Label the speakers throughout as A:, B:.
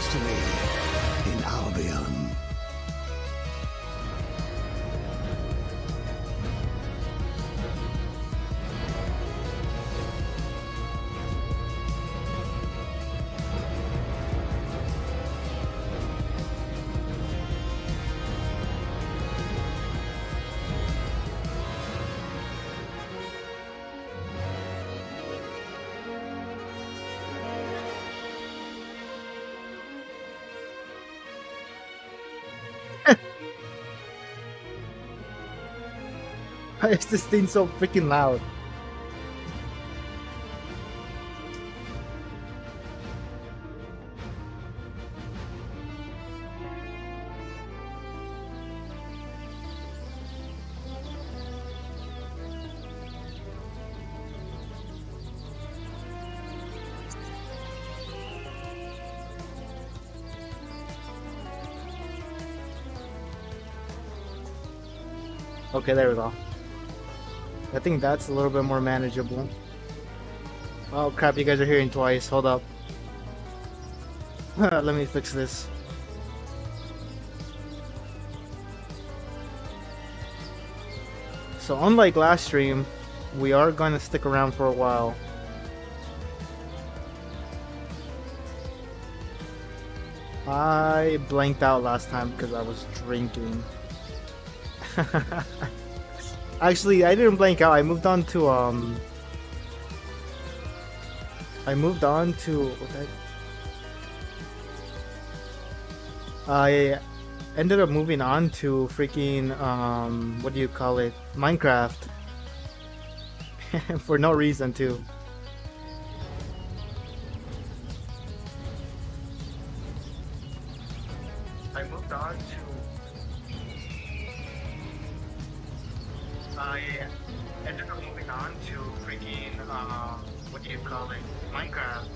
A: destiny in Albion.
B: Why is this thing so freaking loud? Okay, there we go. I think that's a little bit more manageable. Oh crap, you guys are hearing twice. Hold up. Let me fix this. So unlike last stream, we are going to stick around for a while. I blanked out last time because I was drinking. Actually, I didn't blank out. I moved on to okay. I ended up moving on to freaking what do you call it? Minecraft. For no reason too. I moved on to I ended up moving on to freaking, what do you call it? Minecraft.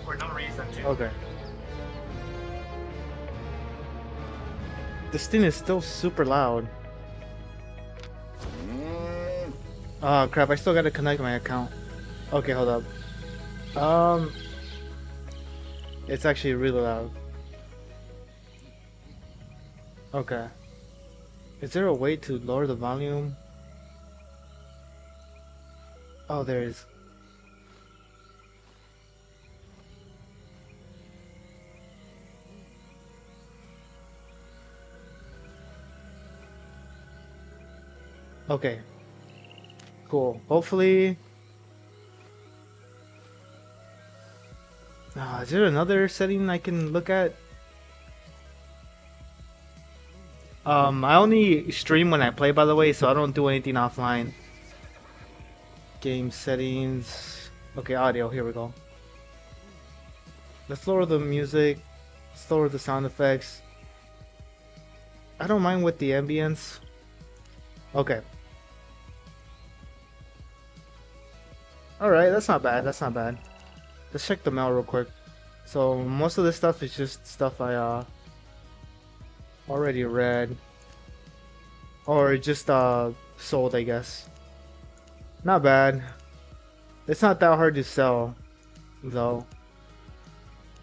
B: For no reason too. Okay. This thing is still super loud. Oh crap, I still gotta connect my account. Okay, hold up. It's actually really loud. Okay. Is there a way to lower the volume? Oh, there is. Okay. Cool. Hopefully... is there another setting I can look at? I only stream when I play, by the way, so I don't do anything offline. Game settings. Okay, audio, here we go. Let's lower the music. Let's lower the sound effects. I don't mind with the ambience. Okay. Alright, that's not bad, that's not bad. Let's check the mail real quick. So, most of this stuff is just stuff I, already read. Or just sold, I guess. Not bad. It's not that hard to sell though.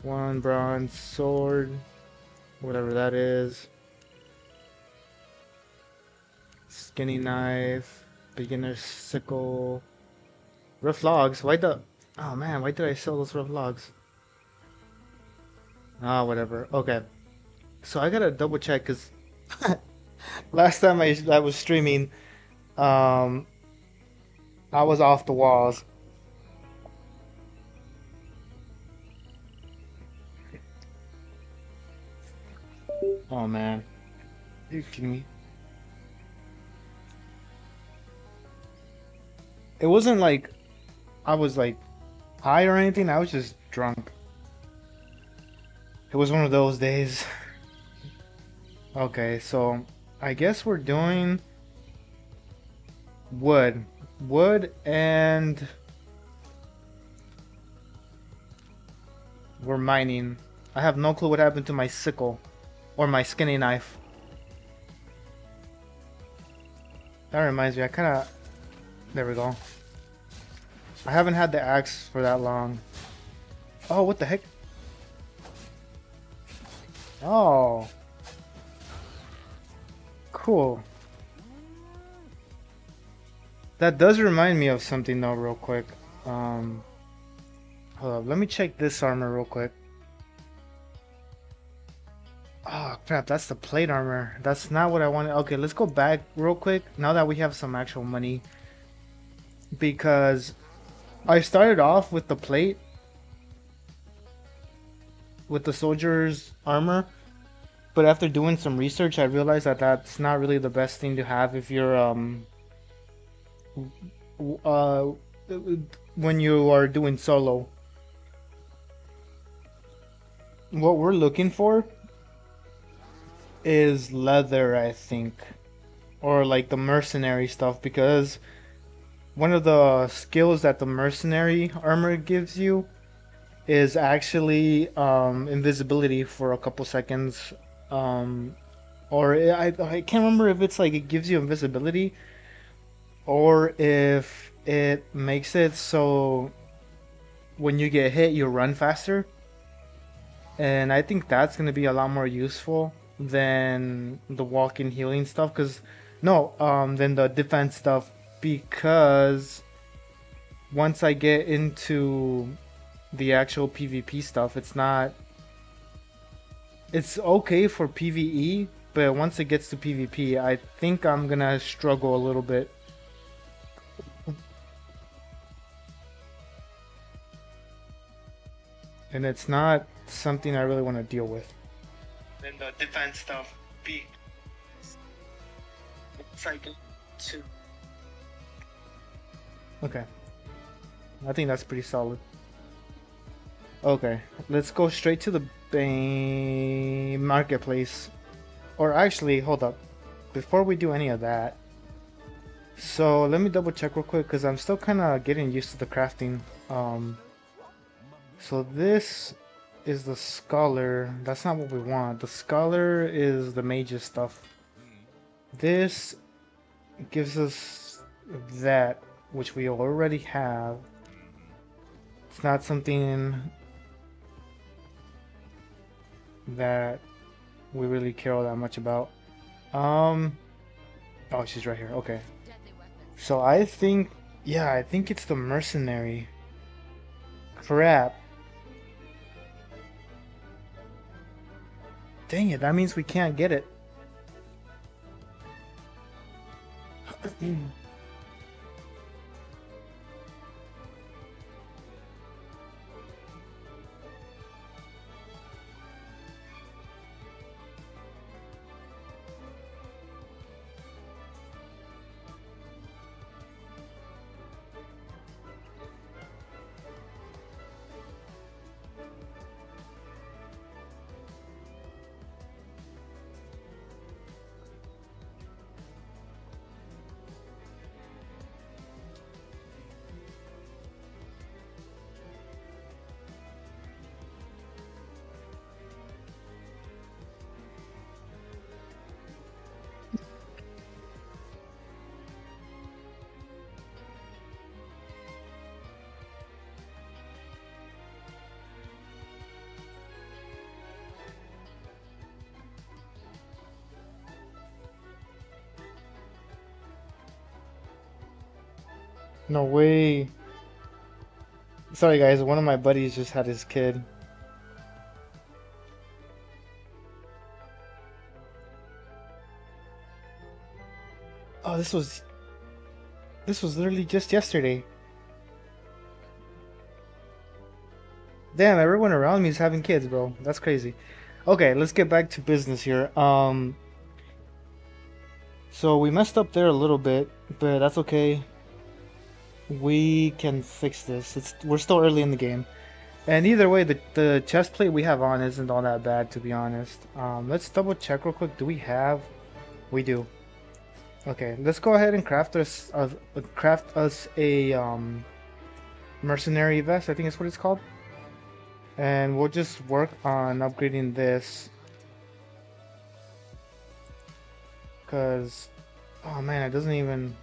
B: One bronze sword, whatever that is. Skinny knife, beginner's sickle. Rough logs, oh man, why did I sell those rough logs? Ah, whatever. Okay. So I gotta double check because last time I was streaming, I was off the walls. Oh man, are you kidding me? It wasn't like I was like high or anything. I was just drunk. It was one of those days. Okay, so I guess we're doing wood. Wood and we're mining. I have no clue what happened to my sickle or my skinny knife. That reminds me, I kinda... There we go. I haven't had the axe for that long. Oh, what the heck? Oh, cool. That does remind me of something though, real quick. Um, Hold up, let me check this armor real quick. Oh crap, that's the plate armor. That's not what I wanted. Okay, let's go back real quick now that we have some actual money. Because I started off with the plate, with the soldier's armor. But after doing some research, I realized that that's not really the best thing to have if you're, uh, when you are doing solo. What we're looking for is leather, I think. Or like the mercenary stuff, because one of the skills that the mercenary armor gives you is actually invisibility for a couple seconds. Um, or I can't remember if it's like it gives you invisibility or if it makes it so when you get hit you run faster. And I think that's going to be a lot more useful than the walk-in healing stuff, because no, than the defense stuff, because once I get into the actual PvP stuff, it's okay for PvE, but once it gets to PvP, I think I'm gonna struggle a little bit. And it's not something I really want to deal with. Then the defense stuff, it's like two. Okay, I think that's pretty solid. Okay, let's go straight to the marketplace. Or actually, hold up. Before we do any of that, so let me double check real quick because I'm still kind of getting used to the crafting. So this is the scholar. That's not what we want. The scholar is the mage's stuff. This gives us that, which we already have. It's not something that we really care all that much about. Oh, she's right here. Okay. So I think, yeah, I think it's the mercenary. Crap. Dang it, that means we can't get it. No way. Sorry guys, one of my buddies just had his kid. Oh, this was literally just yesterday. Damn, everyone around me is having kids, bro. That's crazy. Okay, let's get back to business here. So we messed up there a little bit, but that's okay. We can fix this. We're still early in the game. And either way, the chest plate we have on isn't all that bad, to be honest. Let's double check real quick. Do we have? We do. Okay, let's go ahead and craft us a mercenary vest. I think that's what it's called. And we'll just work on upgrading this. Cause, oh man, it doesn't even.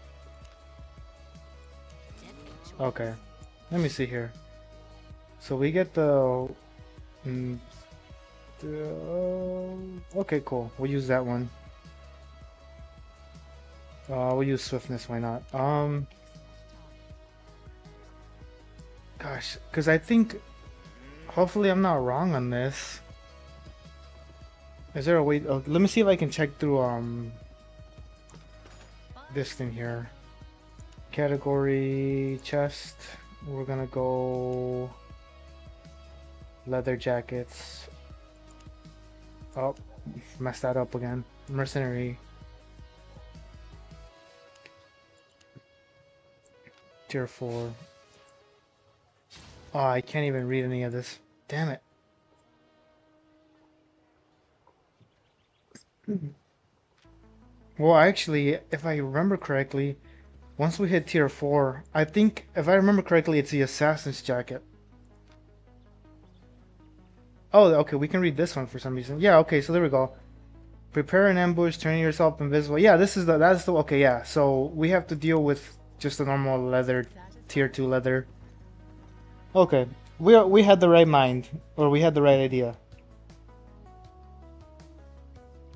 B: Okay, let me see here. So we get the Okay, cool. We'll use that one. We'll use swiftness. Why not? Gosh, because I think hopefully I'm not wrong on this. Is there a way? Oh, let me see if I can check through this thing here. Category chest. We're gonna go leather jackets. Oh, messed that up again. Mercenary. Tier 4. Oh, I can't even read any of this. Damn it. Well, actually, if I remember correctly, once we hit tier 4, I think, if I remember correctly, it's the assassin's jacket. Oh, okay, we can read this one for some reason. Yeah, okay, so there we go. Prepare an ambush, turning yourself invisible. Yeah, that's the, okay, yeah. So we have to deal with just a normal leather, tier 2 leather. Okay, we had the right mind, or we had the right idea.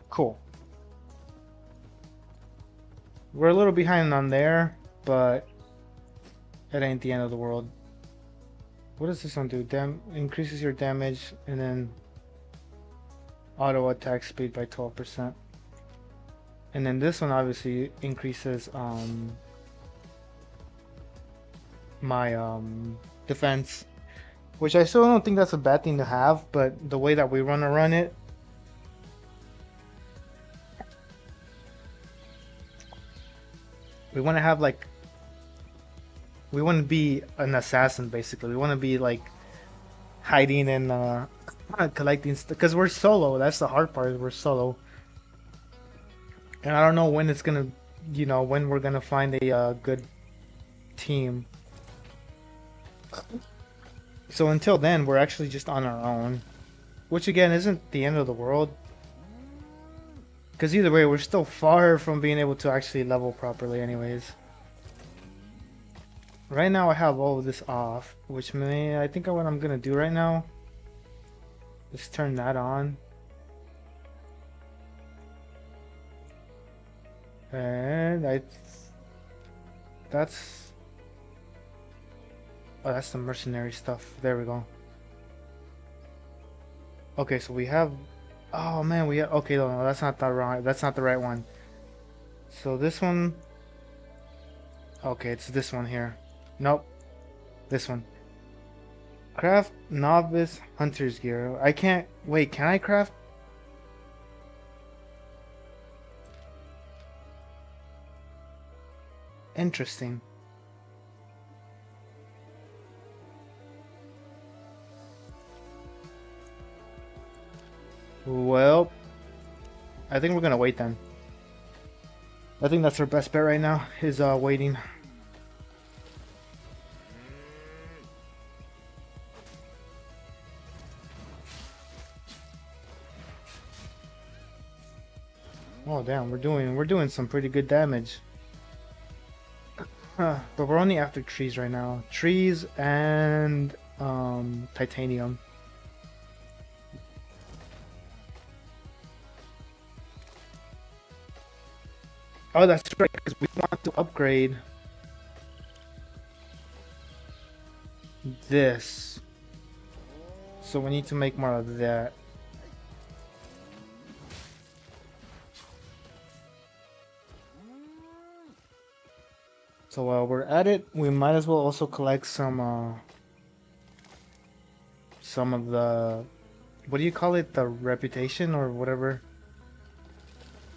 B: Cool. We're a little behind on there, but it ain't the end of the world. What does this one do? Increases your damage and then auto attack speed by 12%. And then this one obviously increases my defense, which I still don't think that's a bad thing to have, but the way that we want to run it, we want to have like, we want to be an assassin basically. We want to be like hiding and collecting stuff because we're solo. That's the hard part. Is we're solo, and I don't know when it's gonna, when we're gonna find a good team. So until then, we're actually just on our own, which again isn't the end of the world. Because either way, we're still far from being able to actually level properly anyways. Right now I have all of this off, which I think what I'm going to do right now is turn that on. And that's the mercenary stuff. There we go. Okay, so we have, oh man, okay, no, that's not the right one. So this one, okay, it's this one here. Nope, this one. Craft novice hunter's gear. I can't, wait, can I craft? Interesting. Well, I think we're gonna wait then. I think that's our best bet right now, is waiting. Oh damn, we're doing some pretty good damage. But we're only after trees right now. Trees and titanium. Oh, that's right, because we want to upgrade this. So we need to make more of that. So while we're at it, we might as well also collect some of the, what do you call it? The reputation or whatever.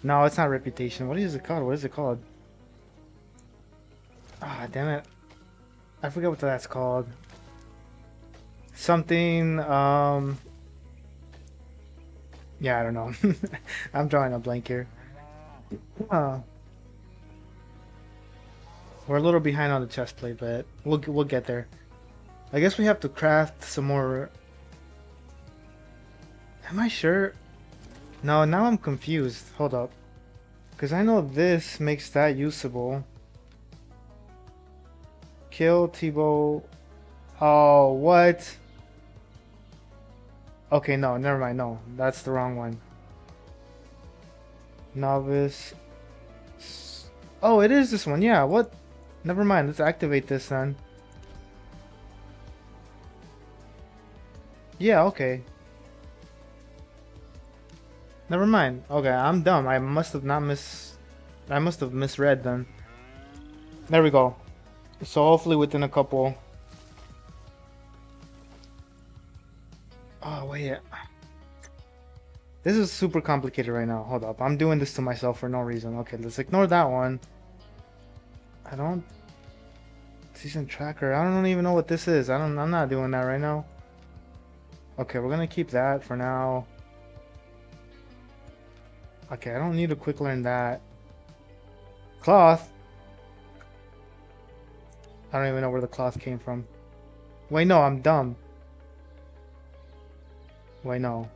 B: No, it's not reputation. What is it called? What is it called? Ah, damn it. I forget what that's called. Something, yeah, I don't know. I'm drawing a blank here. We're a little behind on the chest plate, but we'll get there. I guess we have to craft some more. Am I sure? No, now I'm confused. Hold up. Because I know this makes that usable. Kill T-bow. Oh, what? Okay, no, never mind. No, that's the wrong one. Novice. Oh, it is this one. Yeah, what? Never mind. Let's activate this then. Yeah, okay. Never mind. Okay, I'm dumb. I must have not I must have misread then. There we go. So hopefully within a couple. Oh, wait. This is super complicated right now. Hold up. I'm doing this to myself for no reason. Okay, let's ignore that one. I don't... Season tracker. I don't even know what this is. I'm not doing that right now. Okay, we're gonna keep that for now. Okay, I don't need to quick learn that. Cloth. I don't even know where the cloth came from. Wait, no, I'm dumb. Wait, no.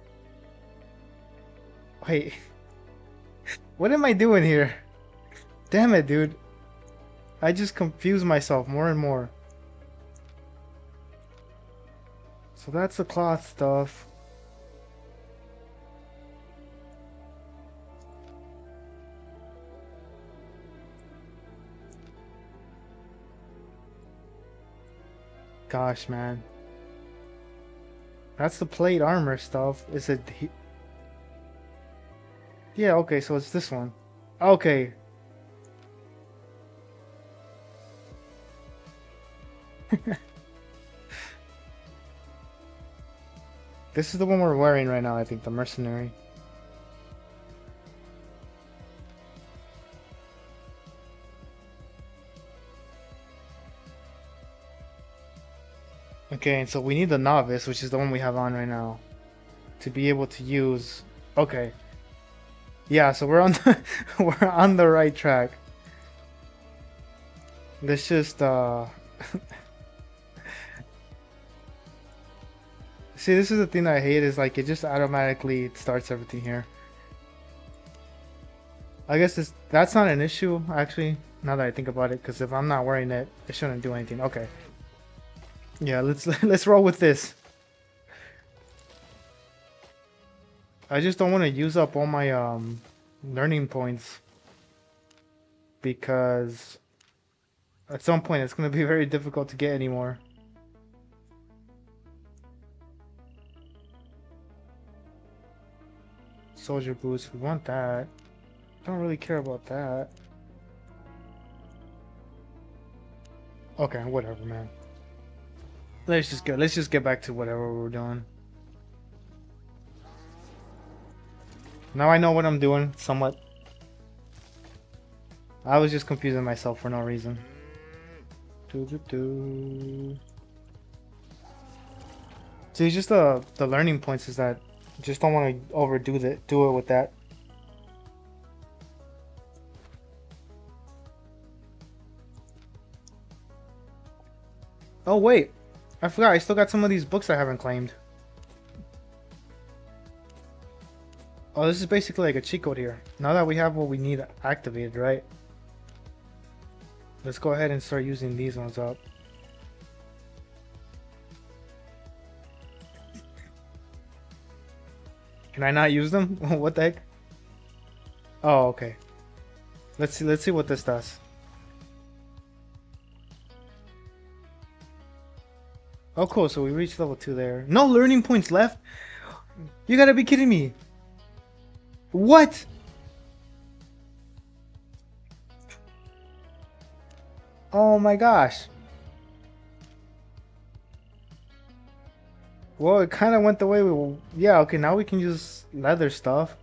B: Wait. What am I doing here? Damn it, dude. I just confuse myself more and more. So that's the cloth stuff. Gosh, man. That's the plate armor stuff. Is it... Yeah, okay, so it's this one. Okay. This is the one we're wearing right now, I think, the mercenary. Okay, and so we need the novice, which is the one we have on right now, to be able to use... Okay. Yeah, so we're on the, we're on the right track. Let's just See, this is the thing that I hate, is like it just automatically starts everything here. I guess that's not an issue actually, now that I think about it, because if I'm not wearing it, it shouldn't do anything. Okay. Yeah, let's roll with this. I just don't want to use up all my learning points, because at some point it's going to be very difficult to get any more. Soldier boots, we want that. Don't really care about that. Okay, whatever, man. Let's just get back to whatever we're doing. Now I know what I'm doing, somewhat. I was just confusing myself for no reason. See, it's just the learning points is that just don't want to overdo do it with that. Oh wait, I forgot. I still got some of these books I haven't claimed. Oh, this is basically like a cheat code here. Now that we have what we need activated, right? Let's go ahead and start using these ones up. Can I not use them? What the heck? Oh, okay. Let's see what this does. Oh, cool. So we reached level 2 there. No learning points left? You gotta be kidding me. What? Oh my gosh. Well, it kind of went the way we... Yeah, okay, now we can use leather stuff.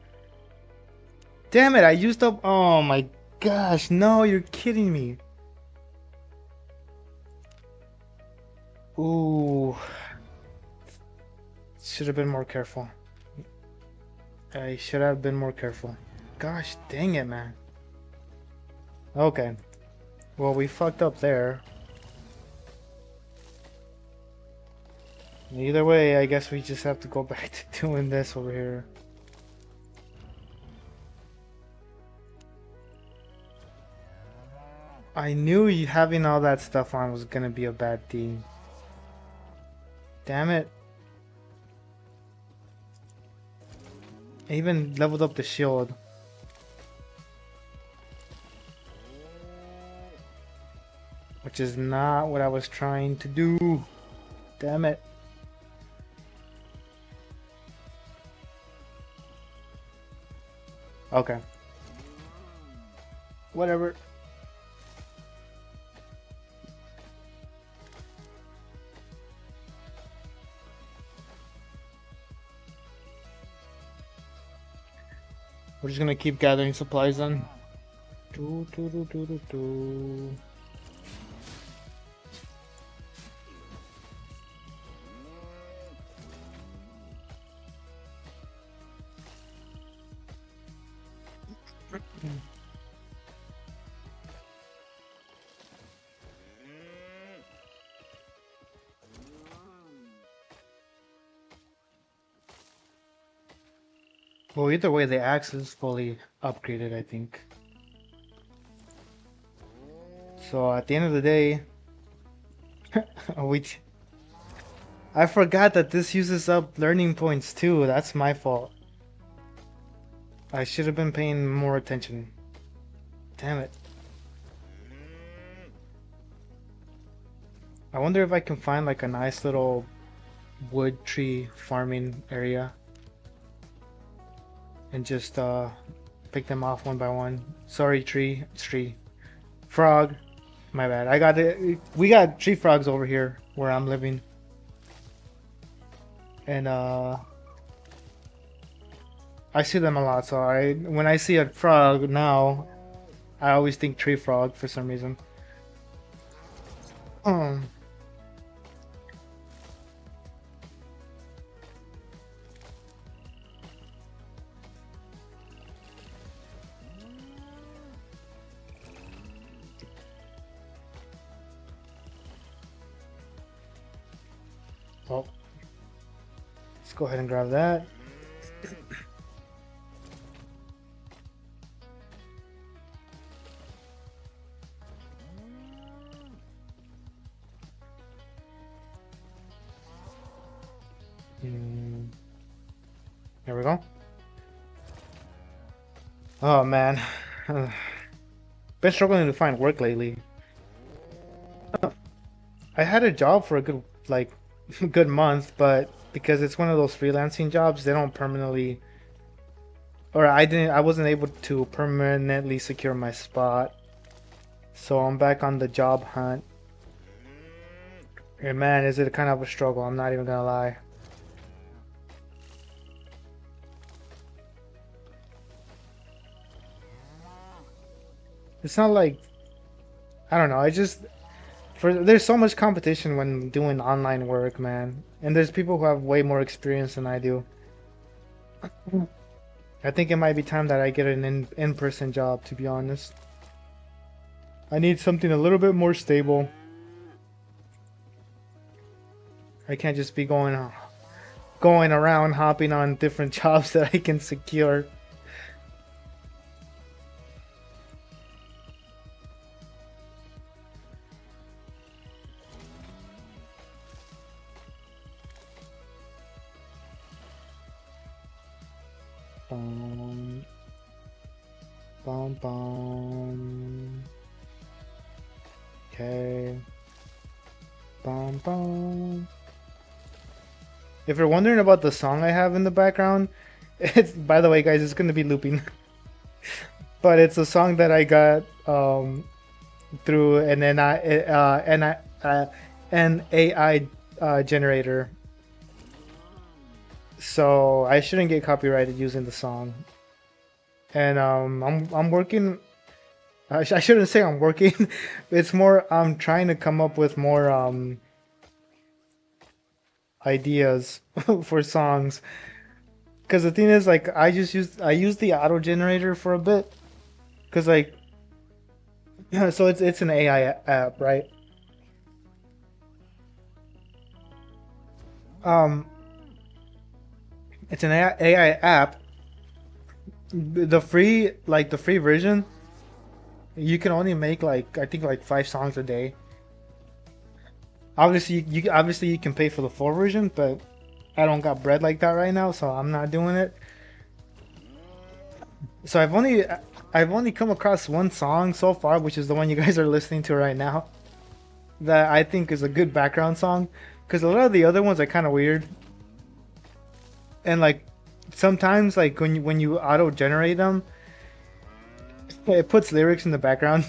B: Damn it, I used up... Oh my gosh, no, you're kidding me. Ooh. Should have been more careful. I should have been more careful. Gosh dang it, man. Okay. Well, we fucked up there. Either way, I guess we just have to go back to doing this over here. I knew having all that stuff on was gonna be a bad thing. Damn it. I even leveled up the shield. which is not what I was trying to do. Damn it. Okay. Whatever. We're just gonna keep gathering supplies then. Do, do, do, do, do, do. Well, either way, the axe is fully upgraded, I think. So at the end of the day, we. I forgot that this uses up learning points too. That's my fault. I should have been paying more attention. Damn it. I wonder if I can find like a nice little wood tree farming area and just pick them off one by one. Sorry, tree. It's tree. Frog. My bad. I got it. We got tree frogs over here where I'm living. And I see them a lot, so when I see a frog now, I always think tree frog for some reason. Oh, let's go ahead and grab that. There we go. Oh man, been struggling to find work lately. I had a job for a good good month, but because it's one of those freelancing jobs, they don't permanently, or I wasn't able to permanently secure my spot. So I'm back on the job hunt. And man, is it kind of a struggle, I'm not even gonna lie. It's not like, I don't know, there's so much competition when doing online work, man. And there's people who have way more experience than I do. I think it might be time that I get an in-person job, to be honest. I need something a little bit more stable. I can't just be going around hopping on different jobs that I can secure. Bum, bum. Okay. Bum, bum. If you're wondering about the song I have in the background, it's, by the way, guys, it's gonna be looping. But it's a song that I got through an AI generator. So I shouldn't get copyrighted using the song. And I'm working. I shouldn't say I'm working. It's more I'm trying to come up with more ideas for songs. Because the thing is, like, I used the auto generator for a bit. Because like, so it's an AI app, right? It's an AI app. The free version, you can only make like, I think, like 5 songs a day. Obviously you can pay for the full version, but I don't got bread like that right now, so I'm not doing it. So I've only come across one song so far, which is the one you guys are listening to right now. that I think is a good background song, because a lot of the other ones are kind of weird, and like sometimes like when you auto generate them, it puts lyrics in the background,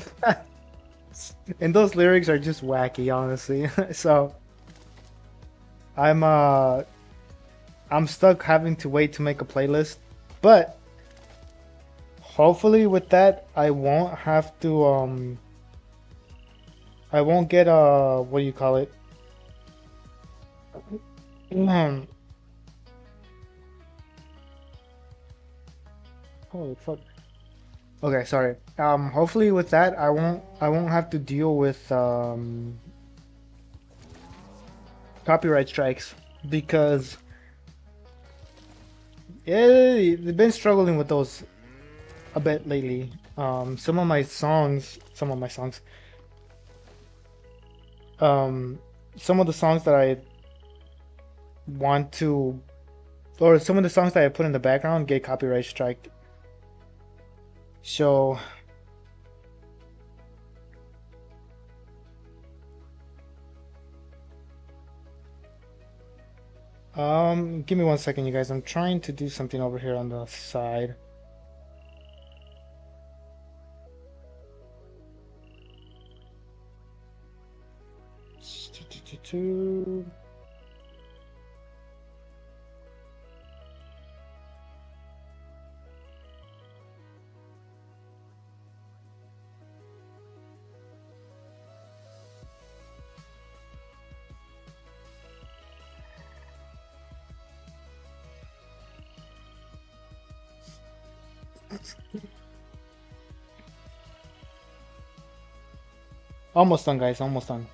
B: and those lyrics are just wacky, honestly. So I'm uh I'm stuck having to wait to make a playlist, but hopefully with that I won't get what do you call it? Um, Holy fuck. Okay, sorry. Hopefully with that I won't have to deal with copyright strikes because yeah, they've been struggling with those a bit lately. Some of my songs, um, some of the songs that I want to, or some of the songs that I put in the background get copyright striked. So, give me 1 second, you guys. I'm trying to do something over here on the side. Almost done, guys. Almost done.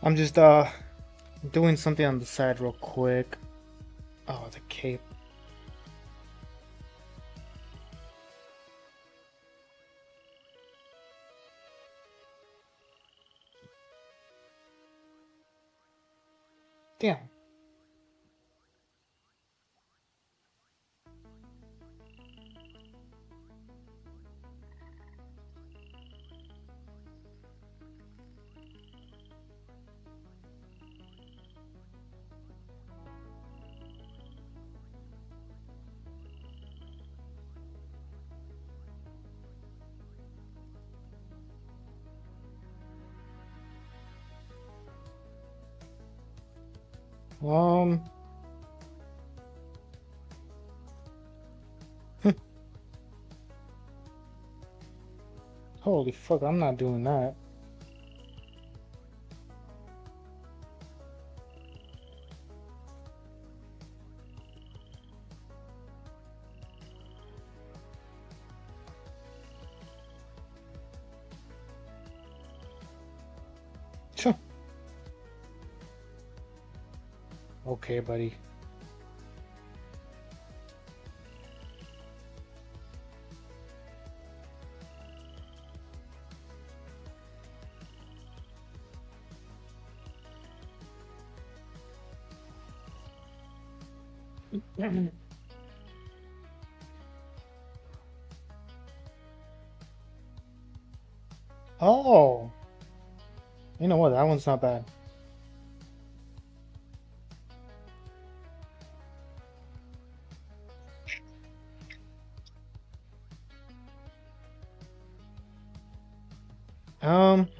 B: I'm just doing something on the side real quick. Oh, the cape. Damn. Um, Holy fuck, I'm not doing that. Sure. Okay, buddy. Oh, you know what? That one's not bad.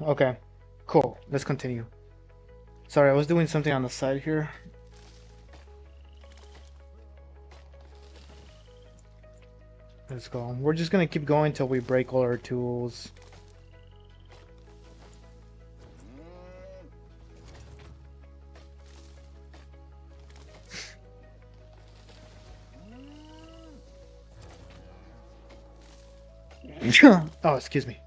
B: Okay. Cool. Let's continue. Sorry, I was doing something on the side here. Let's go. We're just gonna keep going till we break all our tools. Oh, excuse me.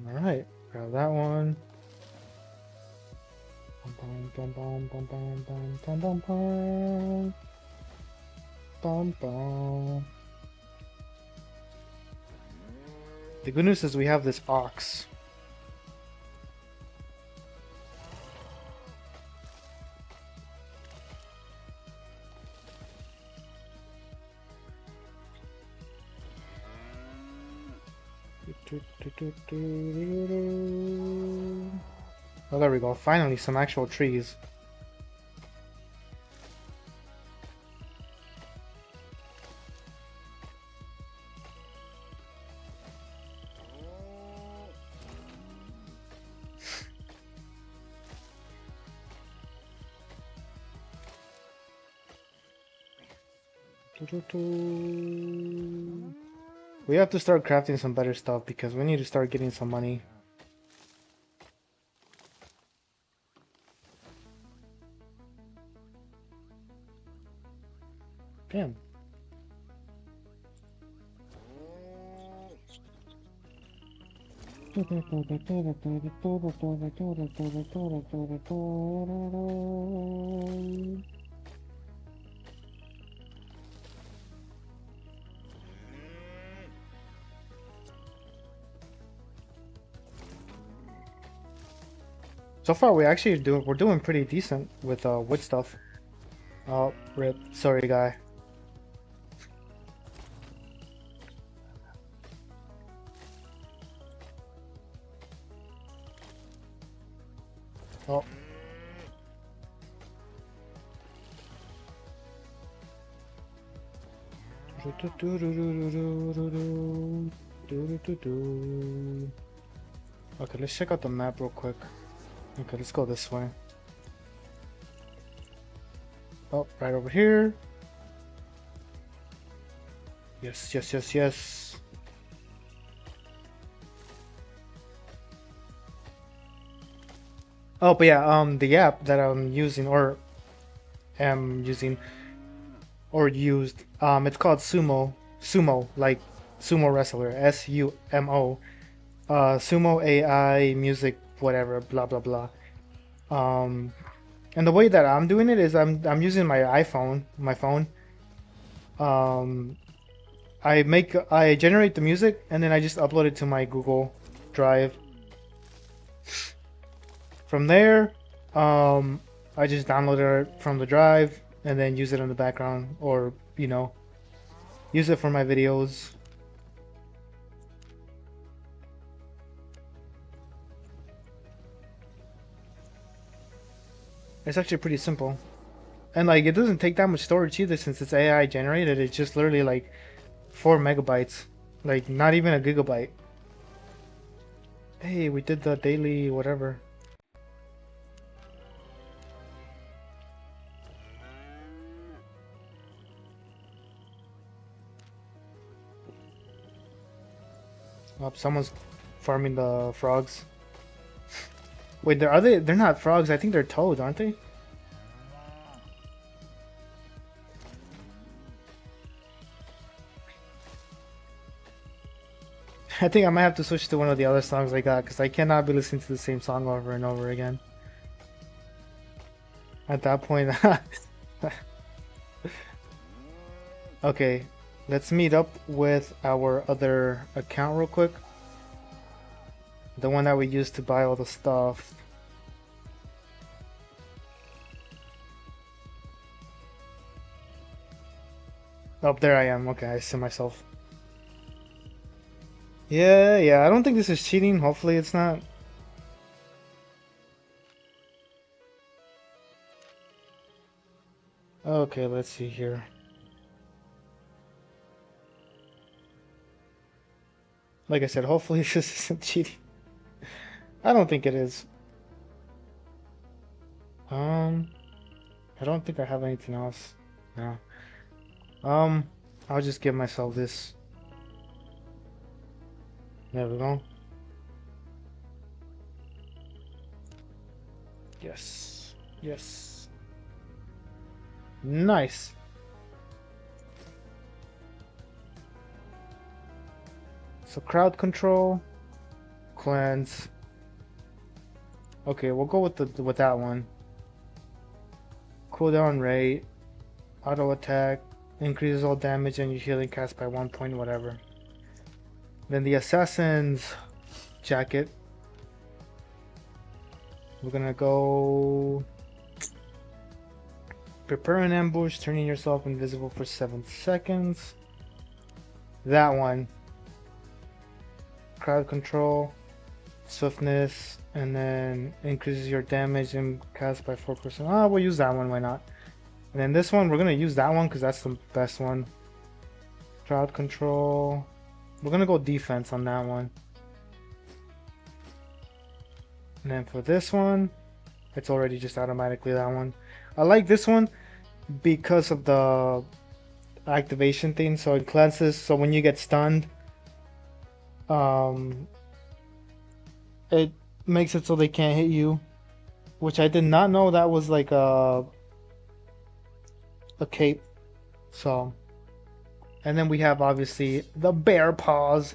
B: Alright, grab that one. Bum, bum, bum, bum, bum, bum, bum, bum, bum. Bum, bum. The good news is we have this ox. Oh, there we go. Finally, some actual trees. We have to start crafting some better stuff because we need to start getting some money. Damn. So far, we're doing pretty decent with wood stuff. Oh, rip. Sorry, guy. Oh. Okay, let's check out the map real quick. Okay, let's go this way. Oh, right over here. Yes, yes, yes, yes. Oh, but yeah, the app that I'm using or am using or used, it's called Sumo, like sumo wrestler, SUMO. Sumo AI music, whatever, blah blah blah. Um, and the way that I'm doing it is I'm using my iPhone, my phone. Um, I generate the music and then I just upload it to my Google Drive. From there, I just download it from the drive and then use it in the background or, use it for my videos. It's actually pretty simple. And like it doesn't take that much storage either since it's AI generated. It's just literally like 4 megabytes. Like not even a gigabyte. Hey, we did the daily whatever. Oh, someone's farming the frogs. Wait, they're not frogs. I think they're toads, aren't they? I think I might have to switch to one of the other songs I got because I cannot be listening to the same song over and over again. At that point, okay, let's meet up with our other account real quick. The one that we used to buy all the stuff. Oh, there I am. Okay, I see myself. Yeah, I don't think this is cheating. Hopefully it's not. Okay, let's see here. Like I said, hopefully this isn't cheating. I don't think it is. I don't think I have anything else. No. I'll just give myself this. There we go. Yes. Yes. Nice. So crowd control. cleanse. Okay, we'll go with that one. Cooldown rate, auto attack, increases all damage and your healing cast by 1 point, whatever. Then the assassin's jacket. We're gonna go prepare an ambush, turning yourself invisible for 7 seconds. That one. Crowd control, swiftness, and then increases your damage and cast by 4%. Oh, we'll use that one, why not? And then this one, we're gonna use that one because that's the best one. Crowd control. We're gonna go defense on that one. And then for this one, it's already just automatically that one. I like this one because of the activation thing. So it cleanses, so when you get stunned, it makes it so they can't hit you, which I did not know that was like a cape. So, and then we have obviously the bear paws,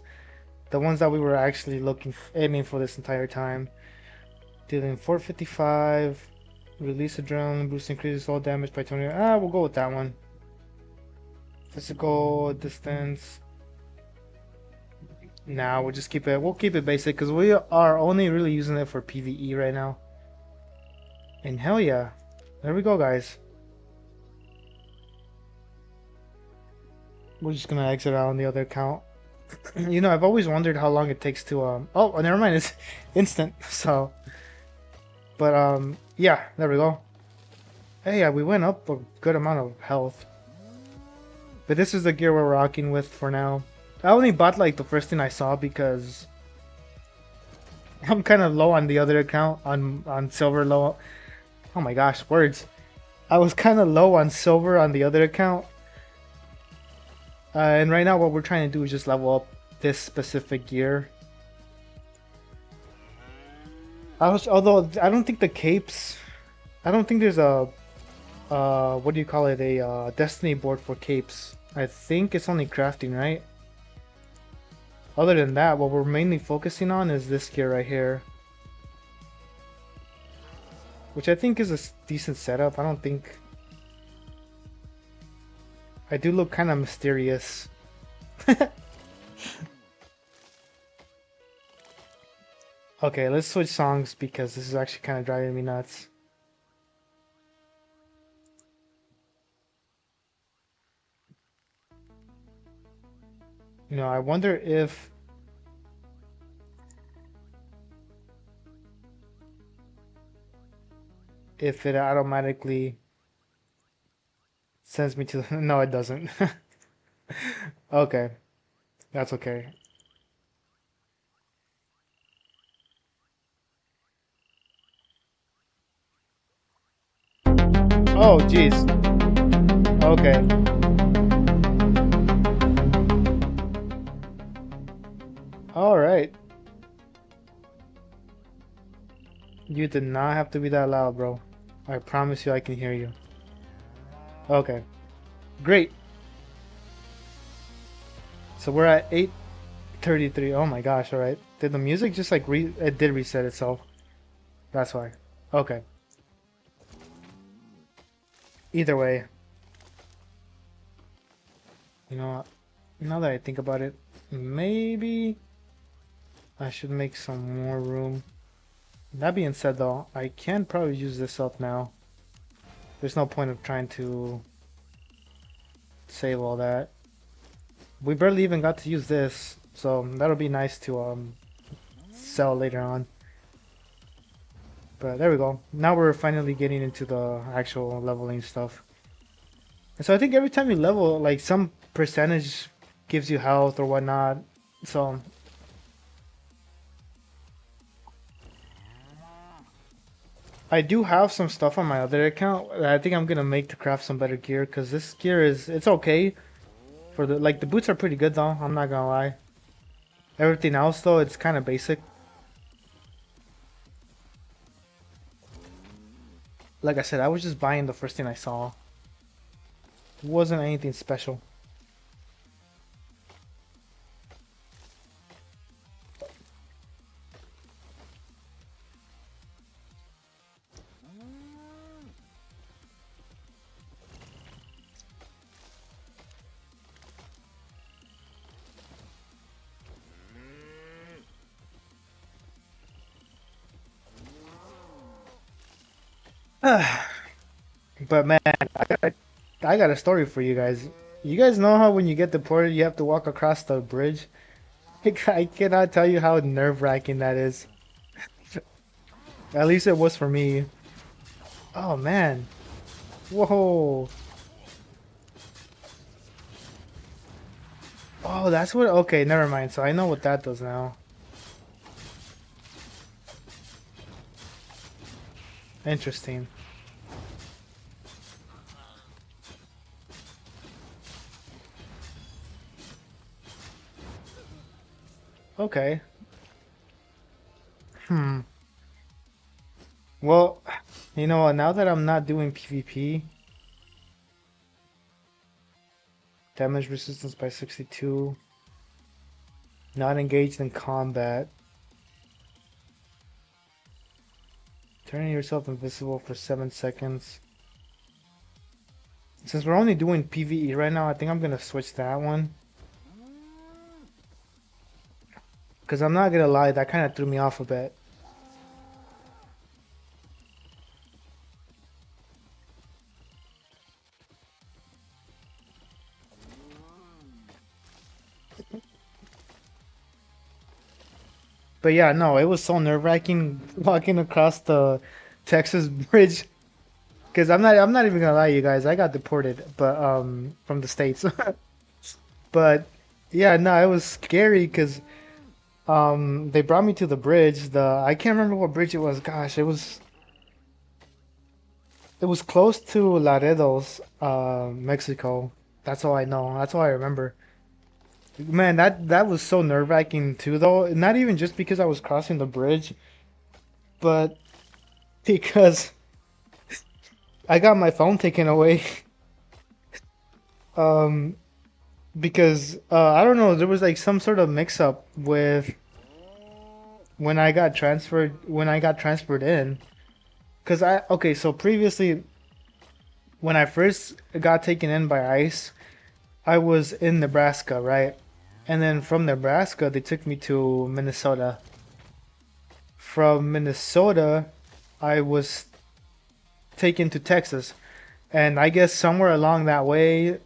B: the ones that we were actually aiming for this entire time. Dealing 455, release a drone, boost increases all damage by 20. We'll go with that one. Physical distance. Nah, we'll just keep it. We'll keep it basic because we are only really using it for PvE right now. And hell yeah, there we go, guys. We're just gonna exit out on the other account. You know, I've always wondered how long it takes to Oh, never mind. It's instant. So. But yeah, there we go. Hey, yeah, we went up a good amount of health. But this is the gear we're rocking with for now. I only bought like the first thing I saw because I'm kind of low on the other account, on silver low. Oh my gosh, words. I was kind of low on silver on the other account. And right now what we're trying to do is just level up this specific gear. Although I don't think the capes, I don't think there's a, what do you call it, a destiny board for capes. I think it's only crafting, right? Other than that, what we're mainly focusing on is this gear right here. Which I think is a decent setup. I don't think... I do look kind of mysterious. Okay, let's switch songs because this is actually kind of driving me nuts. You know, I wonder if it automatically sends me to the... No, it doesn't. Okay, that's okay. Oh, jeez. Okay. All right. You did not have to be that loud, bro. I promise you I can hear you. Okay. Great. So we're at 8:33. Oh my gosh, alright. Did the music just like it did reset itself? That's why. Okay. Either way. You know what? Now that I think about it, maybe I should make some more room. That being said though, I can probably use this up now. There's no point of trying to save all that. We barely even got to use this, so that'll be nice to sell later on. But there we go. Now we're finally getting into the actual leveling stuff. And so I think every time you level, like some percentage gives you health or whatnot. So I do have some stuff on my other account that I think I'm gonna make to craft some better gear, because this gear it's okay. For the boots are pretty good though, I'm not gonna lie. Everything else though, it's kind of basic. Like I said, I was just buying the first thing I saw. It wasn't anything special. But man, I got a story for you guys. You guys know how when you get deported, you have to walk across the bridge? I cannot tell you how nerve-wracking that is. At least it was for me. Oh man. Whoa. Oh, that's what. Okay, never mind. So I know what that does now. Interesting. Okay. Hmm. Well, you know what? Now that I'm not doing PvP, damage resistance by 62, not engaged in combat, turning yourself invisible for 7 seconds. Since we're only doing PvE right now, I think I'm gonna switch that one. Because I'm not gonna lie, that kind of threw me off a bit. But yeah, no, it was so nerve-wracking walking across the Texas bridge. Because I'm not even gonna lie, you guys, I got deported, but from the States. But yeah, no, it was scary because they brought me to the bridge. I can't remember what bridge it was. Gosh, it was close to Laredo's, Mexico. That's all I know. That's all I remember. Man, that was so nerve-wracking too, though. Not even just because I was crossing the bridge, but because I got my phone taken away. Um, because I don't know, there was like some sort of mix-up with when I got transferred in. Cause okay, so previously when I first got taken in by ICE, I was in Nebraska, right? And then from Nebraska, they took me to Minnesota. From Minnesota, I was taken to Texas. And I guess somewhere along that way,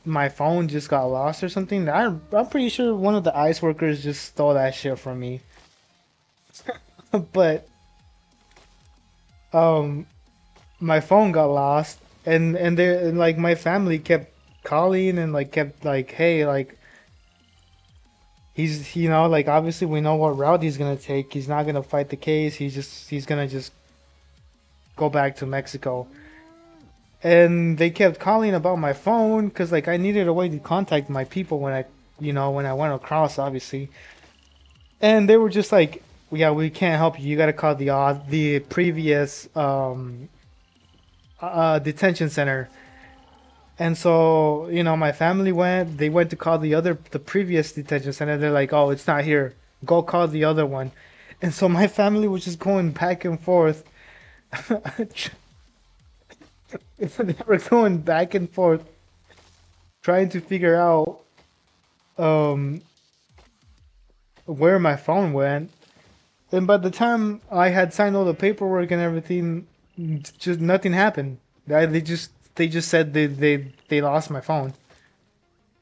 B: my phone just got lost or something. I'm pretty sure one of the ICE workers just stole that shit from me. But um, my phone got lost, and like my family kept calling and like kept like, hey, like he's like obviously we know what route he's gonna take. He's not gonna fight the case. He's gonna just go back to Mexico. And they kept calling about my phone because like I needed a way to contact my people when I went across, obviously. And they were just like, yeah, we can't help you. You gotta call the previous detention center. And so, my family they went to call the previous detention center. They're like, oh, it's not here. Go call the other one. And so my family was just going back and forth. They were going back and forth trying to figure out um, where my phone went. And by the time I had signed all the paperwork and everything, just nothing happened. They just said they lost my phone.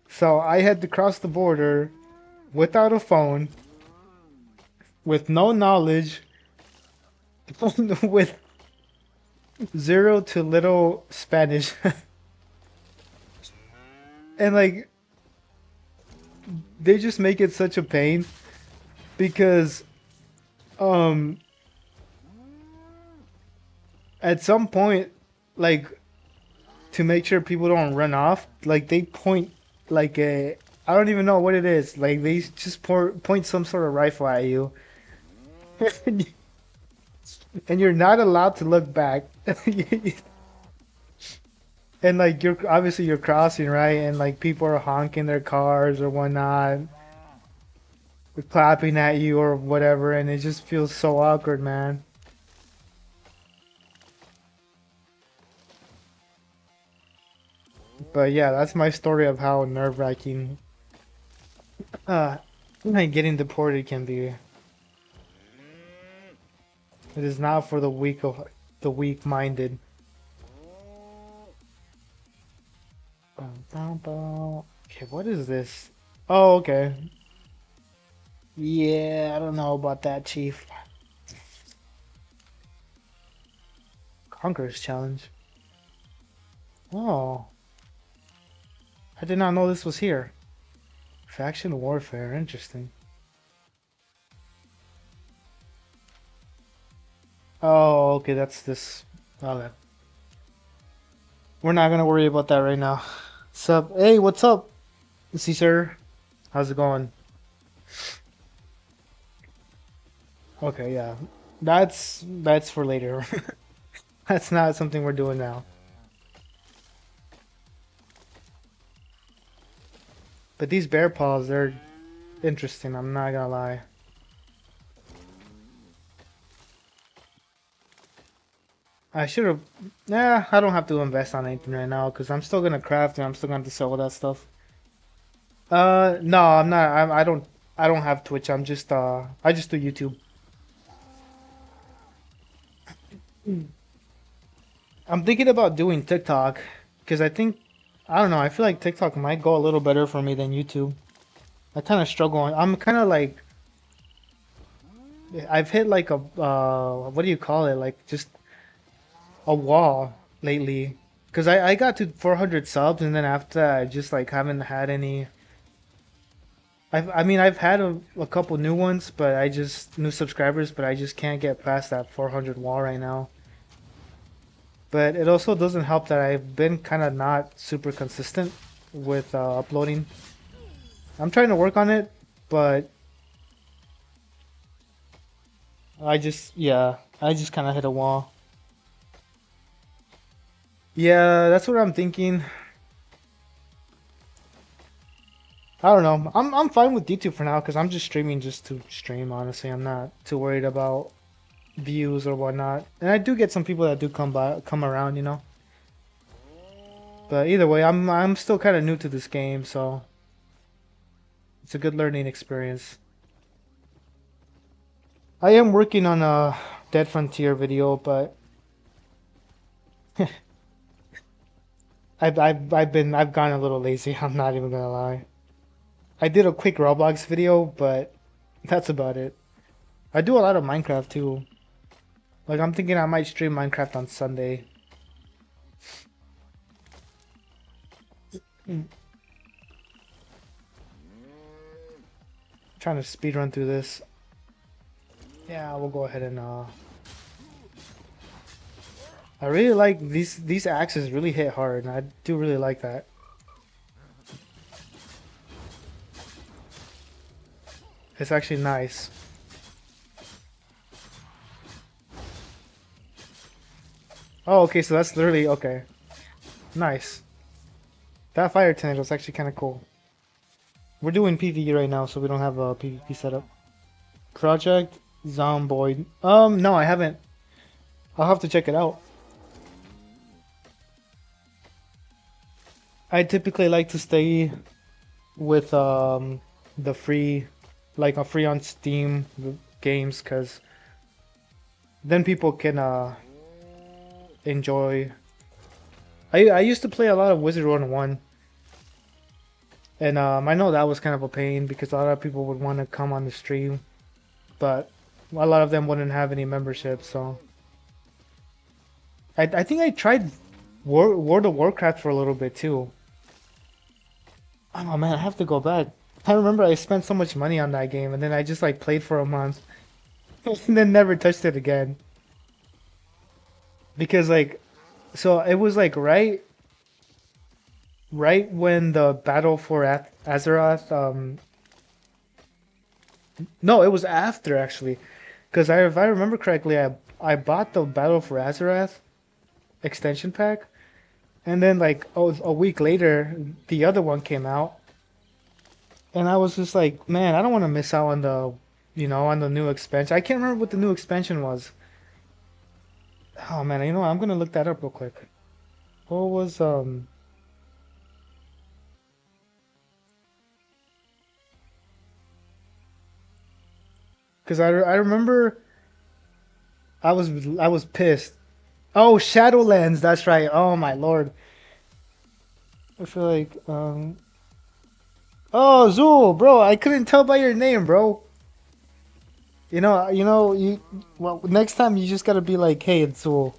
B: So I had to cross the border without a phone, with no knowledge, with zero to little Spanish. And like they just make it such a pain because um at some point, like, to make sure people don't run off, like they point like a I don't even know what it is. Like they just point some sort of rifle at you, and you're not allowed to look back. And like you're crossing, right, and like people are honking their cars or whatnot, clapping at you or whatever, and it just feels so awkward, man. But yeah, that's my story of how nerve-wracking uh like getting deported can be. It is not for the weak of. the weak-minded. Okay, what is this? Oh, okay. Yeah, I don't know about that, Chief. Conqueror's Challenge. Oh, I did not know this was here. Faction Warfare, interesting. Oh, okay, that's this. Okay. We're not gonna worry about that right now. Sup? Hey, what's up, Caesar? How's it going? Okay, yeah. That's for later. That's not something we're doing now. But these bear paws, they're interesting, I'm not gonna lie. I should have. Nah, I don't have to invest on anything right now because I'm still gonna craft and I'm still gonna have to sell all that stuff. No, I'm not. I don't. I don't have Twitch. I'm just. I just do YouTube. I'm thinking about doing TikTok because I think. I don't know. I feel like TikTok might go a little better for me than YouTube. I kind of struggle. I'm kind of like. I've hit like a. What do you call it? Like just a wall lately. Because I got to 400 subs and then after that, I just like haven't had any. I mean, I've had a couple new ones, but I just new subscribers, but I just can't get past that 400 wall right now. But it also doesn't help that I've been kind of not super consistent with uploading. I'm trying to work on it, but I just kind of hit a wall. Yeah, that's what I'm thinking. I don't know. I'm fine with YouTube for now because I'm just streaming just to stream. Honestly, I'm not too worried about views or whatnot. And I do get some people that do come around, you know. But either way, I'm still kind of new to this game, so it's a good learning experience. I am working on a Dead Frontier video, but I've gone a little lazy. I'm not even gonna lie. I did a quick Roblox video, but that's about it. I do a lot of Minecraft too. Like I'm thinking I might stream Minecraft on Sunday. Trying to speed run through this. Yeah, we'll go ahead and I really like these axes really hit hard, and I do really like that. It's actually nice. Oh, okay, so that's literally okay. Nice. That fire tornado is actually kind of cool. We're doing PvE right now, so we don't have a PvP setup. Project Zomboid. No, I haven't. I'll have to check it out. I typically like to stay with the free, like a free on Steam games, because then people can enjoy. I used to play a lot of Wizard 101, and I know that was kind of a pain because a lot of people would want to come on the stream, but a lot of them wouldn't have any membership, so I think I tried World of Warcraft for a little bit too. Oh man, I have to go back. I remember I spent so much money on that game and then I just like played for a month and then never touched it again. Because like so it was like right when the battle for Azeroth no, it was after actually. Because if I remember correctly, I bought the Battle for Azeroth extension pack, and then like a week later, the other one came out, and I was just like, man, I don't want to miss out on the, on the new expansion. I can't remember what the new expansion was. Oh man, you know what? I'm gonna look that up real quick. What was Because I remember I was pissed Oh, Shadowlands. That's right. Oh my lord. I feel like Oh, Zool, bro. I couldn't tell by your name, bro. You. Well, next time you just gotta be like, "Hey, it's Zool."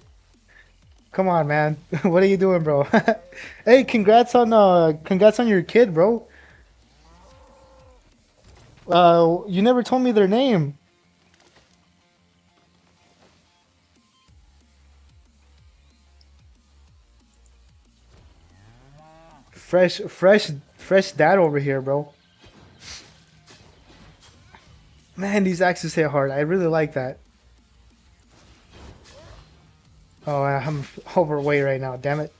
B: Come on, man. What are you doing, bro? Hey, congrats on your kid, bro. You never told me their name. Fresh dad over here, bro. Man, these axes hit hard. I really like that. Oh, I'm overweight right now. Damn it.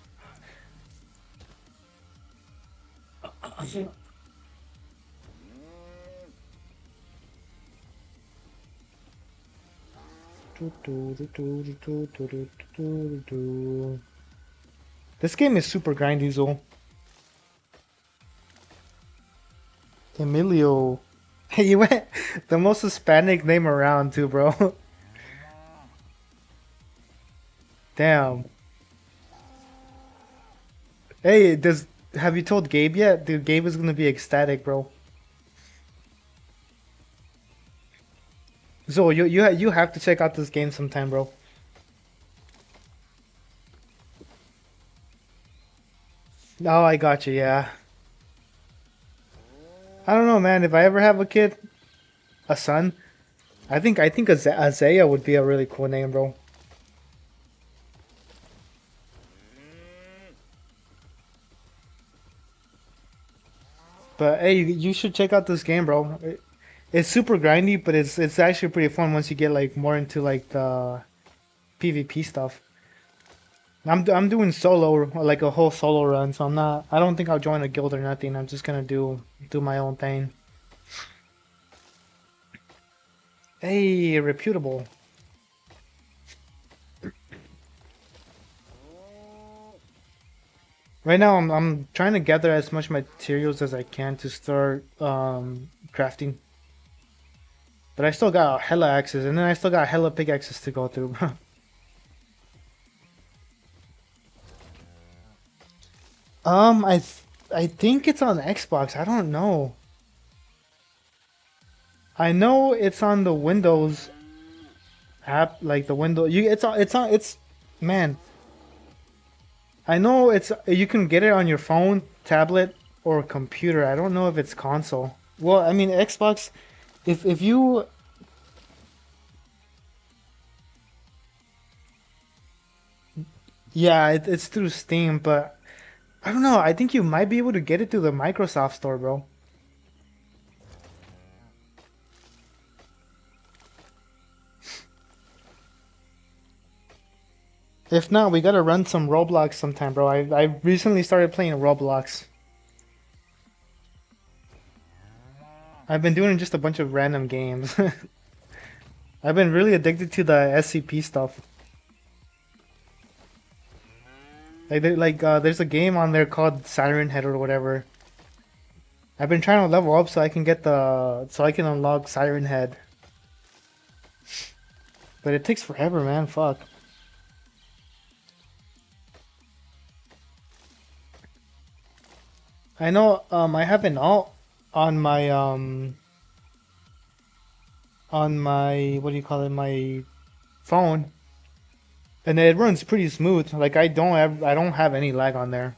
B: This game is super grindy, Zul. Emilio. You went the most Hispanic name around too, bro. Damn. Hey, does have you told Gabe yet? Dude, Gabe is gonna be ecstatic, bro. Zul, you have to check out this game sometime, bro. Oh, I got you. Yeah. I don't know, man. If I ever have a kid, a son, I think Isaiah would be a really cool name, bro. But hey, you should check out this game, bro. It's super grindy, but it's actually pretty fun once you get like more into like the PvP stuff. I'm doing solo, like a whole solo run, so I don't think I'll join a guild or nothing. I'm just gonna do my own thing. Hey, reputable. Right now I'm trying to gather as much materials as I can to start crafting. But I still got hella axes, and then I still got hella pickaxes to go through. I think it's on Xbox. I don't know. I know it's on the Windows app, like the window. It's man. I know it's you can get it on your phone, tablet, or computer. I don't know if it's console. Well, I mean Xbox. If you yeah, it's through Steam, but I don't know. I think you might be able to get it through the Microsoft Store, bro. If not, we gotta run some Roblox sometime, bro. I recently started playing Roblox. I've been doing just a bunch of random games. I've been really addicted to the SCP stuff. There's a game on there called Siren Head or whatever. I've been trying to level up so I can so I can unlock Siren Head. But it takes forever, man. Fuck. I know. I have an alt on my what do you call it? My phone, and it runs pretty smooth. Like I don't have any lag on there.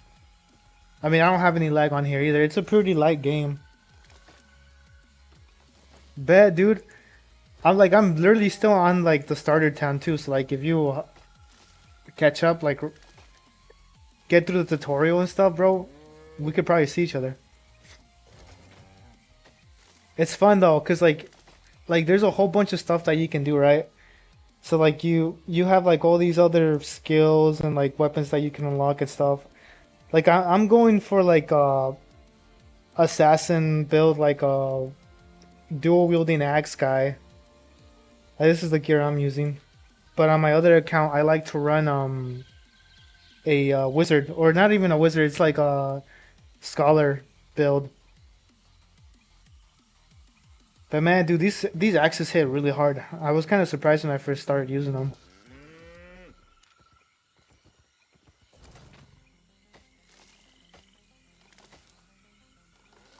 B: I mean, I don't have any lag on here either. It's a pretty light game. Bet, dude. I'm literally still on like the starter town too. So like if you catch up, like get through the tutorial and stuff, bro, we could probably see each other. It's fun though, cause like there's a whole bunch of stuff that you can do, right? So like you have like all these other skills and like weapons that you can unlock and stuff. Like I'm going for like a assassin build, like a dual wielding axe guy. This is the gear I'm using. But on my other account, I like to run a wizard, or not even a wizard. It's like a scholar build. But man, dude, these axes hit really hard. I was kind of surprised when I first started using them.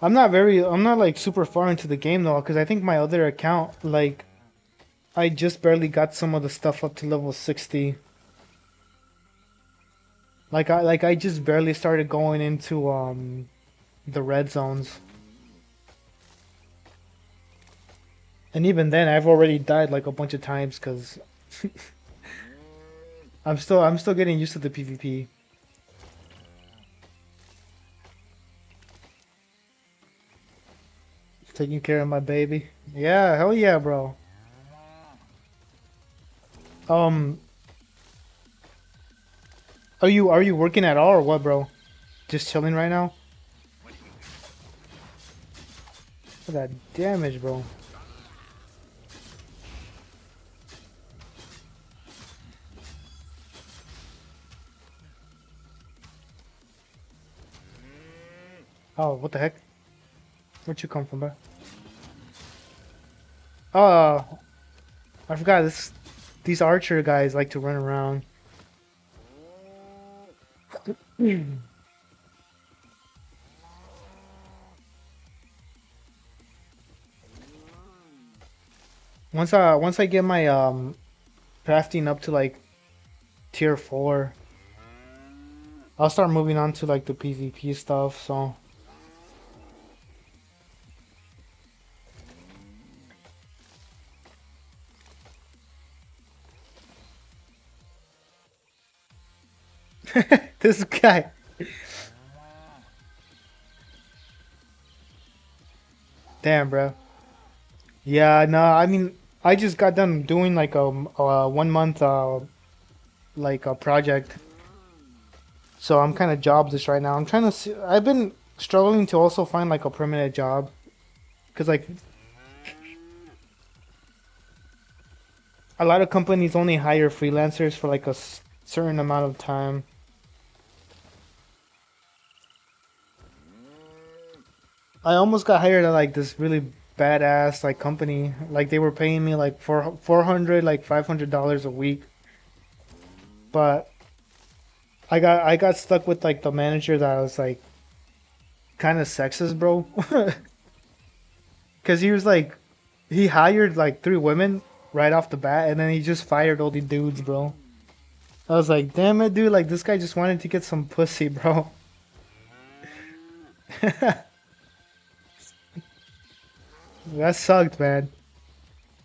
B: I'm not like super far into the game though, because I think my other account, like, I just barely got some of the stuff up to level 60. Like I just barely started going into the red zones. And even then I've already died like a bunch of times because I'm still getting used to the PvP. Taking care of my baby. Yeah, hell yeah, bro. Um, are you working at all or what, bro? Just chilling right now? Look at that damage, bro. Oh, what the heck? Where'd you come from, bro? Oh, I forgot this. These archer guys like to run around. Once I get my crafting up to like tier 4, I'll start moving on to like the PvP stuff. So this guy, damn, bro. Yeah, no, I mean, I just got done doing like a 1 month like a project, so I'm kind of jobless right now. I'm trying to see. I've been struggling to also find like a permanent job, because like a lot of companies only hire freelancers for like a certain amount of time. I almost got hired at like this really badass like company. Like they were paying me like 400 like $500 a week. But I got stuck with like the manager that was like kind of sexist, bro. Cuz he was like he hired like 3 women right off the bat and then he just fired all the dudes, bro. I was like, "Damn it, dude, like this guy just wanted to get some pussy, bro." That sucked, man.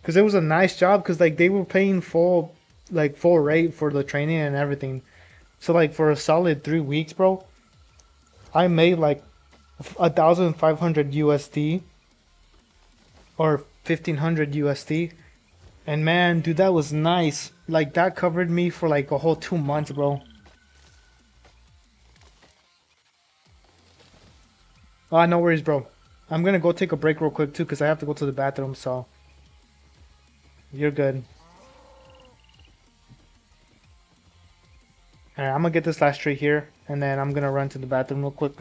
B: Cuz it was a nice job cuz like they were paying full rate for the training and everything. So like for a solid 3 weeks, bro, I made like 1,500 USD or 1,500 USD. And man, dude, that was nice. Like that covered me for like a whole 2 months, bro. No worries, bro. I'm gonna go take a break real quick too, cause I have to go to the bathroom. So you're good. Alright, I'm gonna get this last tree here, and then I'm gonna run to the bathroom real quick.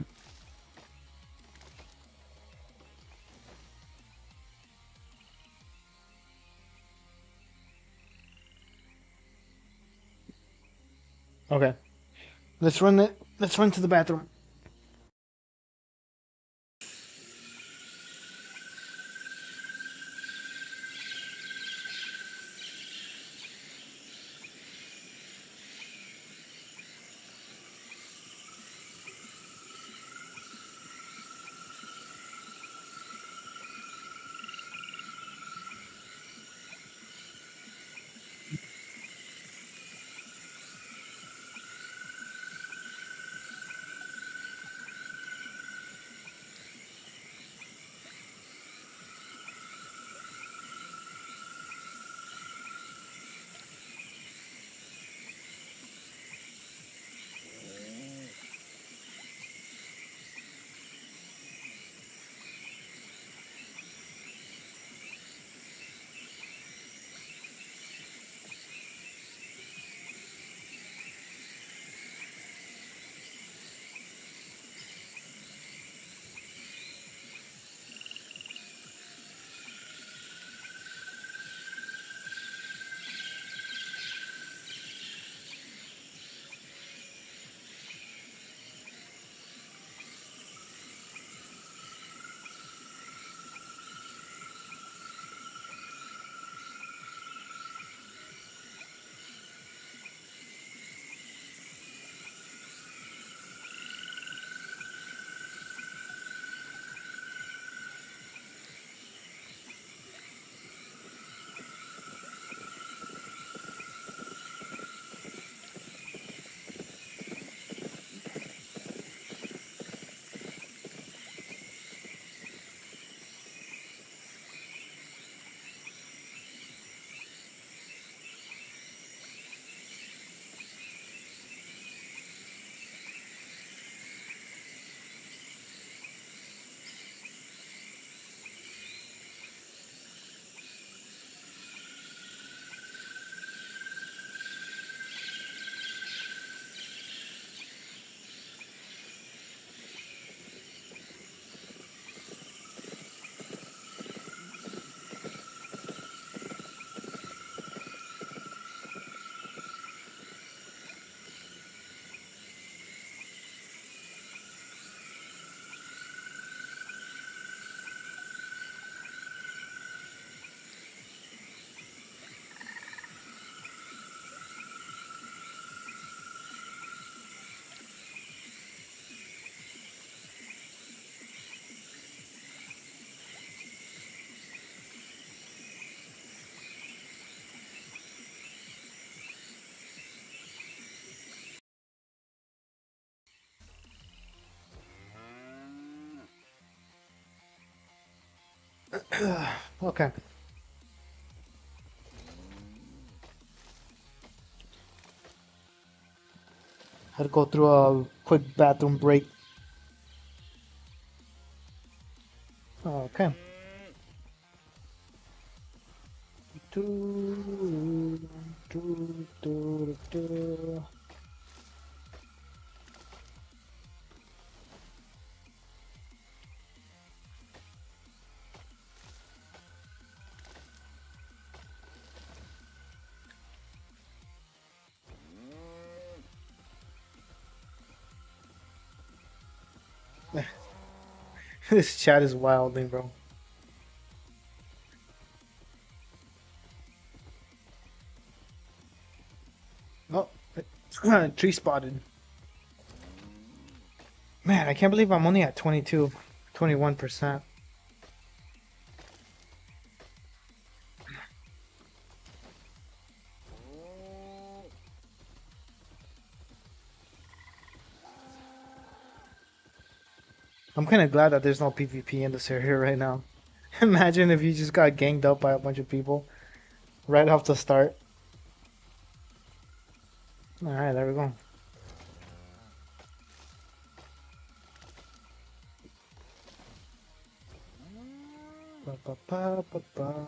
B: Okay, let's run it. Let's run to the bathroom. Okay. Had to go through a quick bathroom break. Okay. Do, do. This chat is wilding, bro. Oh, tree spotted. Man, I can't believe I'm only at 22, 21%. I'm kind of glad that there's no PvP in this area right now. Imagine if you just got ganged up by a bunch of people right off the start. Alright, there we go. Ba, ba, ba, ba, ba.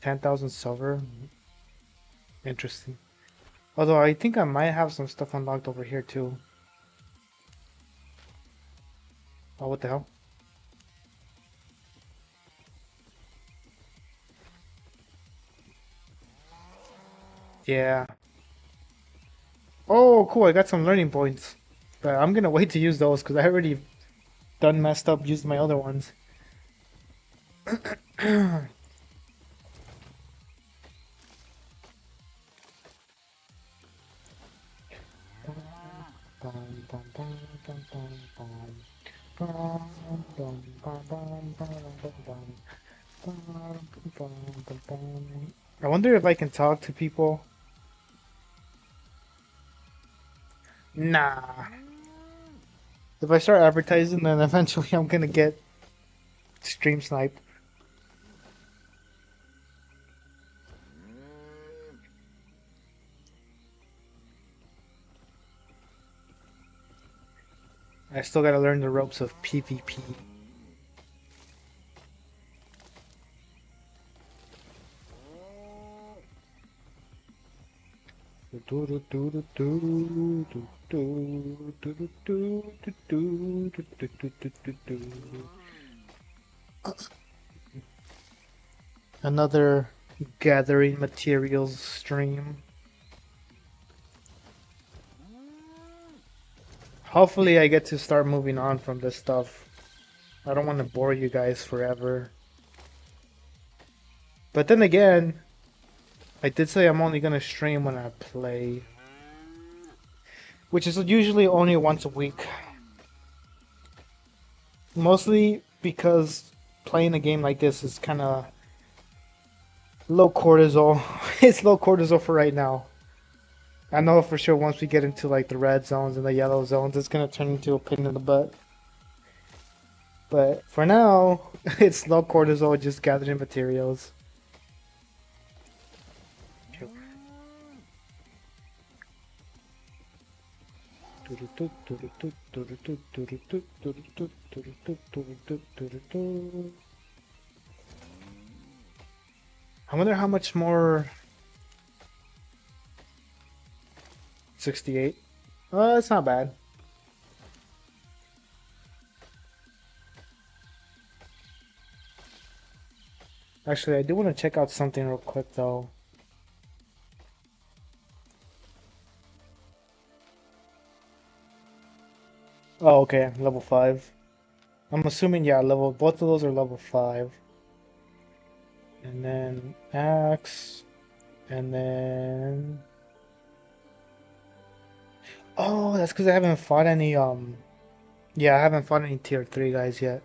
B: 10,000 silver. Interesting. Although I think I might have some stuff unlocked over here too. Oh, what the hell? Yeah. Oh, cool. I got some learning points. But I'm gonna wait to use those because I already done messed up used my other ones. I wonder if I can talk to people. Nah. If I start advertising, then eventually I'm gonna get stream sniped. I still gotta learn the ropes of PvP. Another gathering materials stream. Hopefully I get to start moving on from this stuff. I don't want to bore you guys forever. But then again, I did say I'm only gonna stream when I play. Which is usually only once a week. Mostly because playing a game like this is kind of low cortisol. It's low cortisol for right now. I know for sure once we get into like the red zones and the yellow zones, it's gonna turn into a pain in the butt. But for now, it's low cortisol, just gathering materials. I wonder how much more. 68. Oh, that's not bad. Actually, I do want to check out something real quick though. Oh, okay, level 5. I'm assuming, yeah, both of those are level 5. And then axe, and then oh, that's because I haven't fought any yeah, I haven't fought any tier 3 guys yet.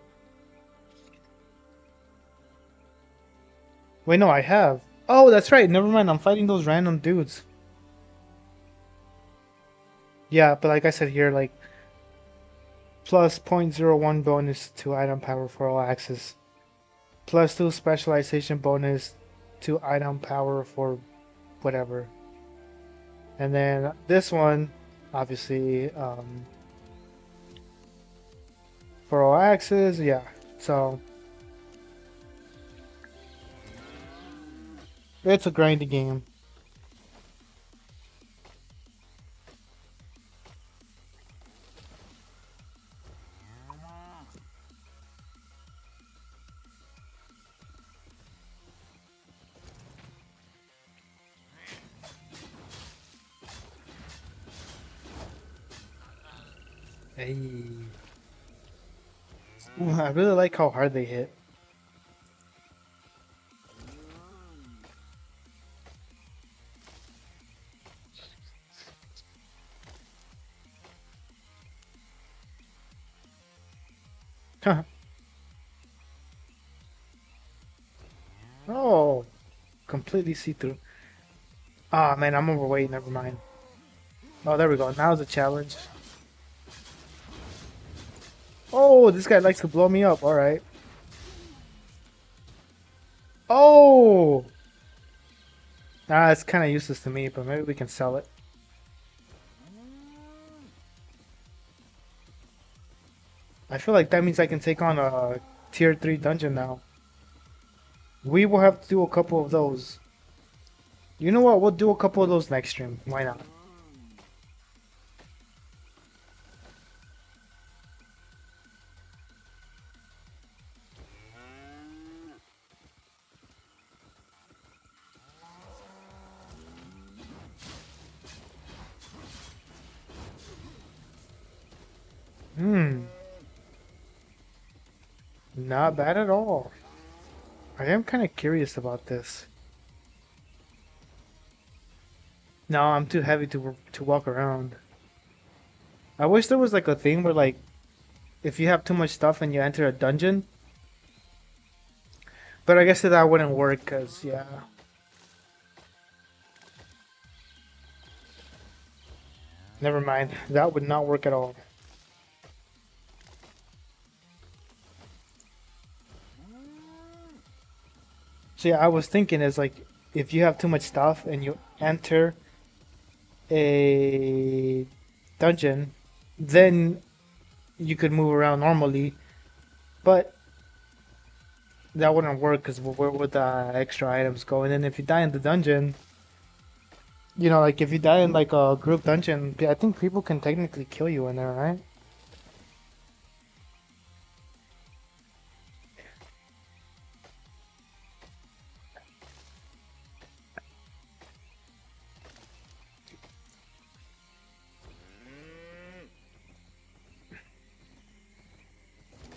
B: Wait, no, I have. Oh, that's right. Never mind. I'm fighting those random dudes. Yeah, but like I said here, like plus 0.01 bonus to item power for all axes. Plus 2 specialization bonus to item power for whatever. And then this one, obviously, for all axes, yeah. So it's a grindy game. Hey. I really like how hard they hit. Oh, completely see-through. Ah, man, I'm overweight. Never mind. Oh, there we go. Now's the challenge. Oh, this guy likes to blow me up. All right. Oh! Ah, it's kind of useless to me, but maybe we can sell it. I feel like that means I can take on a tier 3 dungeon now. We will have to do a couple of those. You know what? We'll do a couple of those next stream. Why not? Hmm. Not bad at all. I am kind of curious about this. No, I'm too heavy to walk around. I wish there was like a thing where like if you have too much stuff and you enter a dungeon. But I guess that wouldn't work because yeah. Never mind. That would not work at all. So yeah, I was thinking is like if you have too much stuff and you enter a dungeon, then you could move around normally, but that wouldn't work because where would the extra items go? And then if you die in the dungeon, you know, like if you die in like a group dungeon, I think people can technically kill you in there, right?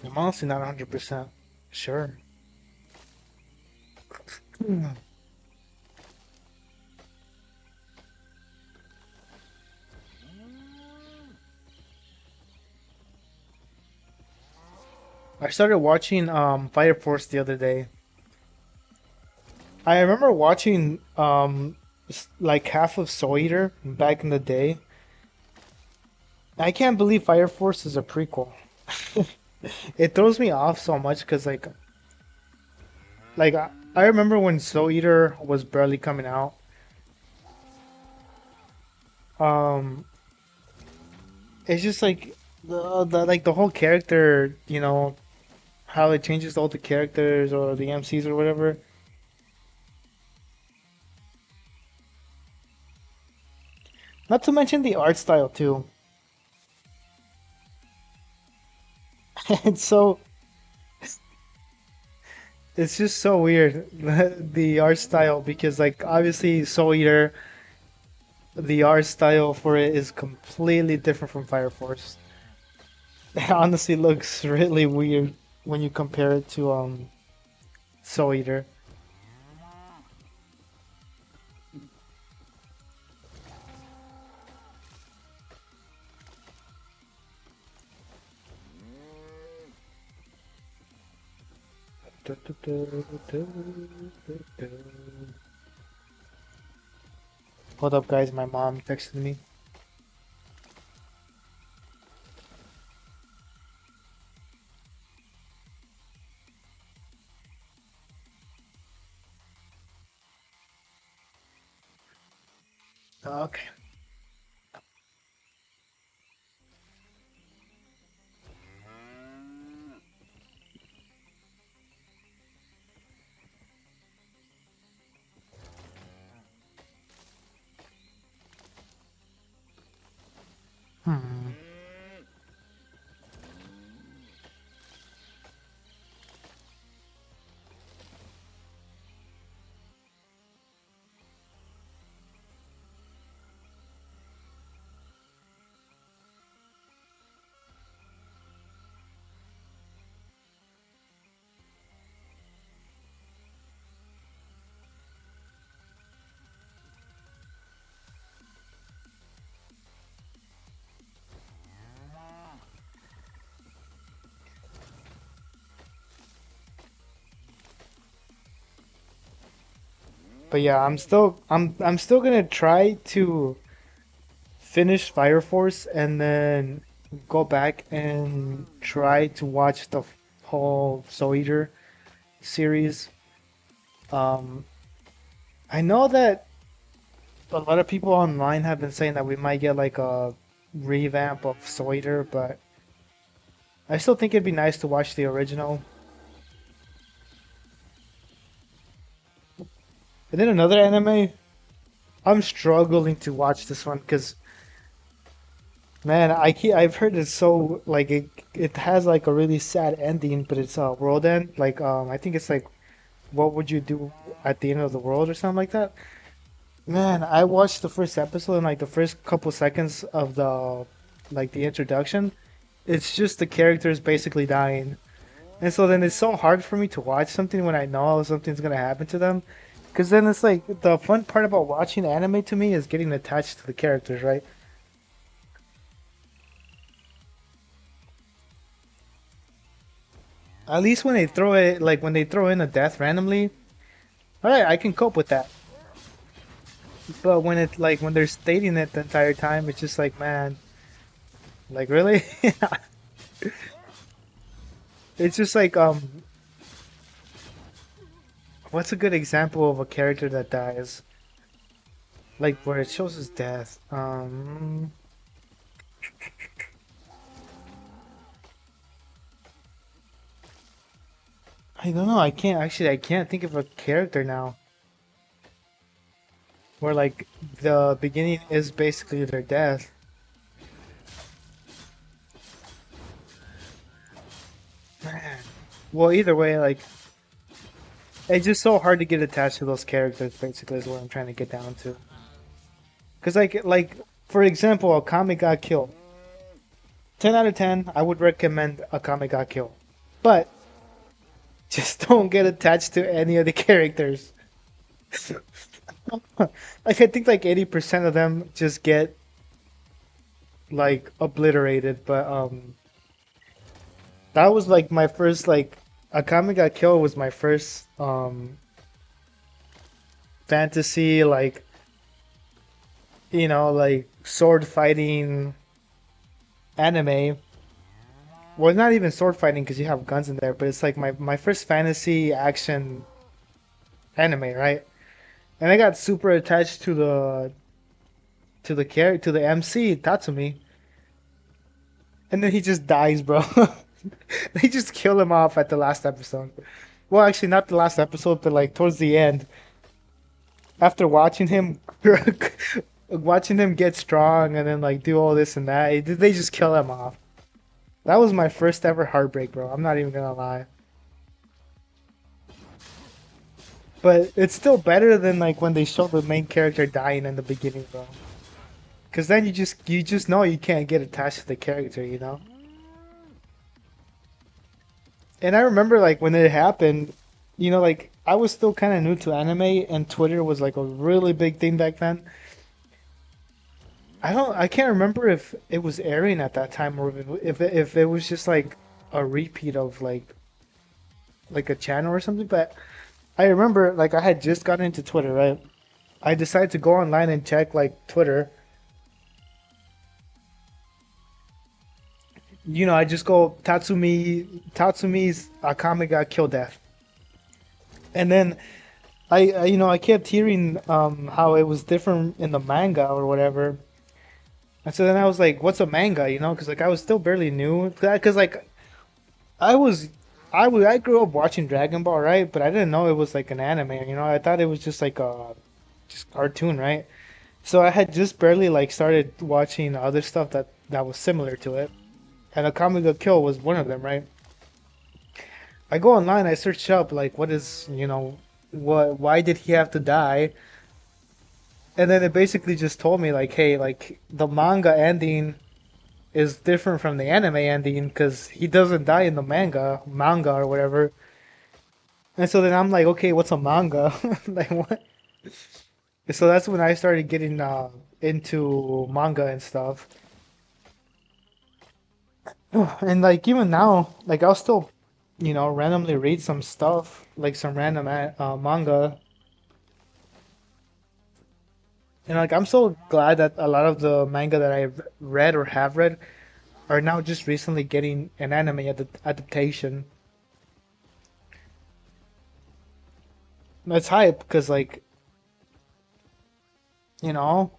B: I'm honestly not 100% sure. I started watching Fire Force the other day. I remember watching like half of Soul Eater back in the day. I can't believe Fire Force is a prequel. It throws me off so much because I remember when Soul Eater was barely coming out. Um, it's just like the whole character, you know, how it changes all the characters or the MCs or whatever. Not to mention the art style too. It's so it's just so weird the art style because like obviously Soul Eater, the art style for it is completely different from Fire Force. It honestly looks really weird when you compare it to Soul Eater. Hold up, guys. My mom texted me. Okay. Hmm. But yeah, I'm still gonna try to finish Fire Force and then go back and try to watch the whole Soul Eater series. Um, I know that a lot of people online have been saying that we might get like a revamp of Soul Eater, but I still think it'd be nice to watch the original. And then another anime, I'm struggling to watch this one because man, I've heard it's so like it has like a really sad ending, but it's a world end. Like I think it's like what would you do at the end of the world or something like that. Man, I watched the first episode and like the first couple seconds of the introduction. It's just the characters basically dying. And so then it's so hard for me to watch something when I know something's gonna happen to them. Because then it's like the fun part about watching anime to me is getting attached to the characters, right? At least when they throw it, like when they throw in a death randomly, alright, I can cope with that. But when it like when they're stating it the entire time, it's just like, man, like really? It's just like what's a good example of a character that dies? Like where it shows his death. I don't know. I can't think of a character now where like the beginning is basically their death. Man. Well, either way, like it's just so hard to get attached to those characters. Basically, is what I'm trying to get down to. Cause like for example, Akame got killed. 10 out of 10, I would recommend Akame got killed. But just don't get attached to any of the characters. Like I think like 80% of them just get like obliterated. But that was like my first like Akame got killed was my first fantasy like like sword fighting anime. Well, not even sword fighting because you have guns in there, but it's like my first fantasy action anime, right? And I got super attached to the character to the MC Tatsumi, and then he just dies, bro. They just kill him off at the last episode. Well, actually, not the last episode, but like towards the end, after watching him, watching him get strong and then like do all this and that, they just kill him off. That was my first ever heartbreak, bro. I'm not even gonna lie. But it's still better than like when they show the main character dying in the beginning, bro. Cause then you just know you can't get attached to the character, you know. And I remember like when it happened, like I was still kind of new to anime, and Twitter was like a really big thing back then. I can't remember if it was airing at that time or if it was just like a repeat of like a channel or something. But I remember like I had just gotten into Twitter, right? I decided to go online and check like Twitter. I just go Tatsumi's Akame got killed death. And then I kept hearing how it was different in the manga or whatever. And so then I was like, what's a manga, Because like I was still barely new. Because like I was I grew up watching Dragon Ball, right? But I didn't know it was like an anime. I thought it was just like a just cartoon, right? So I had just barely like started watching other stuff that was similar to it. And Akame ga Kill was one of them, right? I go online, I search up like what is, why did he have to die? And then it basically just told me like, hey, like the manga ending is different from the anime ending because he doesn't die in the manga or whatever. And so then I'm like, okay, what's a manga? Like what? So that's when I started getting into manga and stuff. And like even now, like I'll still, randomly read some stuff, like some random manga. And like I'm so glad that a lot of the manga that I've read or have read are now just recently getting an anime adaptation. It's hype because like, you know,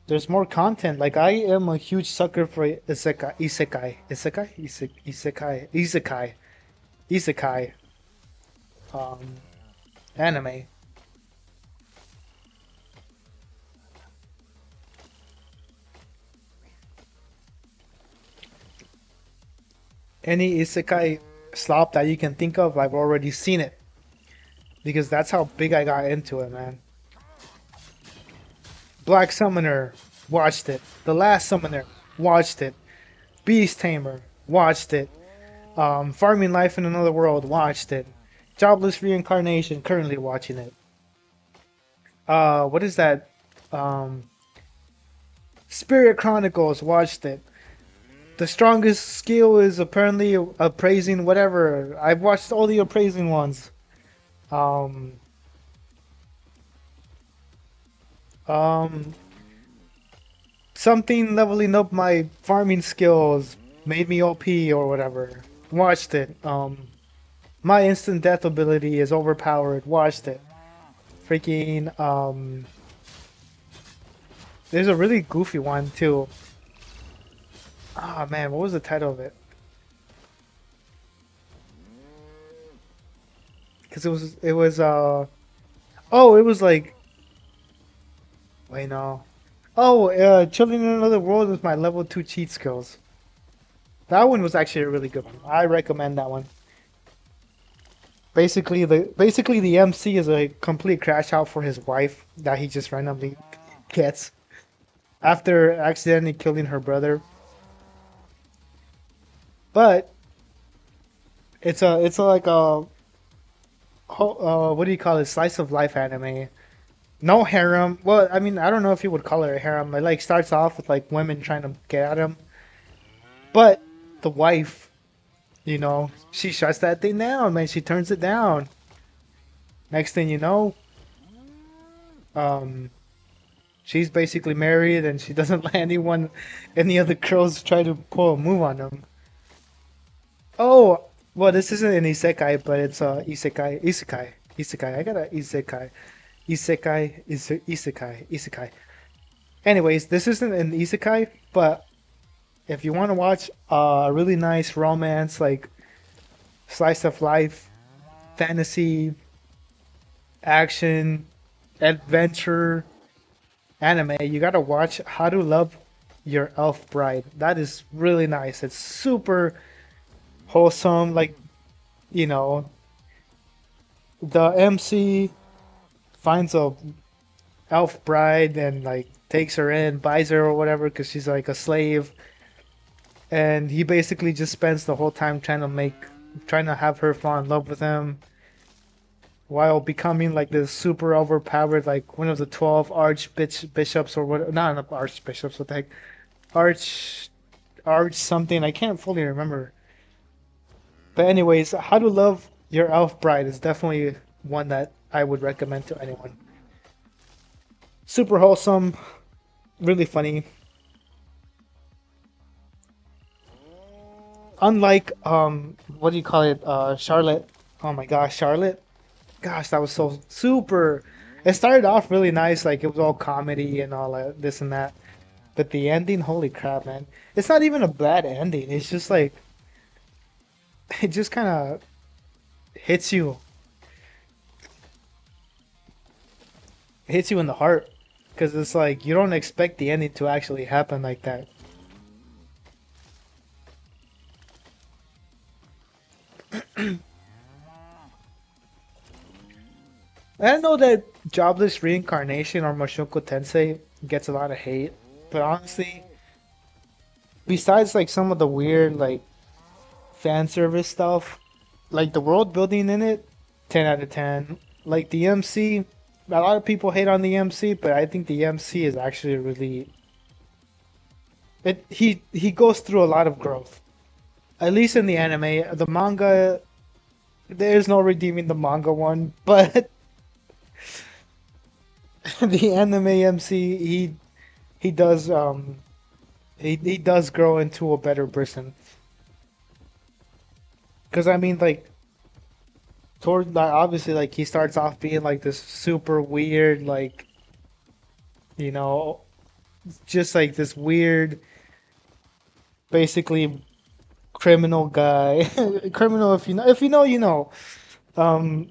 B: there's more content. Like I am a huge sucker for isekai um anime. Any isekai slop that you can think of, I've already seen it because that's how big I got into it, man. Black Summoner, watched it. The Last Summoner, watched it. Beast Tamer, watched it. Farming Life in Another World, watched it. Jobless Reincarnation, currently watching it. What is that? Um, Spirit Chronicles, watched it. The strongest skill is apparently appraising whatever. I've watched all the appraising ones. Um, um, Something leveling up my farming skills made me OP or whatever. Watched it. My instant death ability is overpowered. Watched it. Freaking there's a really goofy one too. Ah man, what was the title of it? Because it was like wait no. Oh, Chilling in Another World with my level 2 cheat skills. That one was actually a really good one. I recommend that one. Basically the MC is a complete crash out for his wife that he just randomly gets after accidentally killing her brother. But it's a like a what do you call it? Slice of life anime. No harem. Well, I mean, I don't know if you would call it a harem. It like starts off with like women trying to get at him, but the wife, she shuts that thing down, man. She turns it down. Next thing you know, um, she's basically married and she doesn't let any other girls try to pull a move on them. Oh, well, this isn't an isekai, but it's a isekai. I got a isekai. Anyways, this isn't an isekai, but if you want to watch a really nice romance, like slice of life, fantasy, action, adventure anime, you gotta watch How to Love Your Elf Bride. That is really nice. It's super wholesome. Like, you know, the MC finds a elf bride and like takes her in, buys her or whatever because she's like a slave, and he basically just spends the whole time trying to have her fall in love with him while becoming like this super overpowered like one of the 12 archbishops or what, not archbishops, what the heck, arch arch something, I can't fully remember. But anyways, How to Love Your Elf Bride is definitely one that I would recommend to anyone. Super wholesome, really funny. Unlike what do you call it? Charlotte. Oh my gosh, Charlotte. Gosh, that was so super. It started off really nice, like it was all comedy and all that, this and that. But the ending, holy crap, man! It's not even a bad ending. It's just like it just kind of hits you, hits you in the heart, because it's like you don't expect the ending to actually happen like that. I know that Jobless Reincarnation or Mushoku Tensei gets a lot of hate, but honestly, besides like some of the weird like fan service stuff, like the world building in it, 10 out of 10. Like the MC, a lot of people hate on the MC, but I think the MC is actually really he goes through a lot of growth. At least in the anime, the manga there's no redeeming the manga one, but the anime MC he does he does grow into a better person. Cuz I mean like toward like obviously like he starts off being like this super weird like you know just like this weird basically criminal guy criminal if you know you know um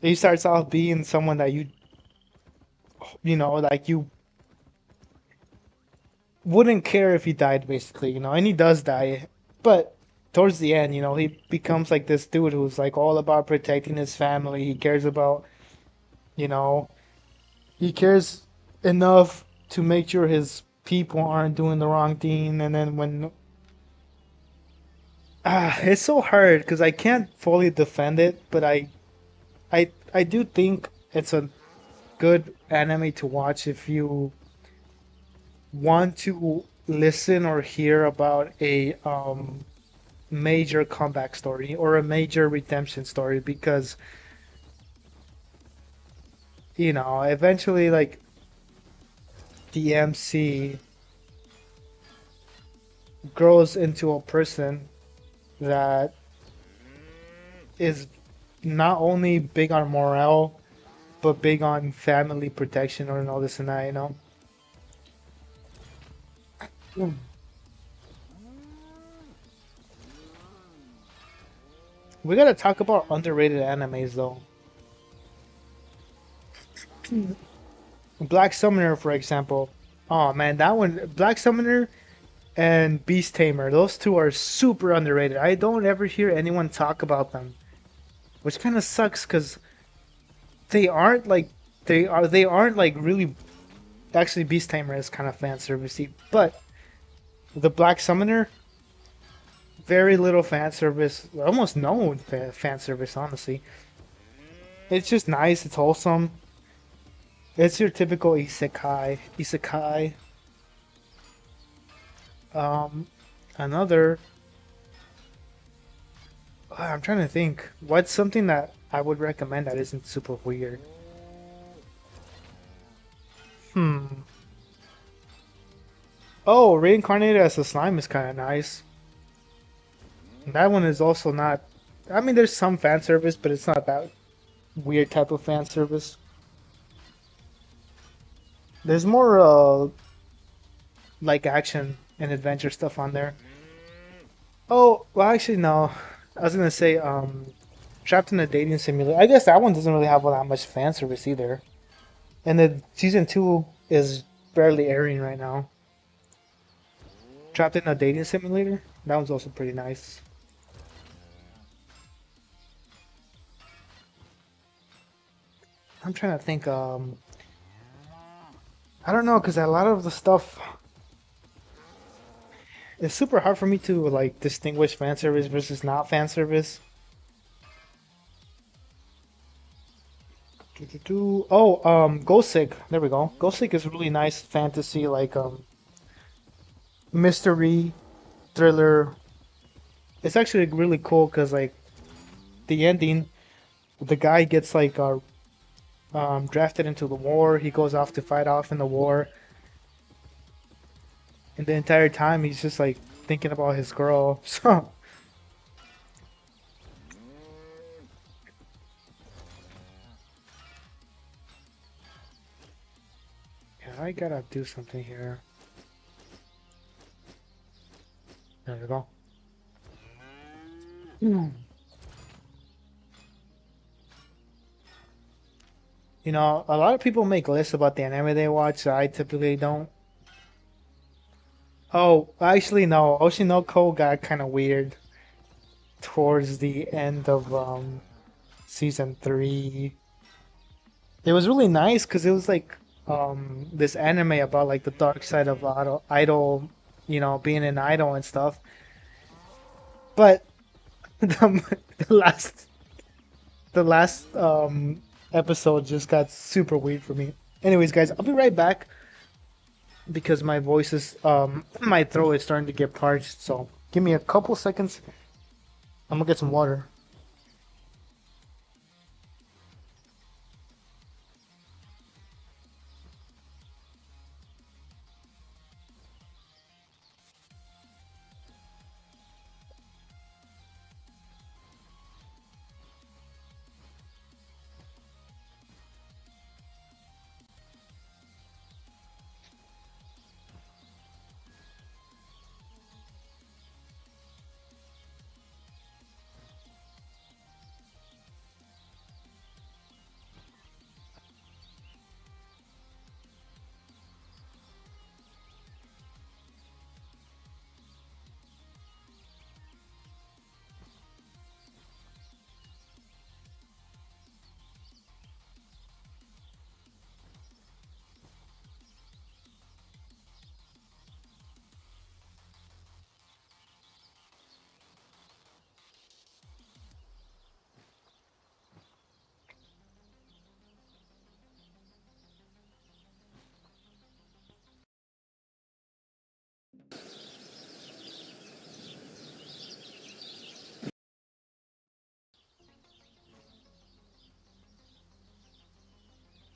B: he starts off being someone that you know like you wouldn't care if he died basically you know and he does die but towards the end you know he becomes like this dude who's like all about protecting his family he cares about you know he cares enough to make sure his people aren't doing the wrong thing and then when it's so hard because I can't fully defend it but I do think it's a good anime to watch if you want to listen or hear about a major comeback story or a major redemption story because you know eventually like the MC grows into a person that is not only big on morale but big on family protection or all this and that, you know. We gotta talk about underrated animes though. Black Summoner, for example. Oh man, that one, Black Summoner and Beast Tamer, those two are super underrated. I don't ever hear anyone talk about them, which kind of sucks because they aren't like they aren't like really. Actually, Beast Tamer is kind of fan servicey, but the Black Summoner, very little fan service, almost no fan service, honestly. It's just nice, it's wholesome. It's your typical isekai. Isekai. Um, another. I'm trying to think. What's something that I would recommend that isn't super weird? Hmm. Oh, reincarnated as a slime is kind of nice. That one is also not. I mean, there's some fan service, but it's not that weird type of fan service. There's more like action and adventure stuff on there. Oh, well, actually, no. I was gonna say, Trapped in a Dating Simulator. I guess that one doesn't really have all that much fan service either. And the season two is barely airing right now. Trapped in a Dating Simulator. That one's also pretty nice. I'm trying to think. I don't know, cause a lot of the stuff it's super hard for me to like distinguish fan service versus not fan service. Oh, Ghostsick. There we go. Ghostsick is really nice fantasy, like mystery thriller. It's actually really cool because like the ending, the guy gets like drafted into the war. He goes off to fight off in the war, and the entire time he's just like thinking about his girl. So I gotta do something here. There we go. Hmm. You know, a lot of people make lists about the anime they watch, so I typically don't. Oh, actually, no. Oshinoko got kind of weird towards the end of season 3. It was really nice because it was like this anime about like the dark side of idol, you know, being an idol and stuff. But the last the last episode just got super weird for me. Anyways, guys, I'll be right back because my voice is my throat is starting to get parched. So give me a couple seconds. I'm gonna get some water.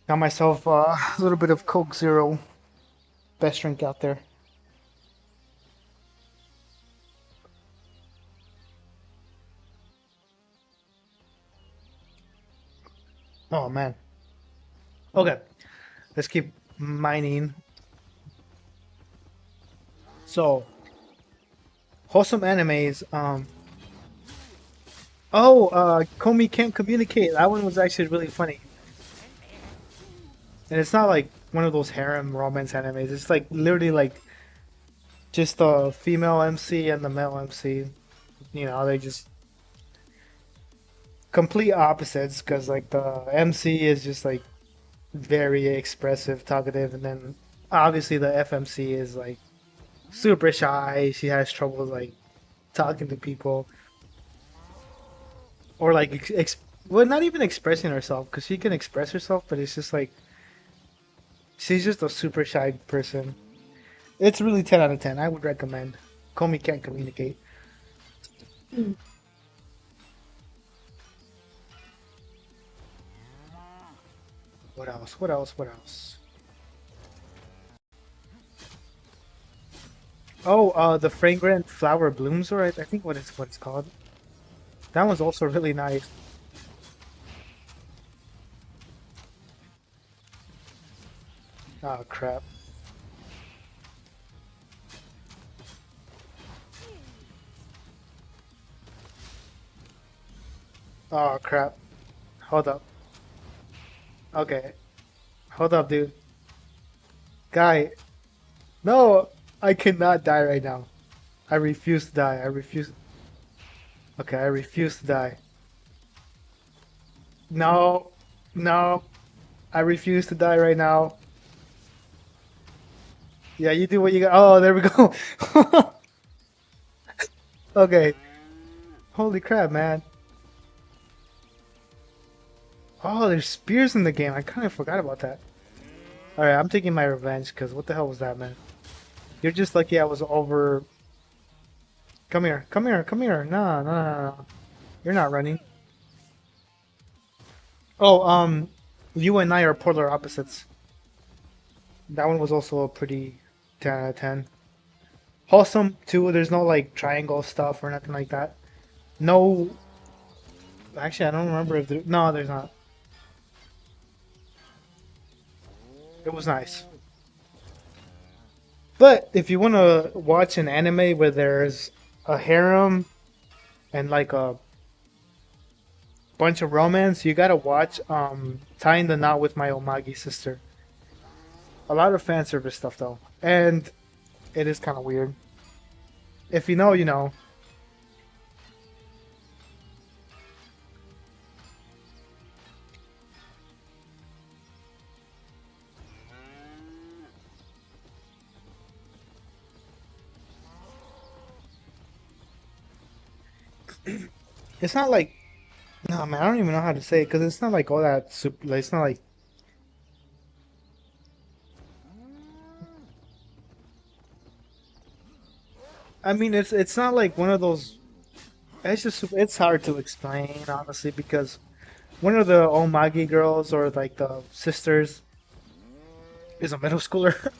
B: Got myself a little bit of Coke Zero, best drink out there. Oh man. Okay, let's keep mining. So, wholesome animes. Komi can't communicate. That one was actually really funny, and it's not like one of those harem romance animes. It's like literally like just the female MC and the male MC. You know, they just complete opposites because like the MC is just like very expressive, talkative, and then obviously the FMC is like super shy. She has trouble like talking to people or like well, not even expressing herself because she can express herself, but it's just like she's just a super shy person. It's really 10 out of 10. I would recommend. Komi can't communicate. What else? What else? What else? Oh, the fragrant flower blooms, or I think what it's called. That one's also really nice. Oh crap. Oh crap. Hold up. Okay. Hold up, dude. Guy. No, I cannot die right now. I refuse to die. I refuse. Okay, I refuse to die. No. No. I refuse to die right now. Yeah, you do what you got. Oh, there we go. Okay. Holy crap, man. Oh, there's spears in the game. I kind of forgot about that. Alright, I'm taking my revenge, because what the hell was that, man? You're just lucky I was over... Come here, come here, come here. No, no, no, no. You're not running. Oh, you and I are polar opposites. That one was also a pretty 10 out of 10. Wholesome, too. There's no, like, triangle stuff or nothing like that. No... Actually, I don't remember if there... No, there's not. It was nice. But if you want to watch an anime where there's a harem and like a bunch of romance, you gotta watch Tying the Knot with My Omagi Sister. A lot of fan service stuff though, and it is kind of weird. If you know, you know. It's not like no man, I don't even know how to say it because it's not like all that super. Like, it's not like I mean it's not like one of those. It's just it's hard to explain honestly because one of the Omagi girls or like the sisters is a middle schooler,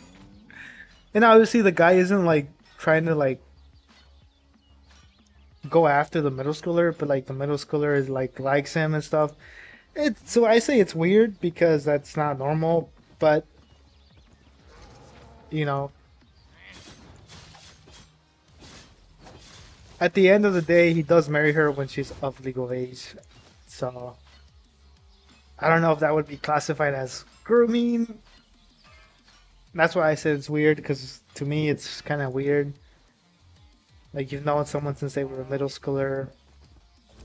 B: and obviously the guy isn't like trying to like go after the middle schooler, but like the middle schooler is like likes him and stuff. So I say it's weird because that's not normal, but you know, at the end of the day, he does marry her when she's of legal age. So I don't know if that would be classified as grooming. That's why I said it's weird because to me it's kind of weird. Like you've known someone since they were a middle schooler.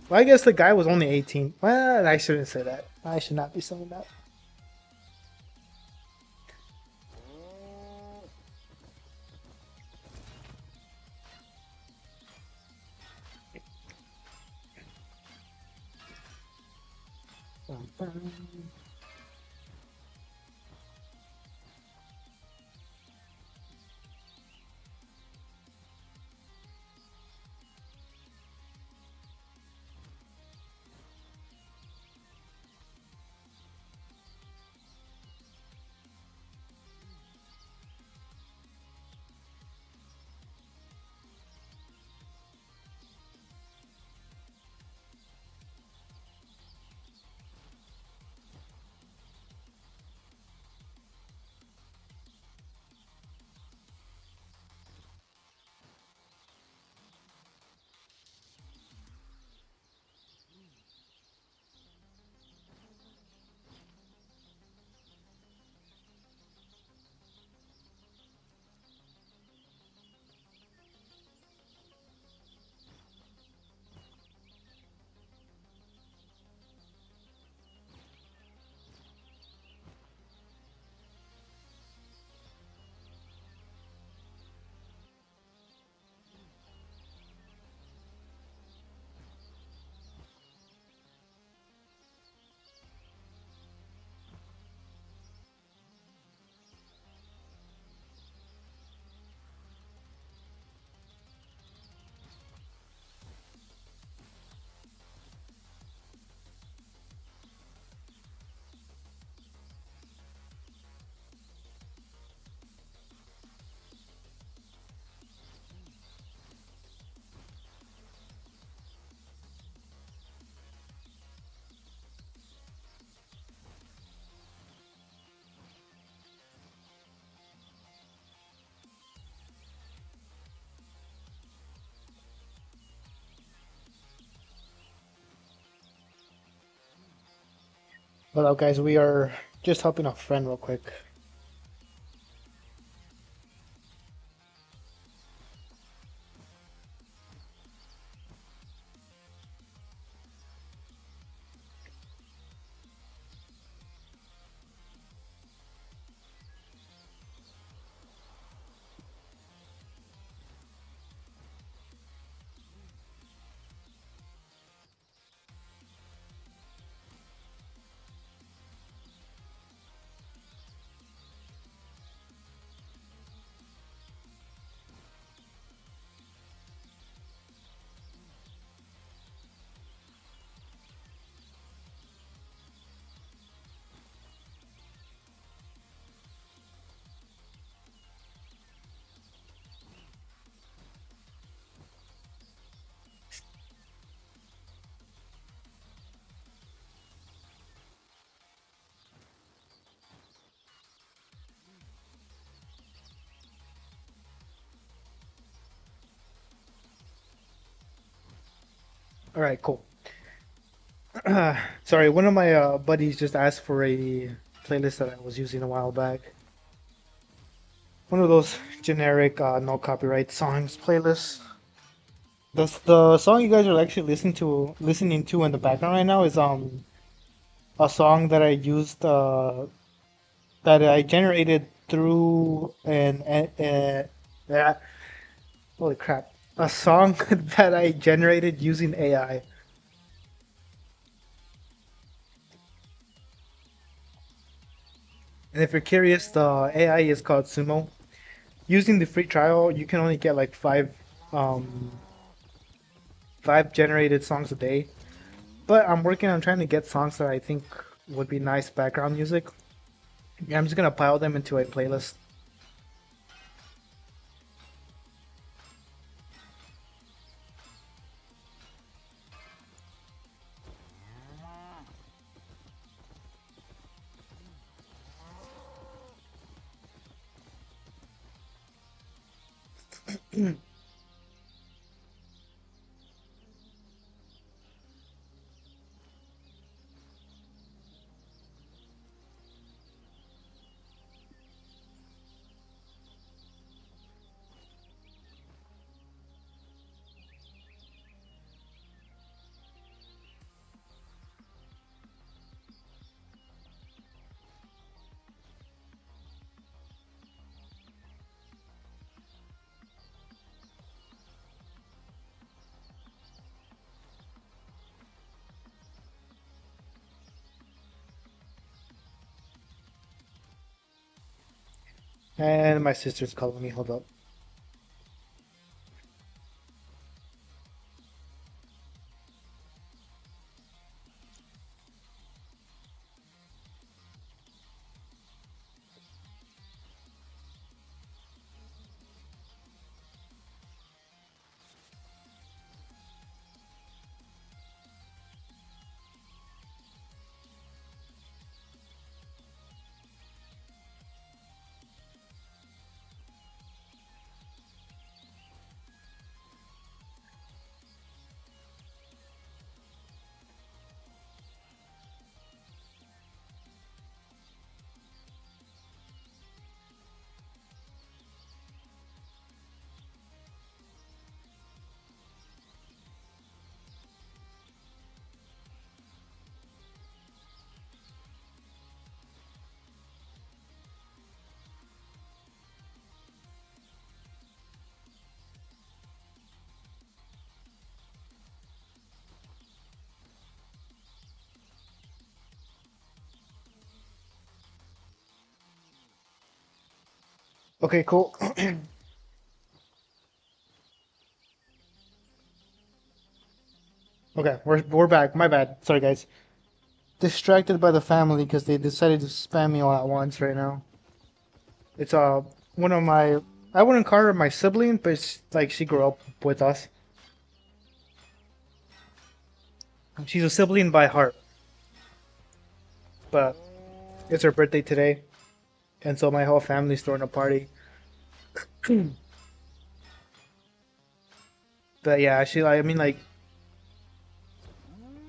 B: Well, I guess the guy was only 18. Well, I shouldn't say that. I should not be saying that. Hello, guys. We are just helping a friend real quick. All right, cool. Sorry, one of my buddies just asked for a playlist that I was using a while back. One of those generic no copyright songs playlists. The song you guys are actually listening to in the background right now is a song that I used that I generated through uh, holy crap, a song that I generated using AI. And if you're curious, the AI is called Sumo. Using the free trial, you can only get like um, five generated songs a day. But I'm working on trying to get songs that I think would be nice background music. Yeah, I'm just gonna pile them into a playlist. And my sister's calling me. Hold up. Okay, cool. Okay, we're back. My bad. Sorry, guys. Distracted by the family because they decided to spam me all at once right now. It's one of my, I wouldn't call her my sibling, but it's like she grew up with us. She's a sibling by heart, but it's her birthday today, and so my whole family's throwing a party. But yeah, I mean, like,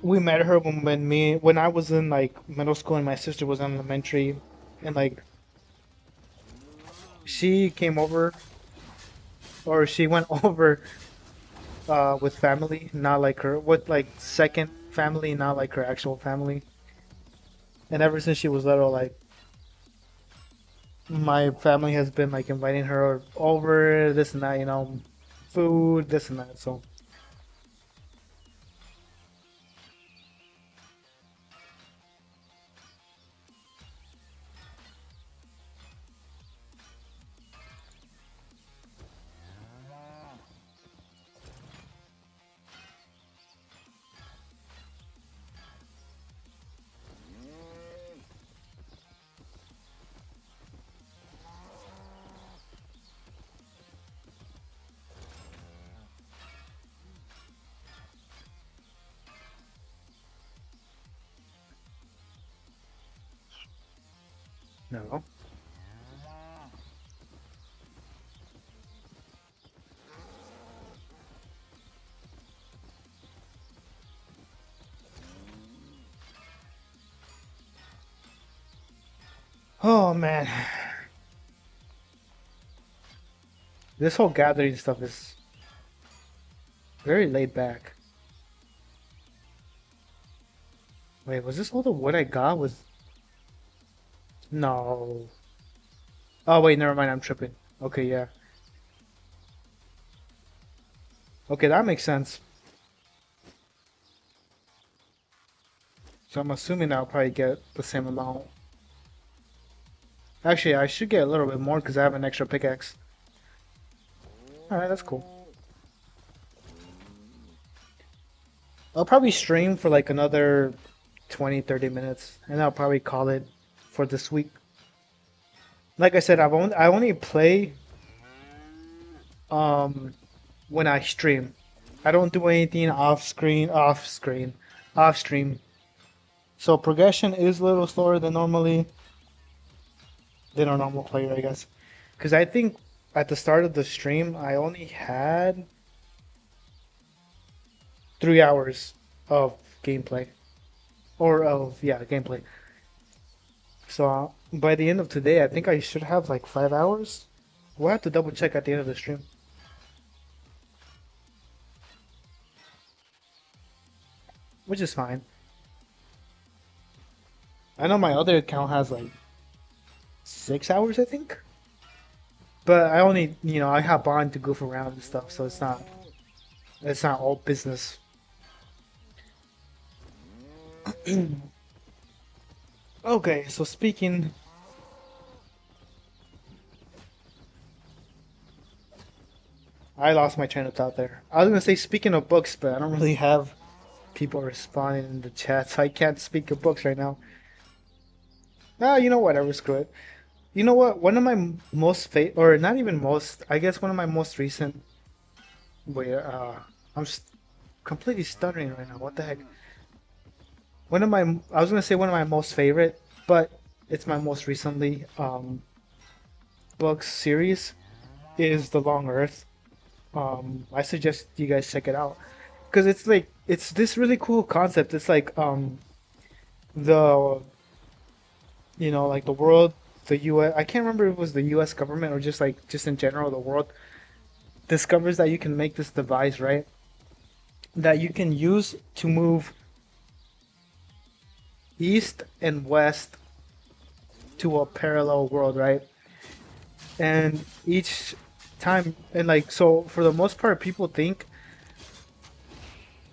B: we met her when I was in like middle school and my sister was in elementary, and like she came over or she went over with family, not like her with like second family, not like her actual family. And ever since she was little, like my family has been like inviting her over, this and that, food, this and that. So no. Oh man, this whole gathering stuff is very laid back. Wait, was this all the wood I got? Was no. Oh wait, never mind. I'm tripping. Okay, yeah. Okay, that makes sense. So I'm assuming I'll probably get the same amount. Actually, I should get a little bit more because I have an extra pickaxe. Alright, that's cool. I'll probably stream for like another 20, 30 minutes, and I'll probably call it for this week. Like I said, I only play um when I stream. I don't do anything off stream. So progression is a little slower than a normal player, I guess. Because I think at the start of the stream, I only had 3 hours of gameplay, or of yeah gameplay. So by the end of today, I think I should have like 5 hours. We'll have to double check at the end of the stream, which is fine. I know my other account has like 6 hours, I think. But I only, I hop on to goof around and stuff, so it's not all business. Okay, so speaking, I lost my train of thought there. I was gonna say speaking of books, but I don't really have people responding in the chat, so I can't speak of books right now. Ah, whatever, screw it. You know what? One of my most or not even most, I guess one of my most recent. Wait, I'm completely stuttering right now. What the heck? I was gonna say one of my most favorite, but it's my most recently books series is The Long Earth. I suggest you guys check it out because it's this really cool concept. It's like the like the world, the U.S. I can't remember if it was the U.S. government or just in general the world discovers that you can make this device, right? That you can use to move east and west to a parallel world, right? And each time, and like, so for the most part, people think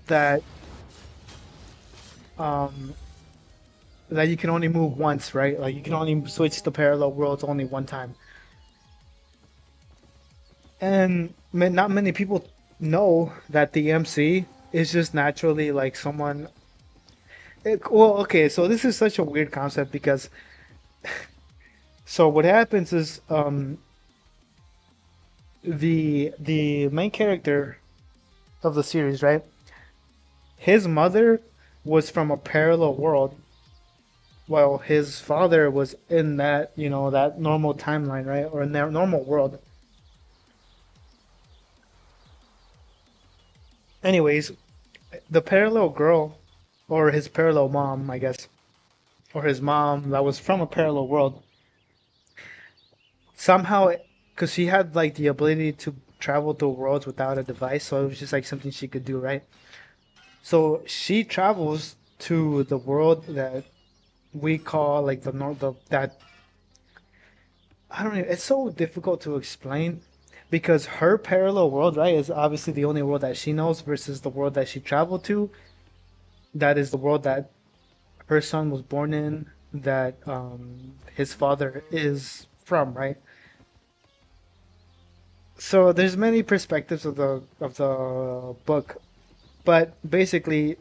B: that um that you can only move once, right? Like you can only switch to parallel worlds only one time. And not many people know that the MC is just naturally like someone. Well, okay, so this is such a weird concept because so what happens is the main character of the series, right? His mother was from a parallel world, while his father was in that that normal timeline, right, or in their normal world. Anyways, the parallel girl, or his parallel mom, I guess, or his mom that was from a parallel world, somehow, because she had like the ability to travel through worlds without a device, so it was just like something she could do, right? So she travels to the world that we call like the north of that. I don't know. It's so difficult to explain because her parallel world, right, is obviously the only world that she knows versus the world that she traveled to. That is the world that her son was born in, that his father is from, right? So there's many perspectives of the book, but basically,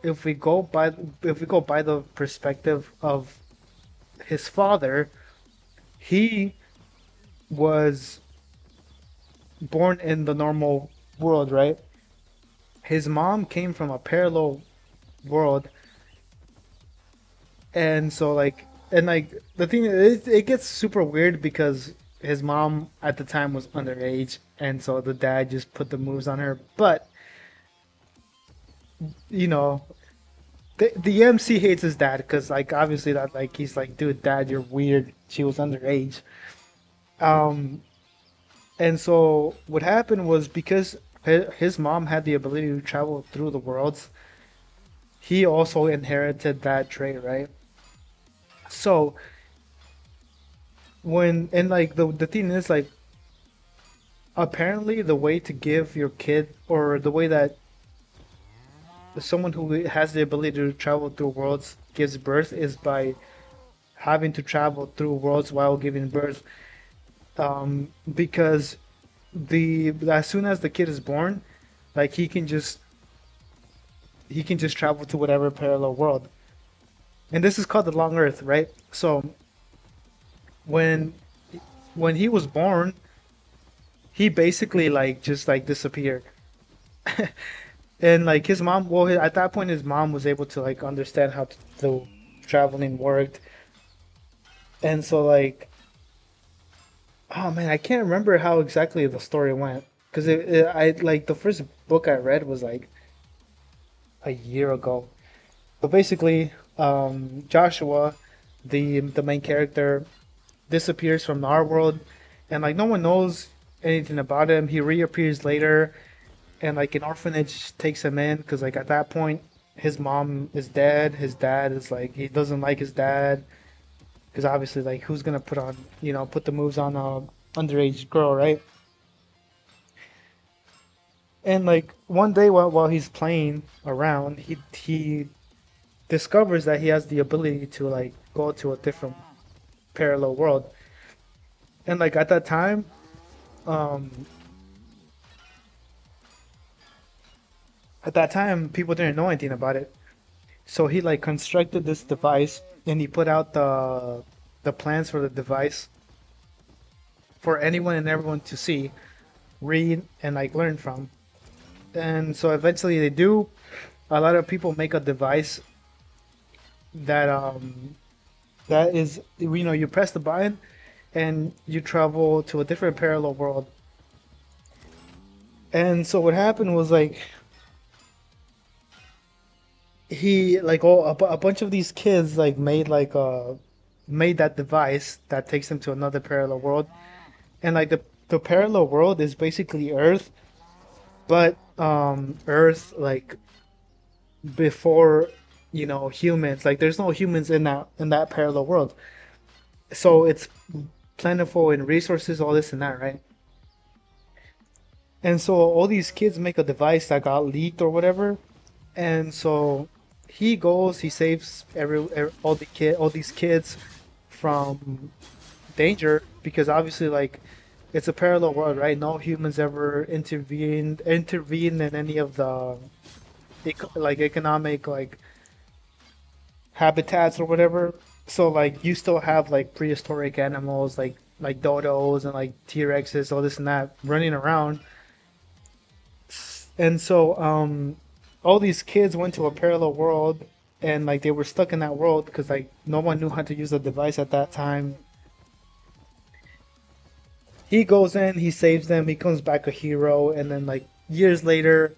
B: if we go by the perspective of his father, he was born in the normal world, right? His mom came from a parallel world, and so the thing is, it gets super weird because his mom at the time was underage, and so the dad just put the moves on her. But you know, The MC hates his dad because like obviously that like he's like, dude, dad, you're weird. She was underage. Um, and so what happened was because his mom had the ability to travel through the worlds, he also inherited that trait, right? So when and like the thing is like apparently the way to give your kid or the way that someone who has the ability to travel through worlds gives birth is by having to travel through worlds while giving birth. Because the as soon as the kid is born, like he can just travel to whatever parallel world. And this is called the long earth, right? So when when he was born, he basically like just like disappeared. And like his mom, well, at that point, his mom was able to like understand how the traveling worked, and so like, oh man, I can't remember how exactly the story went because I like the first book I read was like a year ago. But basically, Joshua, the main character, disappears from our world, and like no one knows anything about him. He reappears later, and like an orphanage takes him in because like at that point his mom is dead. His dad is like he doesn't like his dad because obviously like who's gonna put the moves on a underage girl, right? And like one day while he's playing around, he discovers that he has the ability to like go to a different parallel world. And like um at that time people didn't know anything about it. So he like constructed this device and he put out the plans for the device for anyone and everyone to see, read, and like learn from. And so eventually they do. A lot of people make a device that that is you press the button and you travel to a different parallel world. And so what happened was like he like a bunch of these kids like made that device that takes them to another parallel world. And like the parallel world is basically Earth, but Earth like before humans. Like there's no humans in that parallel world, so it's plentiful in resources, all this and that, right? And so all these kids make a device that got leaked or whatever, and so he goes, he saves all these kids from danger because obviously like it's a parallel world, right? No humans ever intervened in any of the like economic like habitats or whatever. So like you still have like prehistoric animals like dodos and like T-Rexes, all this and that running around. And so all these kids went to a parallel world and like they were stuck in that world because like no one knew how to use the device at that time. He goes in, he saves them, he comes back a hero, and then like years later,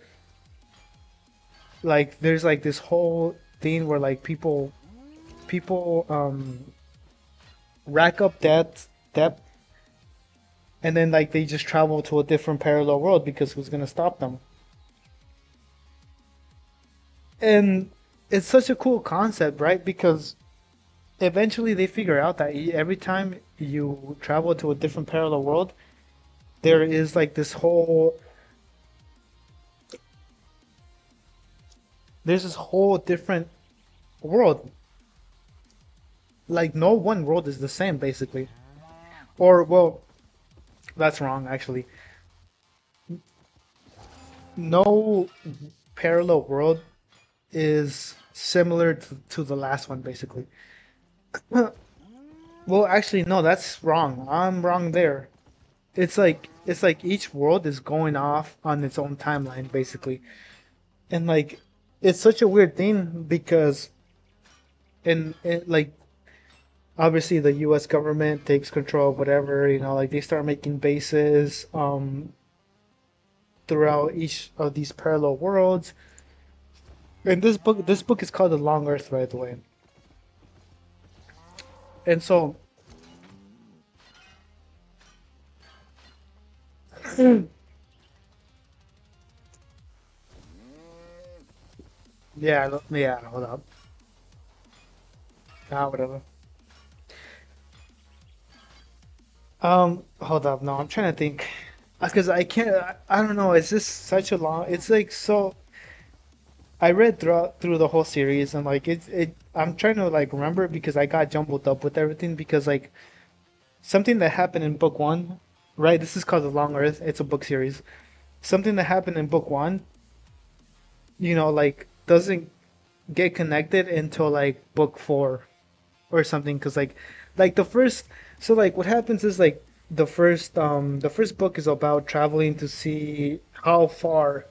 B: like there's like this whole thing where like people rack up debt, and then like they just travel to a different parallel world because who's gonna stop them? And it's such a cool concept, right? Because eventually they figure out that every time you travel to a different parallel world, there is like there's this whole different world. Like no one world is the same basically. Or well, that's wrong actually. No parallel world is similar to the last one basically. Well, actually no, that's wrong. I'm wrong there. It's like each world is going off on its own timeline basically. And like it's such a weird thing because in like obviously the US government takes control of whatever, like they start making bases throughout each of these parallel worlds. And this book is called The Long Earth, by the way. And so, yeah, hold up. Whatever. Hold up. No, I'm trying to think. Because I can't, I don't know. It's just such a long, it's like so. I read through the whole series and like I'm trying to like remember because I got jumbled up with everything because like something that happened in book one, right? This is called The Long Earth. It's a book series. Something that happened in book one, like doesn't get connected until like book four or something. Because like the first, so like what happens is like the first book is about traveling to see how far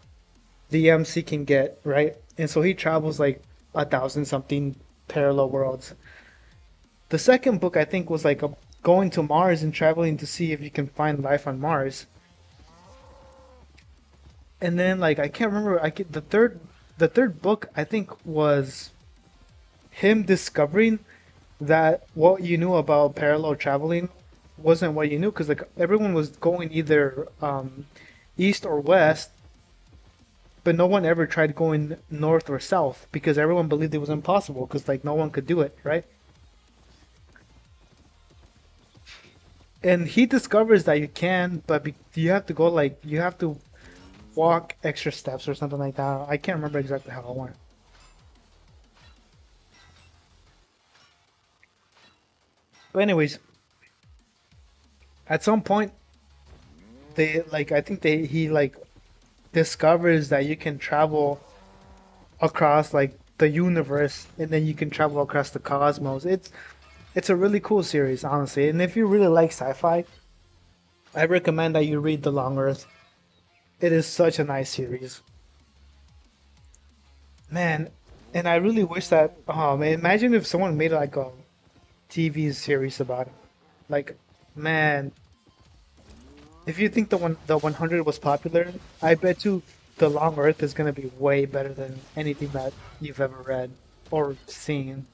B: the MC can get, right? And so he travels like 1,000 something parallel worlds. The second book I think was like going to Mars and traveling to see if you can find life on Mars. And then like I can't remember. The third book I think was him discovering that what you knew about parallel traveling wasn't what you knew because like everyone was going either east or west, but no one ever tried going north or south because everyone believed it was impossible because like no one could do it, right? And he discovers that you can, but you have to go like you have to walk extra steps or something like that. I can't remember exactly how it went. But anyways, at some point they like I think they he like discovers that you can travel across like the universe and then you can travel across the cosmos. It's a really cool series, honestly. And if you really like sci-fi, I recommend that you read The Long Earth. It is such a nice series. Man, and I really wish that man, imagine if someone made like a TV series about it. Like, man, if you think the 100 was popular, I bet you The Long Earth is gonna be way better than anything that you've ever read or seen.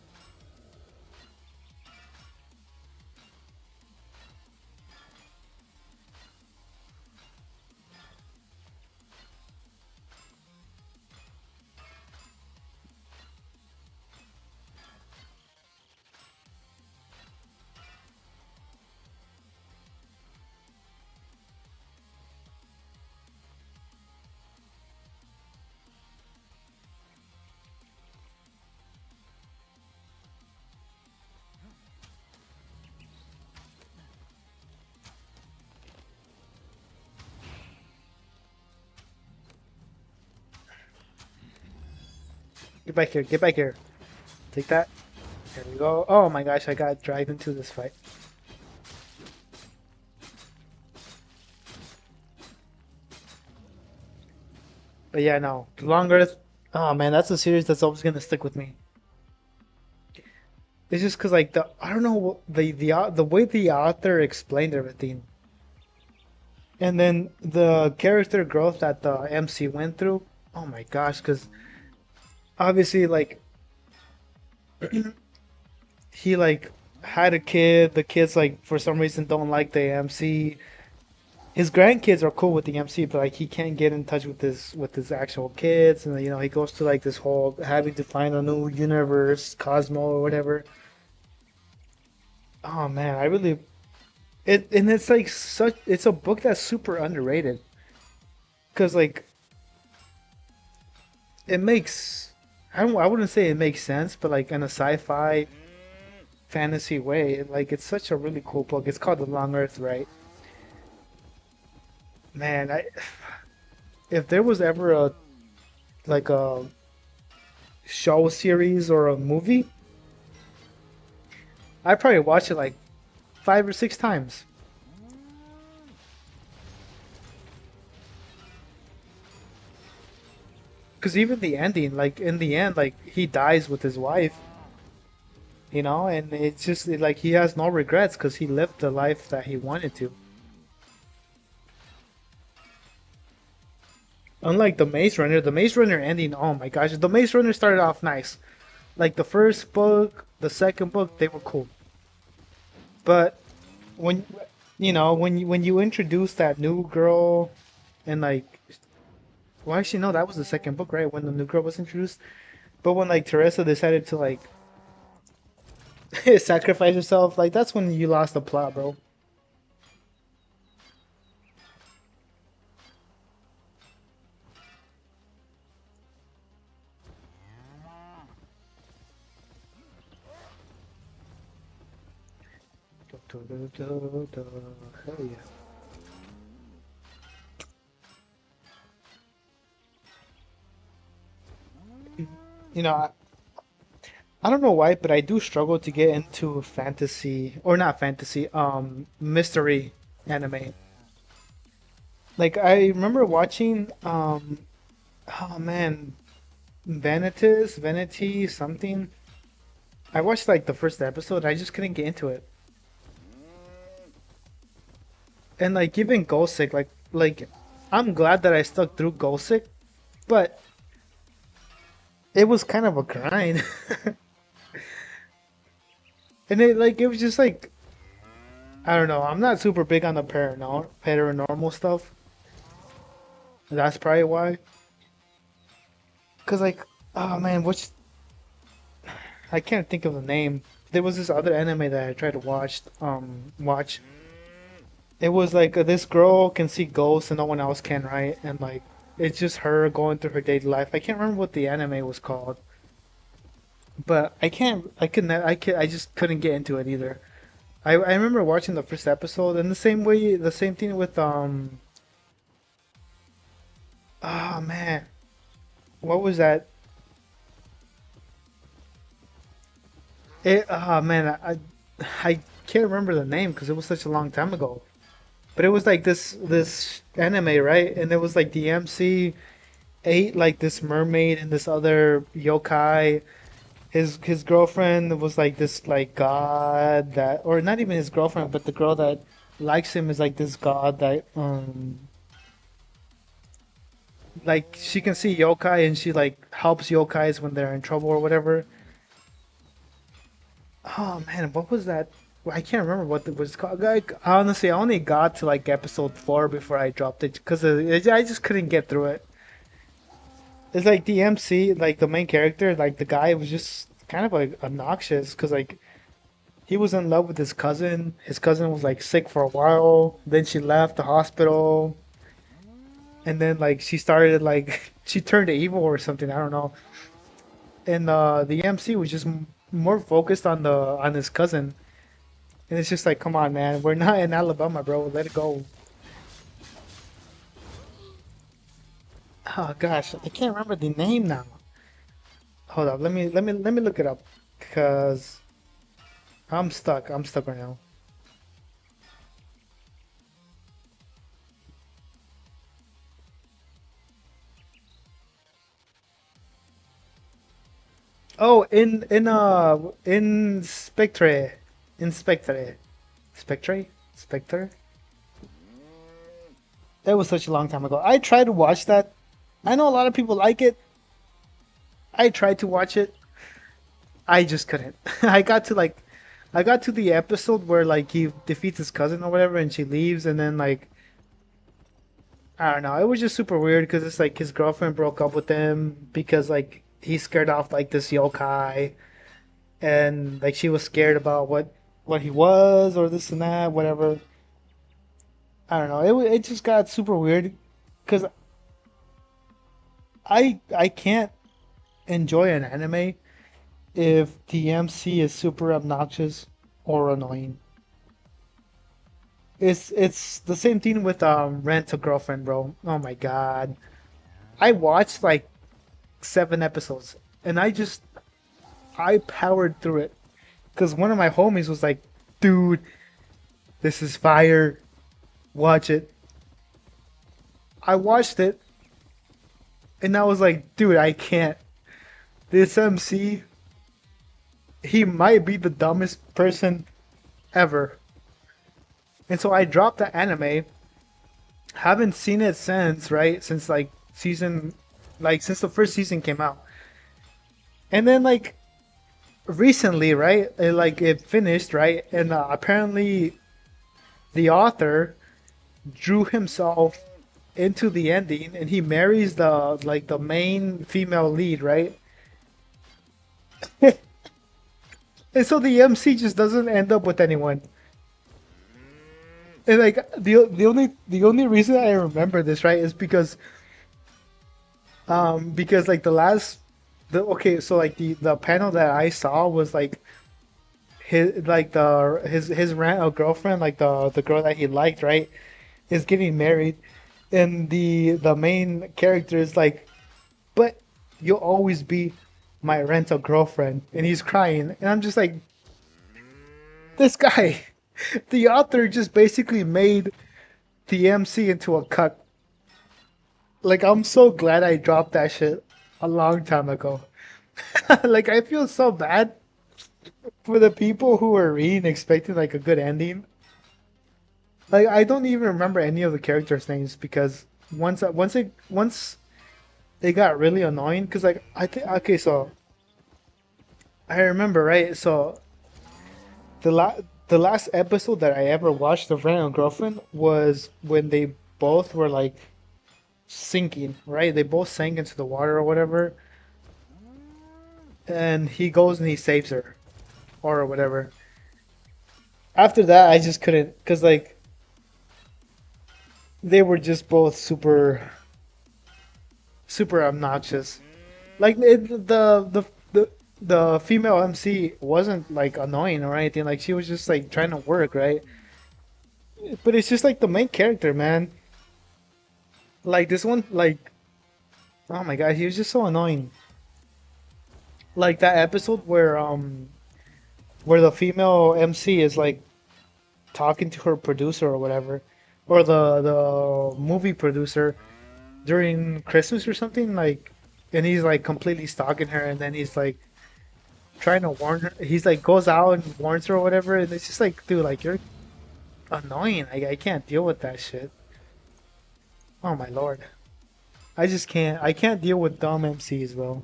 B: Get back here, get back here. Take that. There we go. Oh my gosh, I got dragged into this fight. But yeah, no. The Long Earth. Oh man, that's a series that's always gonna stick with me. It's just because like the I don't know the way the author explained everything, and then the character growth that the MC went through. Oh my gosh, because obviously like he like had a kid. The kids like for some reason don't like the MC. His grandkids are cool with the MC, but like he can't get in touch with his actual kids, and he goes to like this whole having to find a new universe, Cosmo or whatever. Oh man, I really and it's like such it's a book that's super underrated because like it makes I wouldn't say it makes sense, but like in a sci-fi fantasy way, like it's such a really cool book. It's called The Long Earth, right? Man, I if there was ever a like a show series or a movie, I'd probably watch it like 5 or 6 times. Because even the ending, like in the end, like he dies with his wife, and it's just like he has no regrets because he lived the life that he wanted to. Unlike the Maze Runner ending, oh my gosh, the Maze Runner started off nice. Like the first book, the second book, they were cool. But when when you introduce that new girl and like well actually no, that was the second book, right? When the new girl was introduced. But when like Teresa decided to like sacrifice herself, like that's when you lost the plot, bro. Hell yeah. You know, I don't know why, but I do struggle to get into fantasy or not fantasy, mystery anime. Like I remember watching oh man, Vanity something. I watched like the first episode, I just couldn't get into it. And like even Ghost like I'm glad that I stuck through Ghost, but it was kind of a grind. And it was just like I don't know. I'm not super big on the paranormal stuff. That's probably why. Cause like, oh man, which I can't think of the name. There was this other anime that I tried to watch. It was like this girl can see ghosts and no one else can, right? And like, it's just her going through her daily life. I can't remember what the anime was called, but I just couldn't get into it either. I remember watching the first episode, and the same thing with oh man, what was that? I can't remember the name because it was such a long time ago. But it was like this anime, right? And it was like the MC ate like this mermaid and this other yokai. His girlfriend was like this like god that, or not even his girlfriend, but the girl that likes him is like this god that like she can see yokai and she like helps yokais when they're in trouble or whatever. Oh man, what was that? Well, I can't remember what it was called. Like, honestly, I only got to like episode 4 before I dropped it because I just couldn't get through it. It's like the MC, like the main character, like the guy was just kind of like obnoxious because like he was in love with his cousin. His cousin was like sick for a while. Then she left the hospital, and then like she started like she turned evil or something. I don't know. And the MC was just more focused on the on his cousin. And it's just like, come on, man, we're not in Alabama, bro. Let it go. Oh gosh, I can't remember the name now. Hold up, let me look it up, cause I'm stuck. I'm stuck right now. Oh, in Spectre, in Spectre, Spectre, Spectre. That was such a long time ago. I tried to watch that. I know a lot of people like it. I tried to watch it. I just couldn't. I got to the episode where like he defeats his cousin or whatever, and she leaves, and then like I don't know. It was just super weird because it's like his girlfriend broke up with him because like he scared off like this yokai, and like she was scared about what he was or this and that, whatever. I don't know. It just got super weird because I can't enjoy an anime if the MC is super obnoxious or annoying. It's the same thing with Rent a Girlfriend, bro. Oh my god. I watched like 7 episodes and I powered through it because one of my homies was like, "Dude, this is fire. Watch it." I watched it and I was like, "Dude, I can't. This MC, he might be the dumbest person ever." And so I dropped the anime. Haven't seen it since, right? Since like season, like since the first season came out. And then like recently, right? It finished, right? And apparently the author drew himself into the ending, and he marries the main female lead, right? And so the MC just doesn't end up with anyone. And like the only reason I remember this, right, is because like the okay, so like the panel that I saw was like his rent a girlfriend, like the girl that he liked, right, is getting married, and the main character is like, but you'll always be my rental girlfriend, and he's crying, and I'm just like, this guy, the author just basically made the MC into a cuck. Like, I'm so glad I dropped that shit a long time ago. Like, I feel so bad for the people who were reading expecting like a good ending. Like, I don't even remember any of the characters' names because once it got really annoying. Because like I think okay, so I remember, right. So the la the last episode that I ever watched of Friend and Girlfriend was when they both were like sinking, right? They both sank into the water or whatever, and he goes and he saves her or whatever. After that, I just couldn't, because like they were just both super obnoxious. Like the female MC wasn't like annoying or anything. Like she was just like trying to work, right? But it's just like the main character, man. Like this one, like, oh my god, he was just so annoying. Like that episode where the female MC is like talking to her producer or whatever, or the movie producer during Christmas or something, like, and he's like completely stalking her, and then he's like trying to warn her. He's like goes out and warns her or whatever, and it's just like, dude, like you're annoying. I can't deal with that shit. Oh my lord, I just can't. I can't deal with dumb MCs, bro.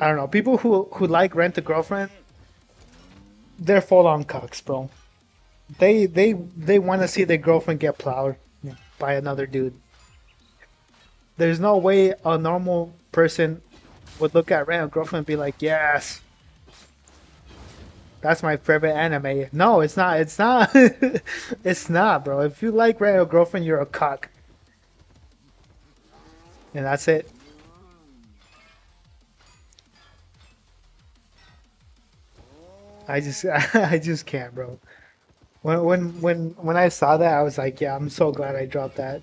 B: I don't know. People who like Rent a Girlfriend, they're full on cucks, bro. They want to see their girlfriend get plowed by another dude. There's no way a normal person would look at Rent a Girlfriend and be like, yes, that's my favorite anime. No, it's not. It's not. It's not, bro. If you like Rent a Girlfriend, you're a cuck, and that's it. I just I just can't, bro. When I saw that, I was like, yeah, I'm so glad I dropped that.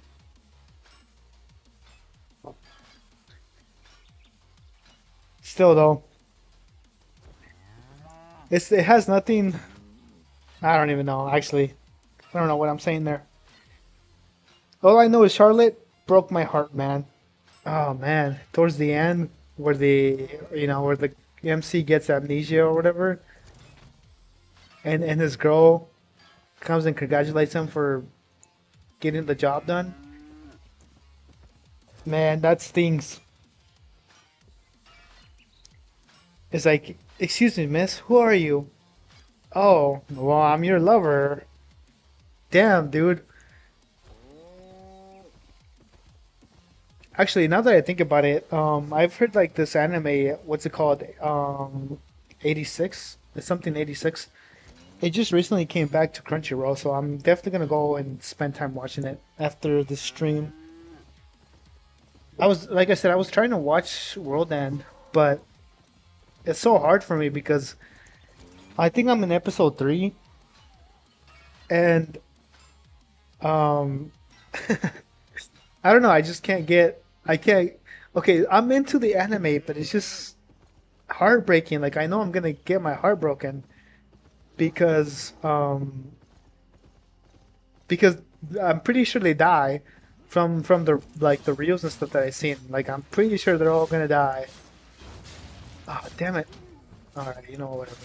B: Still though, it has nothing. I don't even know. Actually, I don't know what I'm saying there. All I know is Charlotte broke my heart, man. Oh man, towards the end, where the MC gets amnesia or whatever, and his girl comes and congratulates him for getting the job done. Man, that stings. It's like, excuse me, miss, who are you? Oh, well, I'm your lover. Damn, dude. Actually, now that I think about it, I've heard like this anime, what's it called? 86? It's something 86. It just recently came back to Crunchyroll, so I'm definitely gonna go and spend time watching it after the stream. Like I said, I was trying to watch World End, but it's so hard for me because I think I'm in episode 3, and um, I don't know. I just can't get. I can't. Okay, I'm into the anime, but it's just heartbreaking. Like I know I'm gonna get my heart broken because because I'm pretty sure they die from the like the reels and stuff that I've seen. Like I'm pretty sure they're all gonna die. Oh damn it! All right, you know whatever.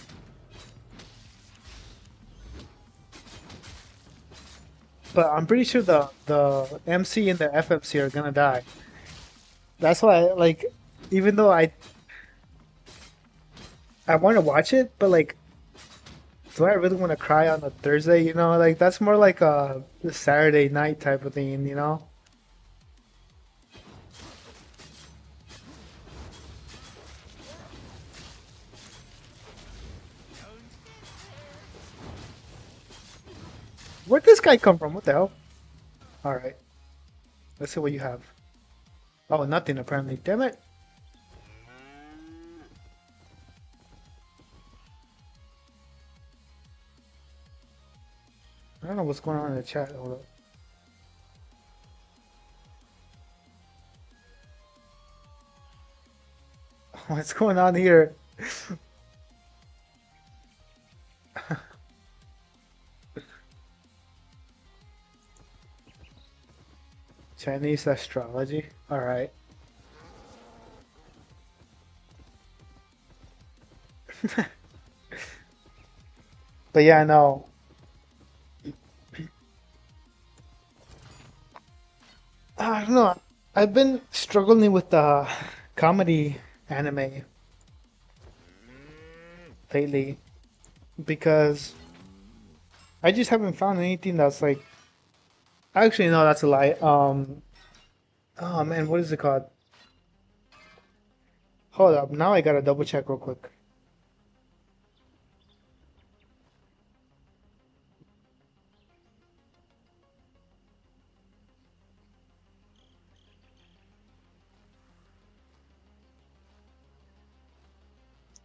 B: but I'm pretty sure the MC and the FMC are gonna die. That's why, like, even though I want to watch it, but like, do I really want to cry on a Thursday? You know, like that's more like a Saturday night type of thing. You know. Where'd this guy come from? What the hell? All right, let's see what you have. Oh, nothing apparently. Damn it. I don't know what's going on in the chat. Hold up. What's going on here? Chinese astrology. All right. But yeah, no. I don't know. I've been struggling with comedy anime lately because I just haven't found anything that's like. Actually, no, that's a lie. Oh man, what is it called? Hold up. Now I gotta double check real quick.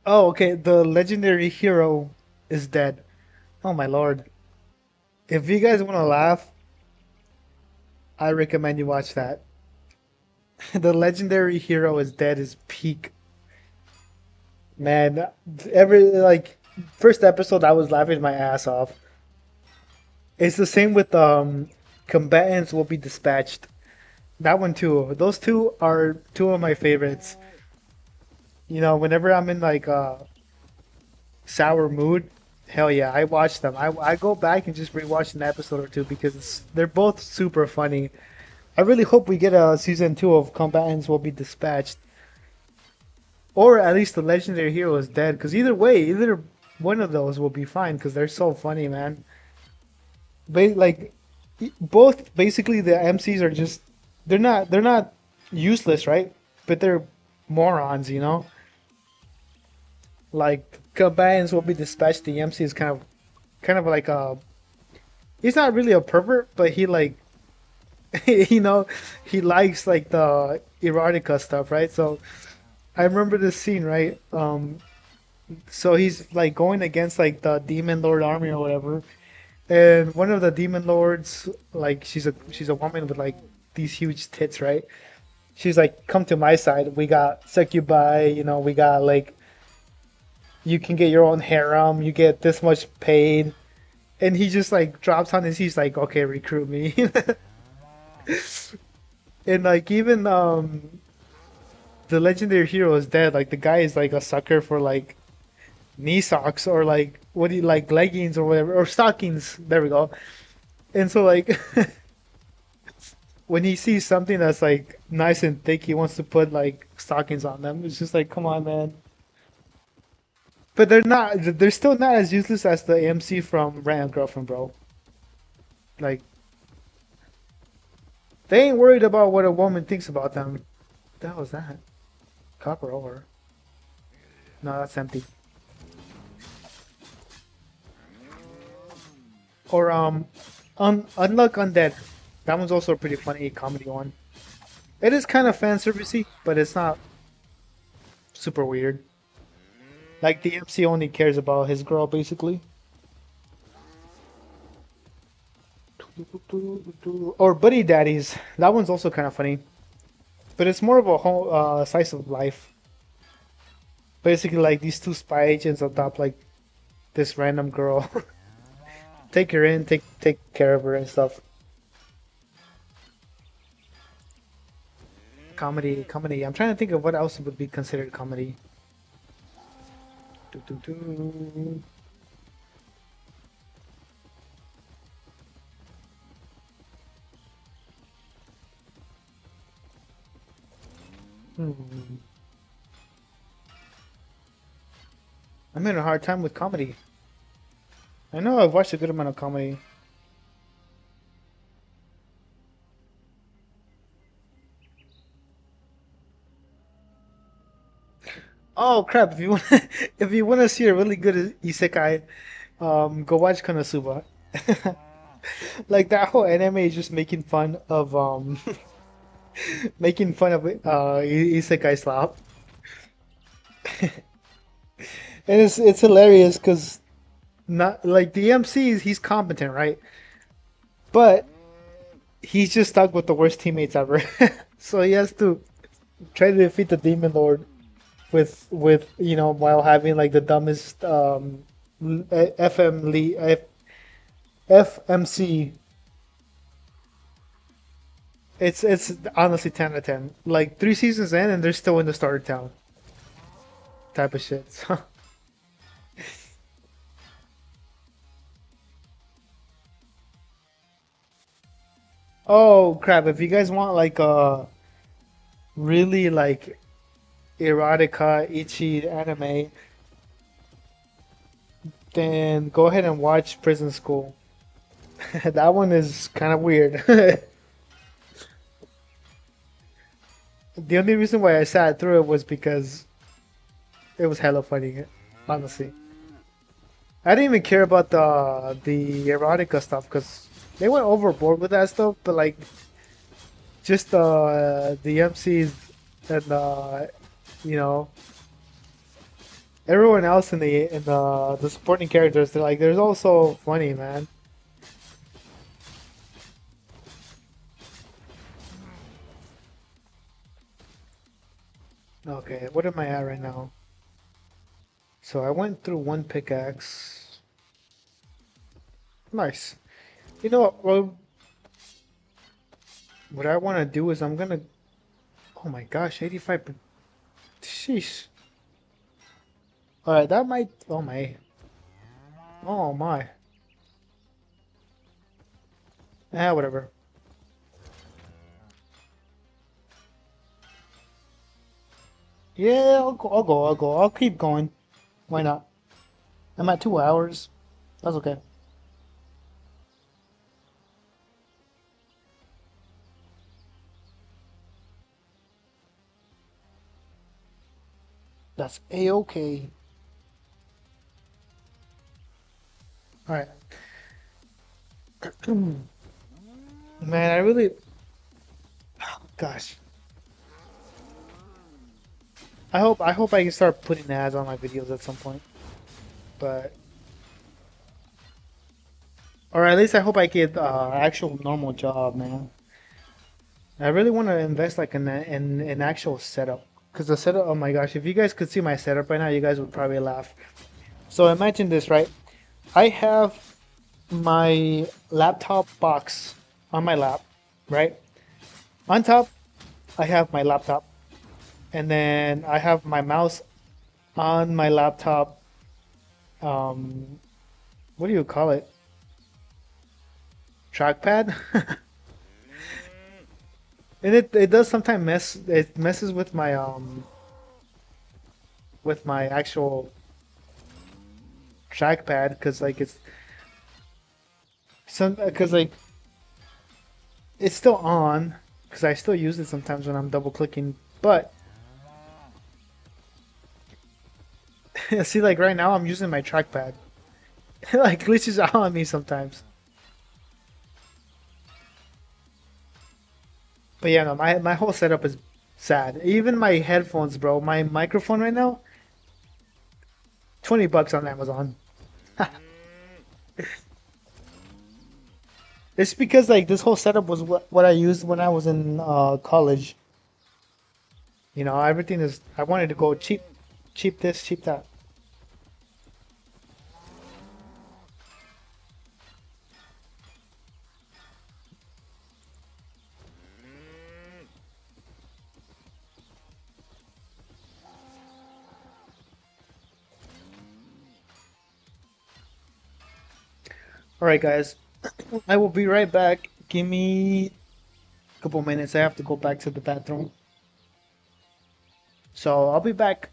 B: Oh, okay. The legendary hero is dead. Oh my lord. If you guys want to laugh, I recommend you watch that. The legendary hero is dead is peak. Man, every like first episode I was laughing my ass off. It's the same with combatants will be dispatched. That one too. Those two are two of my favorites. You know, whenever I'm in like a sour mood, hell yeah, I watch them. I go back and just rewatch an episode or two because they're both super funny. I really hope we get a season two of combatants will be dispatched. Or at least the legendary hero is dead. Because either way, either one of those will be fine because they're so funny, man. Like both basically the MCs are just they're not useless, right? But they're morons, you know. Like combatants will be dispatched. The MC is kind of like a he's not really a pervert, but he like you know he likes like the erotica stuff, right? So I remember this scene, right? So he's like going against like the demon lord army or whatever, and one of the demon lords, like she's a woman with like these huge tits, right? She's like, "Come to my side. We got succubi. You know, we got like you can get your own harem. You get this much paid." And he just like drops on his. He's like, "Okay, recruit me." And like even the legendary hero is dead. Like the guy is like a sucker for like knee socks or like what do you like leggings or whatever or stockings. There we go. And so like when he sees something that's like nice and thick, he wants to put like stockings on them. It's just like, come on, man. But they're not. They're still not as useless as the MC from Rant Girlfriend, bro. Like they ain't worried about what a woman thinks about them. What the hell is that? Copper ore. No, that's empty. Or Unluck Undead. That one's also a pretty funny comedy one. It is kind of fan servicey, but it's not super weird. Like the MC only cares about his girl, basically. Or Buddy Daddies. That one's also kind of funny, but it's more of a whole slice of life. Basically, like these two spy agents adopt like this random girl, take her in, take care of her and stuff. Comedy, comedy. I'm trying to think of what else would be considered comedy. Do, do, do. Hmm. I'm having a hard time with comedy. I know I've watched a good amount of comedy. Oh crap! If you want, if you want to see a really good isekai, go watch Konosuba. Like that whole anime is just making fun of making fun of isekai slop, and it's hilarious because not like the MC he's competent, right? But he's just stuck with the worst teammates ever. So he has to try to defeat the demon lord with while having like the dumbest FMC. It's honestly 10 out of 10. Like 3 seasons in and they're still in the starter town type of shit. So, oh crap! If you guys want like a really like erotica, itchy anime, then go ahead and watch Prison School. That one is kind of weird. The only reason why I sat through it was because it was hella funny, honestly. I didn't even care about the erotica stuff because they went overboard with that stuff, but like just the MCs and you know everyone else in the supporting characters, they're also funny, man. Okay, what am I at right now? So I went through one pickaxe. Nice. You know what? Well, what I want to do is I'm gonna. Oh my gosh, 85. Sheesh. All right, that might. Oh my. Oh my. Ah, whatever. Yeah, I'll go. I'll go. I'll go. I'll keep going. Why not? I'm at 2 hours. That's okay. That's a-okay. All right. Man, I really. Gosh. I hope I can start putting ads on my videos at some point. But or at least I hope I get actual normal job, man. I really want to invest like in an actual setup. Cause the setup, oh my gosh, if you guys could see my setup right now, you guys would probably laugh. So imagine this, right? I have my laptop box on my lap, right? On top, I have my laptop, and then I have my mouse on my laptop. Um, what do you call it? Trackpad. And it does sometimes messes with my actual trackpad because like it's some because like it's still on because I still use it sometimes when I'm double clicking. But see, like right now I'm using my trackpad. It like glitches out on me sometimes. But yeah, no, my whole setup is sad. Even my headphones, bro. My microphone right now, $20 on Amazon. It's because like this whole setup was what I used when I was in college. Everything is. I wanted to go cheap, cheap this, cheap that. All right, guys. I will be right back. Give me a couple minutes. I have to go back to the bathroom. So I'll be back.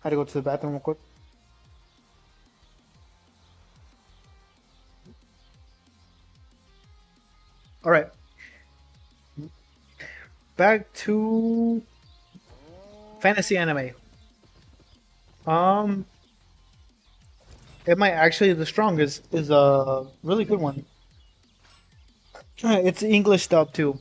B: I had to go to the bathroom real quick. All right, back to fantasy anime. Um, it might actually the strongest is a really good one. It's English dub too.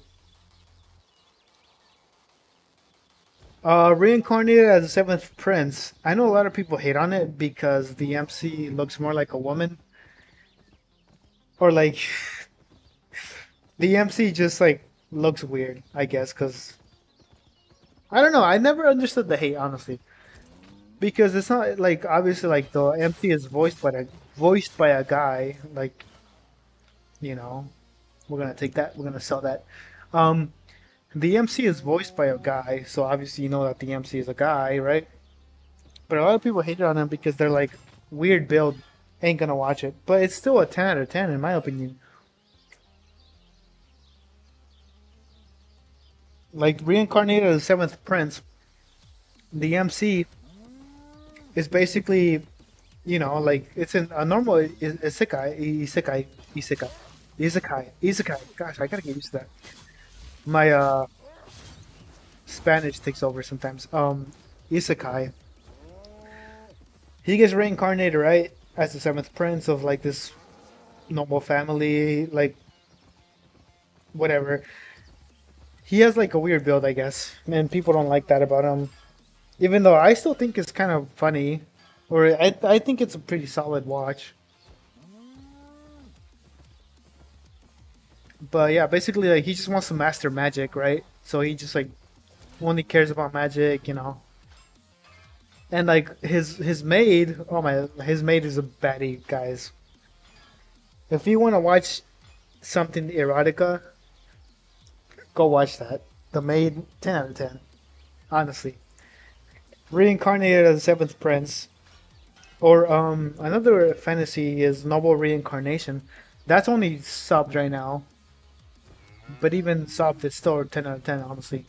B: Reincarnated as a seventh prince. I know a lot of people hate on it because the MC looks more like a woman, or like the MC just like looks weird. I guess because I don't know. I never understood the hate honestly because it's not like obviously like the MC is voiced by a guy. Like you know, we're gonna take that. We're gonna sell that. Um, the MC is voiced by a guy, so obviously you know that the MC is a guy, right? But a lot of people hated on him because they're like, weird build, ain't gonna watch it. But it's still a 10 out of 10 in my opinion. Like reincarnated as the seventh prince, the MC is basically, like it's in a normal isekai. Gosh, I gotta get used to that. My Spanish takes over sometimes. Isekai. He gets reincarnated, right, as the seventh prince of like this normal family, like whatever. He has like a weird build, I guess, and people don't like that about him. Even though I still think it's kind of funny, or I think it's a pretty solid watch. But yeah, basically like he just wants to master magic, right? So he just like only cares about magic. And like his maid, oh my, his maid is a baddie, guys. If you want to watch something erotica, go watch that. The maid, 10 out of 10, honestly. Reincarnated as the seventh prince, or another fantasy is noble reincarnation. That's only subbed right now, but even subbed, it's still 10 out of 10, honestly.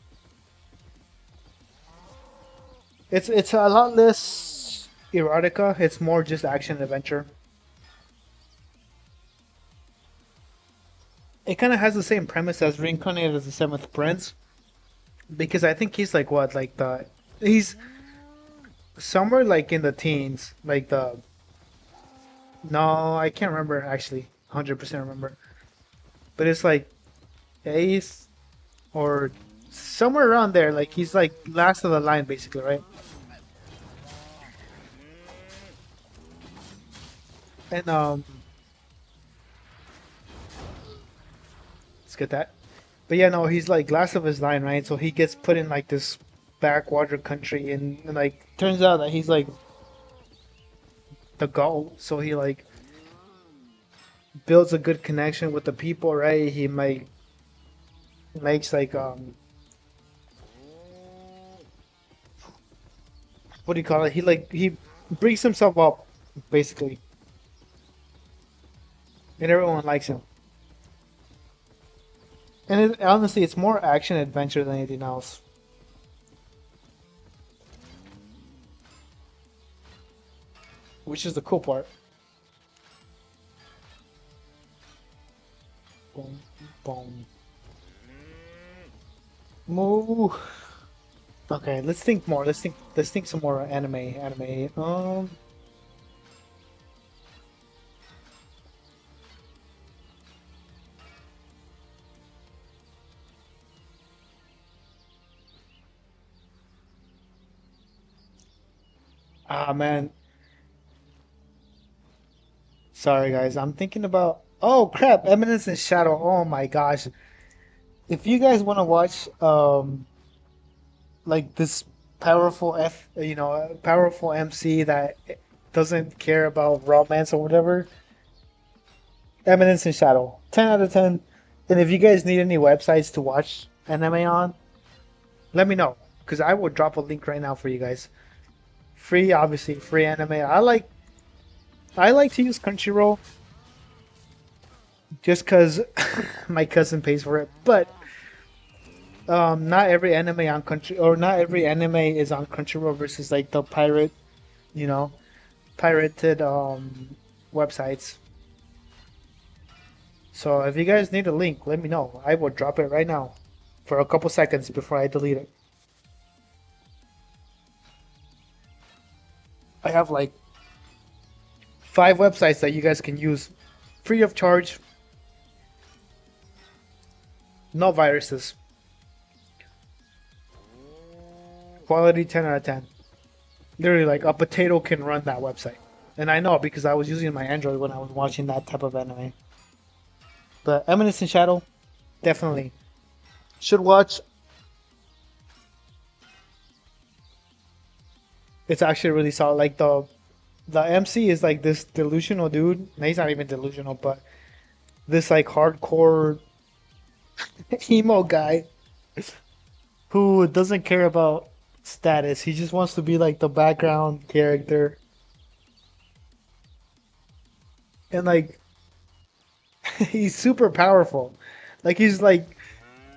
B: It's a lot less erotica. It's more just action adventure. it kind of has the same premise as Reincarnated as the Seventh Prince, because I think he's like what, like the he's somewhere like in the teens, like the no, I can't remember actually, 100% remember, but it's like Ace or somewhere around there. Like he's like last of the line, basically, right? And let's get that. But yeah, no, he's like last of his line, right? So he gets put in like this backwater country, and like turns out that he's like the goal. So he like builds a good connection with the people, right? He might makes like what do you call it? He brings himself up, basically, and everyone likes him. And honestly, it's more action adventure than anything else. Which is the cool part. Boom, boom. Move. Okay, let's think more. Let's think some more anime. Ah man. Sorry guys, I'm thinking about oh crap, Eminence and Shadow. Oh my gosh. If you guys want to watch like this powerful powerful MC that doesn't care about romance or whatever, Eminence and Shadow. 10 out of 10. And if you guys need any websites to watch anime on, let me know because I will drop a link right now for you guys. Free, obviously, free anime. I like to use Crunchyroll just because my cousin pays for it. But not every anime on country or not every anime is on Crunchyroll versus like the you know, pirated websites. So if you guys need a link, let me know. I will drop it right now for a couple seconds before I delete it. I have like 5 websites that you guys can use free of charge, no viruses. Quality 10 out of 10. Literally, like a potato can run that website. And I know because I was using my Android when I was watching that type of anime. But Eminence and Shadow, definitely should watch. It's actually really solid. Like the MC is like this delusional dude. No, he's not even delusional, but this like hardcore emo guy who doesn't care about status. He just wants to be like the background character. And like he's super powerful. Like he's like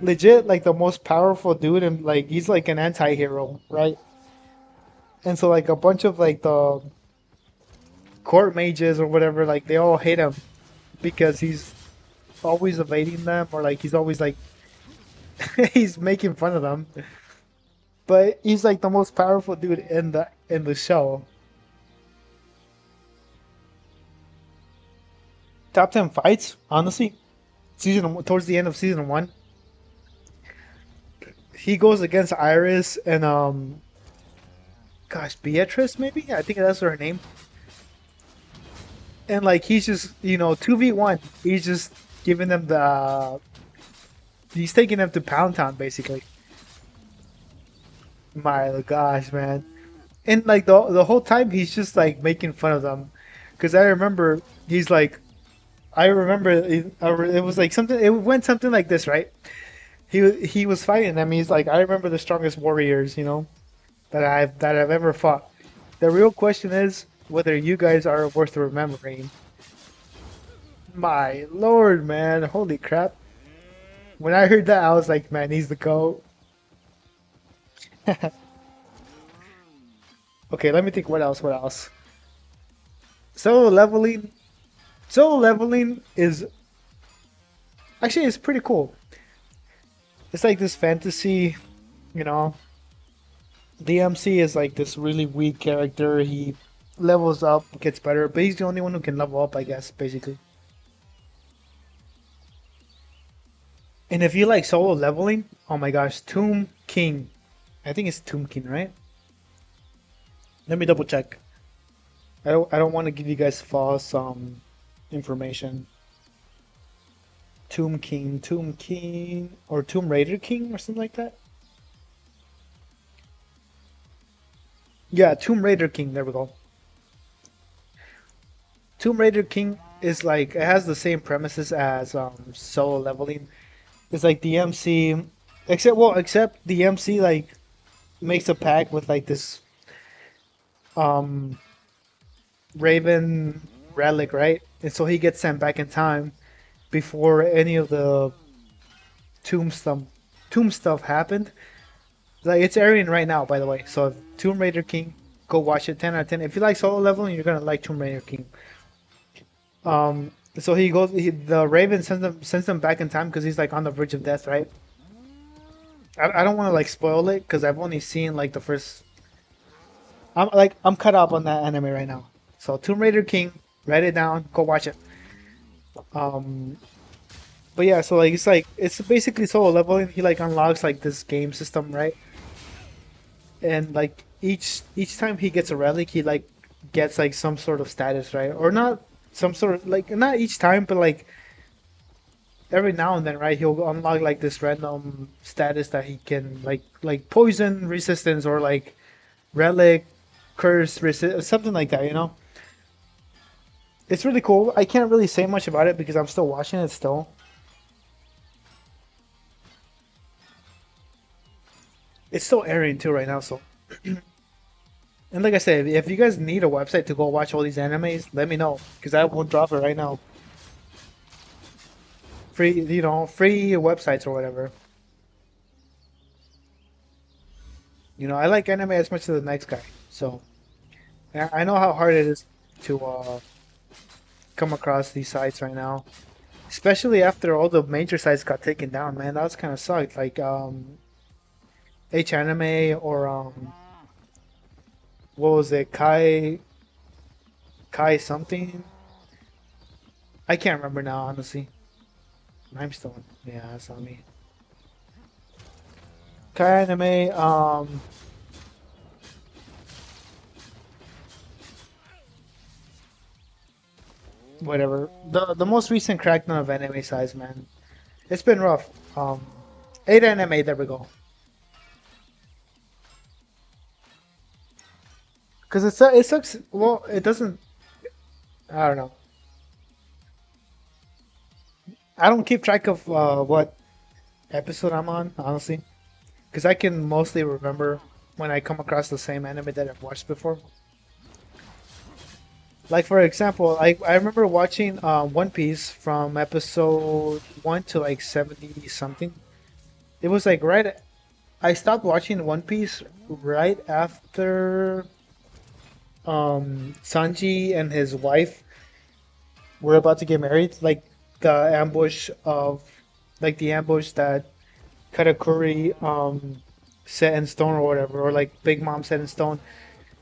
B: legit like the most powerful dude and like he's like an anti-hero, right? And so like a bunch of like the court mages or whatever, like they all hate him because he's always evading them or like he's always like he's making fun of them. But he's like the most powerful dude in the show. Top 10 fights, honestly. Towards the end of season 1, he goes against Iris and gosh, Beatrice maybe? I think that's her name. And like he's just, 2v1. He's just giving them the he's taking them to Pound Town basically. My gosh, man. And like the whole time he's just like making fun of them. Cuz I remember he's like I remember it was like something it went something like this, right? He was fighting them. He's like I remember the strongest warriors, that I've ever fought. The real question is whether you guys are worth remembering. My lord, man. Holy crap. When I heard that, I was like, man, he's the GOAT. Okay, let me think what else. Solo leveling. Solo leveling is, Actually, it's pretty cool. It's like this fantasy, you know. The MC is like this really weak character. He levels up, gets better, but he's the only one who can level up, I guess, basically. And if you like solo leveling, oh my gosh, Tomb King. I think it's Tomb King, right? Let me double check. I don't want to give you guys false information. Tomb King, or Tomb Raider King, or something like that. Yeah, Tomb Raider King. There we go. Tomb Raider King is like it has the same premises as solo leveling. It's like the MC, except the MC like makes a pact with like this um Raven relic, right? And so he gets sent back in time before any of the tomb stuff tomb stuff happened. Like it's airing right now, by the way. So Tomb Raider King, go watch it. 10 out of 10. If you like solo leveling, you're gonna like Tomb Raider King. So he goes. The Raven sends them back in time because he's like on the verge of death, right? I don't want to like spoil it because I've only seen like the first. I'm cut up on that anime right now. So Tomb Raider King, write it down, go watch it. Um, but yeah, so like it's basically solo leveling. He like unlocks like this game system, right? And like each time he gets a relic, he like gets like some sort of status, right? Or not some sort of like not each time, but like every now and then, right? He'll unlock like this random status that he can like poison resistance or like relic curse resist something like that, you know? It's really cool. I can't really say much about it because I'm still watching it still. It's still airing too right now, so and like I said, if you guys need a website to go watch all these animes, let me know because I will drop it right now. Free, free websites or whatever. I like anime as much as the next guy, so I know how hard it is to come across these sites right now, especially after all the major sites got taken down. Man, that was kind of sucked. Like H anime or what was it, Kai something? I can't remember now, honestly. I'm still, yeah, that's on me. Kai anime, whatever. The most recent crackdown of anime size, man. It's been rough. 8 anime, there we go. Because it sucks. Well, it doesn't. I don't know. I don't keep track of what episode I'm on, honestly, because I can mostly remember when I come across the same anime that I've watched before. Like for example, I remember watching One Piece from episode 1 to like 70 something. It was like right. I stopped watching One Piece right after Sanji and his wife were about to get married. Like the ambush that Katakuri set in stone or whatever, or like Big Mom set in stone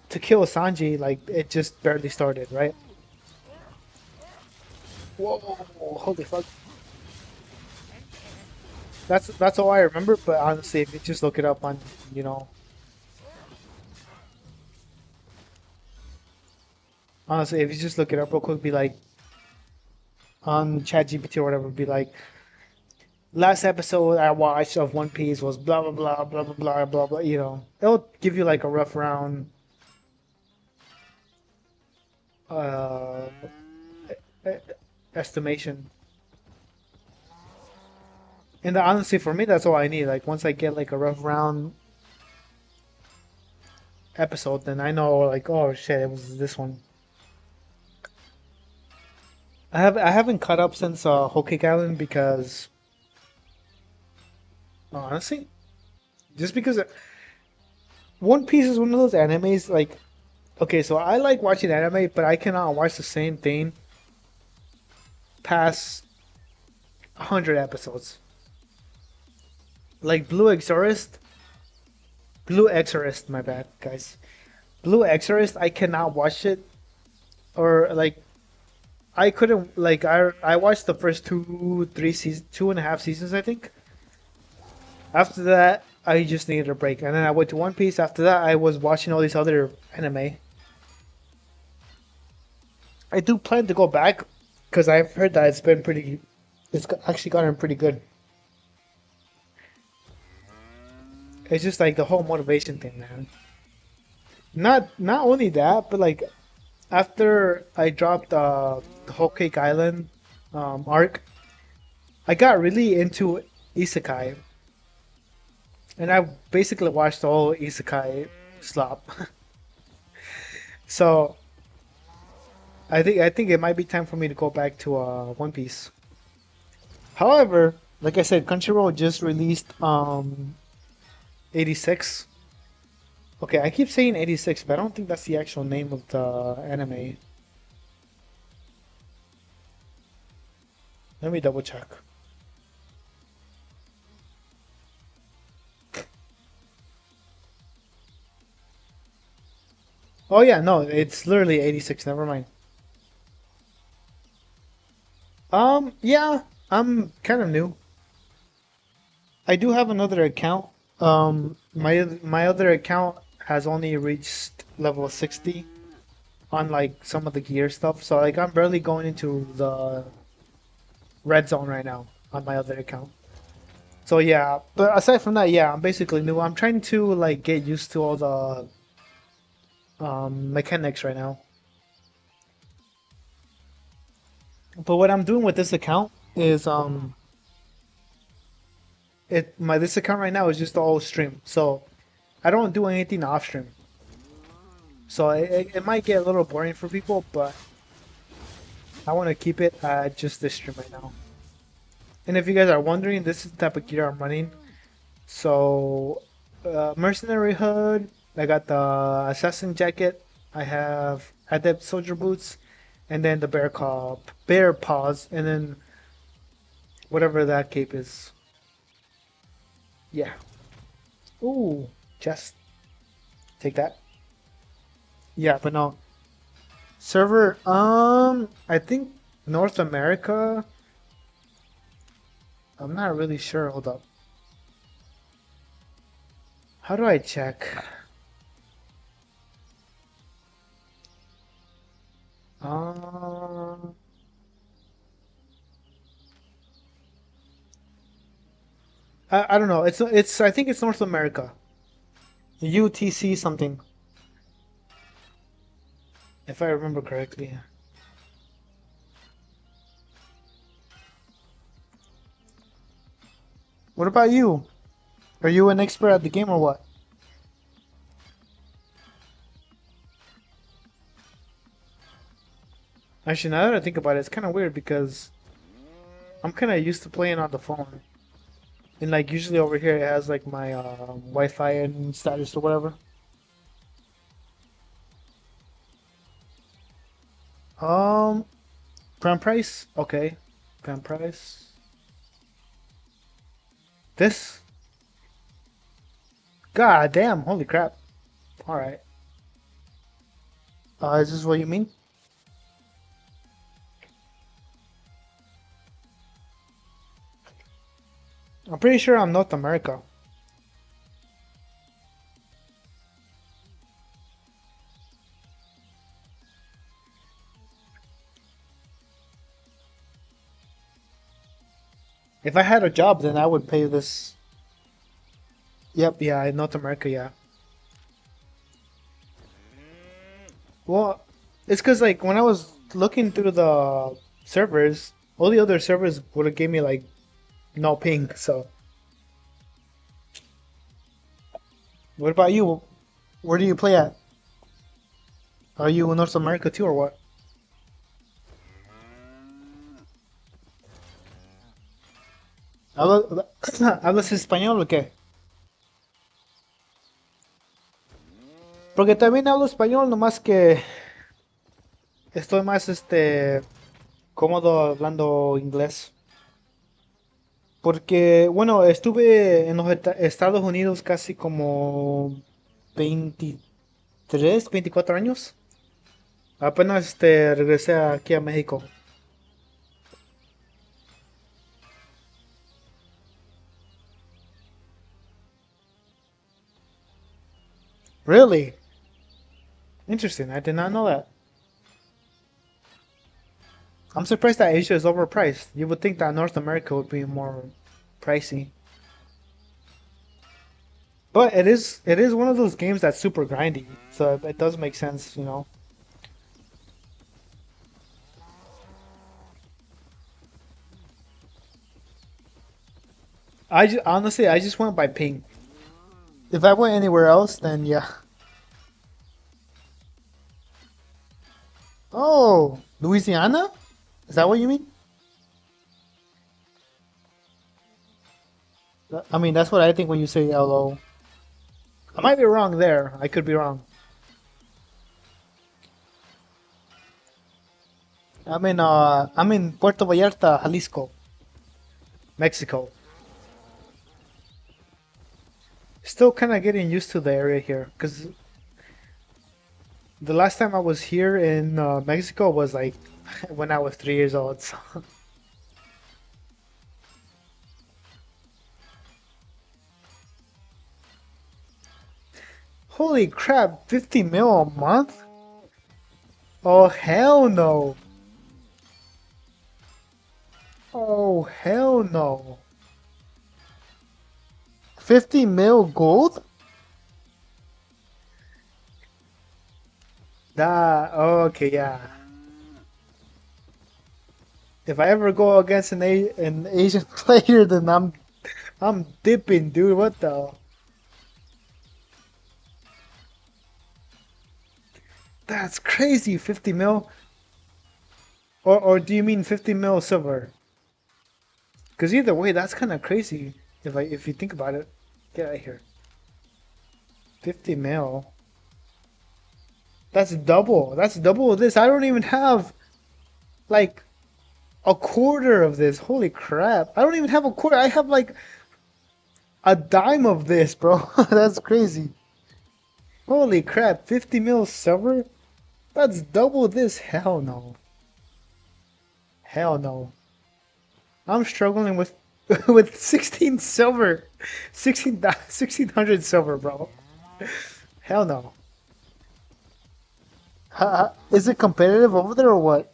B: to kill Sanji. Like it just barely started, right? Whoa! Holy fuck! That's all I remember. But honestly, if you just look it up on, you know, honestly, if you just look it up real quick, be like on ChatGPT or whatever, be like, last episode I watched of One Piece was blah blah blah blah blah blah blah blah. It'll give you like a rough round uh, estimation. And honestly, for me, that's all I need. Like once I get like a rough round episode, then I know like, oh shit, it was this one. I haven't caught up since Whole Cake Island because honestly, just because One Piece is one of those animes like, okay, so I like watching anime, but I cannot watch the same thing past 100 episodes. Like Blue Exorcist, my bad, guys. Blue Exorcist, I cannot watch it, or like I couldn't like I watched the first two, 3 seasons, 2.5 seasons, I think. After that, I just needed a break, and then I went to One Piece. After that, I was watching all these other anime. I do plan to go back because I've heard that it's actually gotten pretty good. It's just like the whole motivation thing, man. Not only that, but like after I dropped the Whole Cake Island arc, I got really into isekai, and I basically watched the whole isekai slop. So I think it might be time for me to go back to One Piece. However, like I said, Crunchyroll just released 86. Okay, I keep saying 86, but I don't think that's the actual name of the anime. Let me double check. Oh yeah, no, it's literally 86. Never mind. Yeah, I'm kind of new. I do have another account. My other account has only reached level 60 on like some of the gear stuff. So like I'm barely going into the red zone right now on my other account. So yeah, but aside from that, yeah, I'm basically new. I'm trying to like get used to all the mechanics right now. But what I'm doing with this account is this account right now is just all stream. So I don't do anything off stream. So it might get a little boring for people, but I want to keep it at just this stream right now. And if you guys are wondering, this is the type of gear I'm running. So, mercenary hood. I got the assassin jacket. I have adept soldier boots, and then the bear paws, and then whatever that cape is. Yeah. Ooh, chest. Take that. Yeah, but no. Server, I think North America. I'm not really sure. Hold up. How do I check? Um, I don't know. I think it's North America. UTC something, if I remember correctly. What about you? Are you an expert at the game or what? Actually, now that I think about it, it's kind of weird because I'm kind of used to playing on the phone. And like usually over here it has like my Wi-Fi and status or whatever. Um, Prime price? Okay. Prime price. This? God damn, holy crap. Alright. Is this what you mean? I'm pretty sure I'm North America. If I had a job, then I would pay this. Yep, yeah, in North America, yeah. Well, it's because like when I was looking through the servers, all the other servers would have gave me like no ping. So, what about you? Where do you play at? Are you in North America too, or what? ¿Hablas español o qué? Porque también hablo español, nomás que estoy más cómodo hablando inglés. Porque, bueno, estuve en los Estados Unidos casi como 23, 24 años. Apenas regresé aquí a México. Really? Interesting. I did not know that. I'm surprised that Asia is overpriced. You would think that North America would be more pricey. But it is one of those games that's super grindy. So it does make sense, you know. Honestly, I just went by ping. If I went anywhere else, then yeah. Oh, Louisiana? Is that what you mean? I mean, that's what I think when you say LO. I might be wrong there. I could be wrong. I'm in Puerto Vallarta, Jalisco, Mexico. Still kind of getting used to the area here, because the last time I was here in Mexico was like when I was 3 years old. So. Holy crap, 50 mil a month? Oh hell no. Oh hell no. 50 mil gold? Okay, yeah. If I ever go against an Asian player, then I'm dipping, dude. What the? That's crazy. 50 mil, or do you mean 50 mil silver? Because either way, that's kind of crazy. If you think about it, get out of here. 50 mil. That's double. That's double of this. I don't even have like a quarter of this. Holy crap! I don't even have a quarter. I have like a dime of this, bro. That's crazy. Holy crap! 50 mil silver. That's double this. Hell no. Hell no. I'm struggling with with 16 silver. 1600 silver, bro. Hell no. Is it competitive over there or what?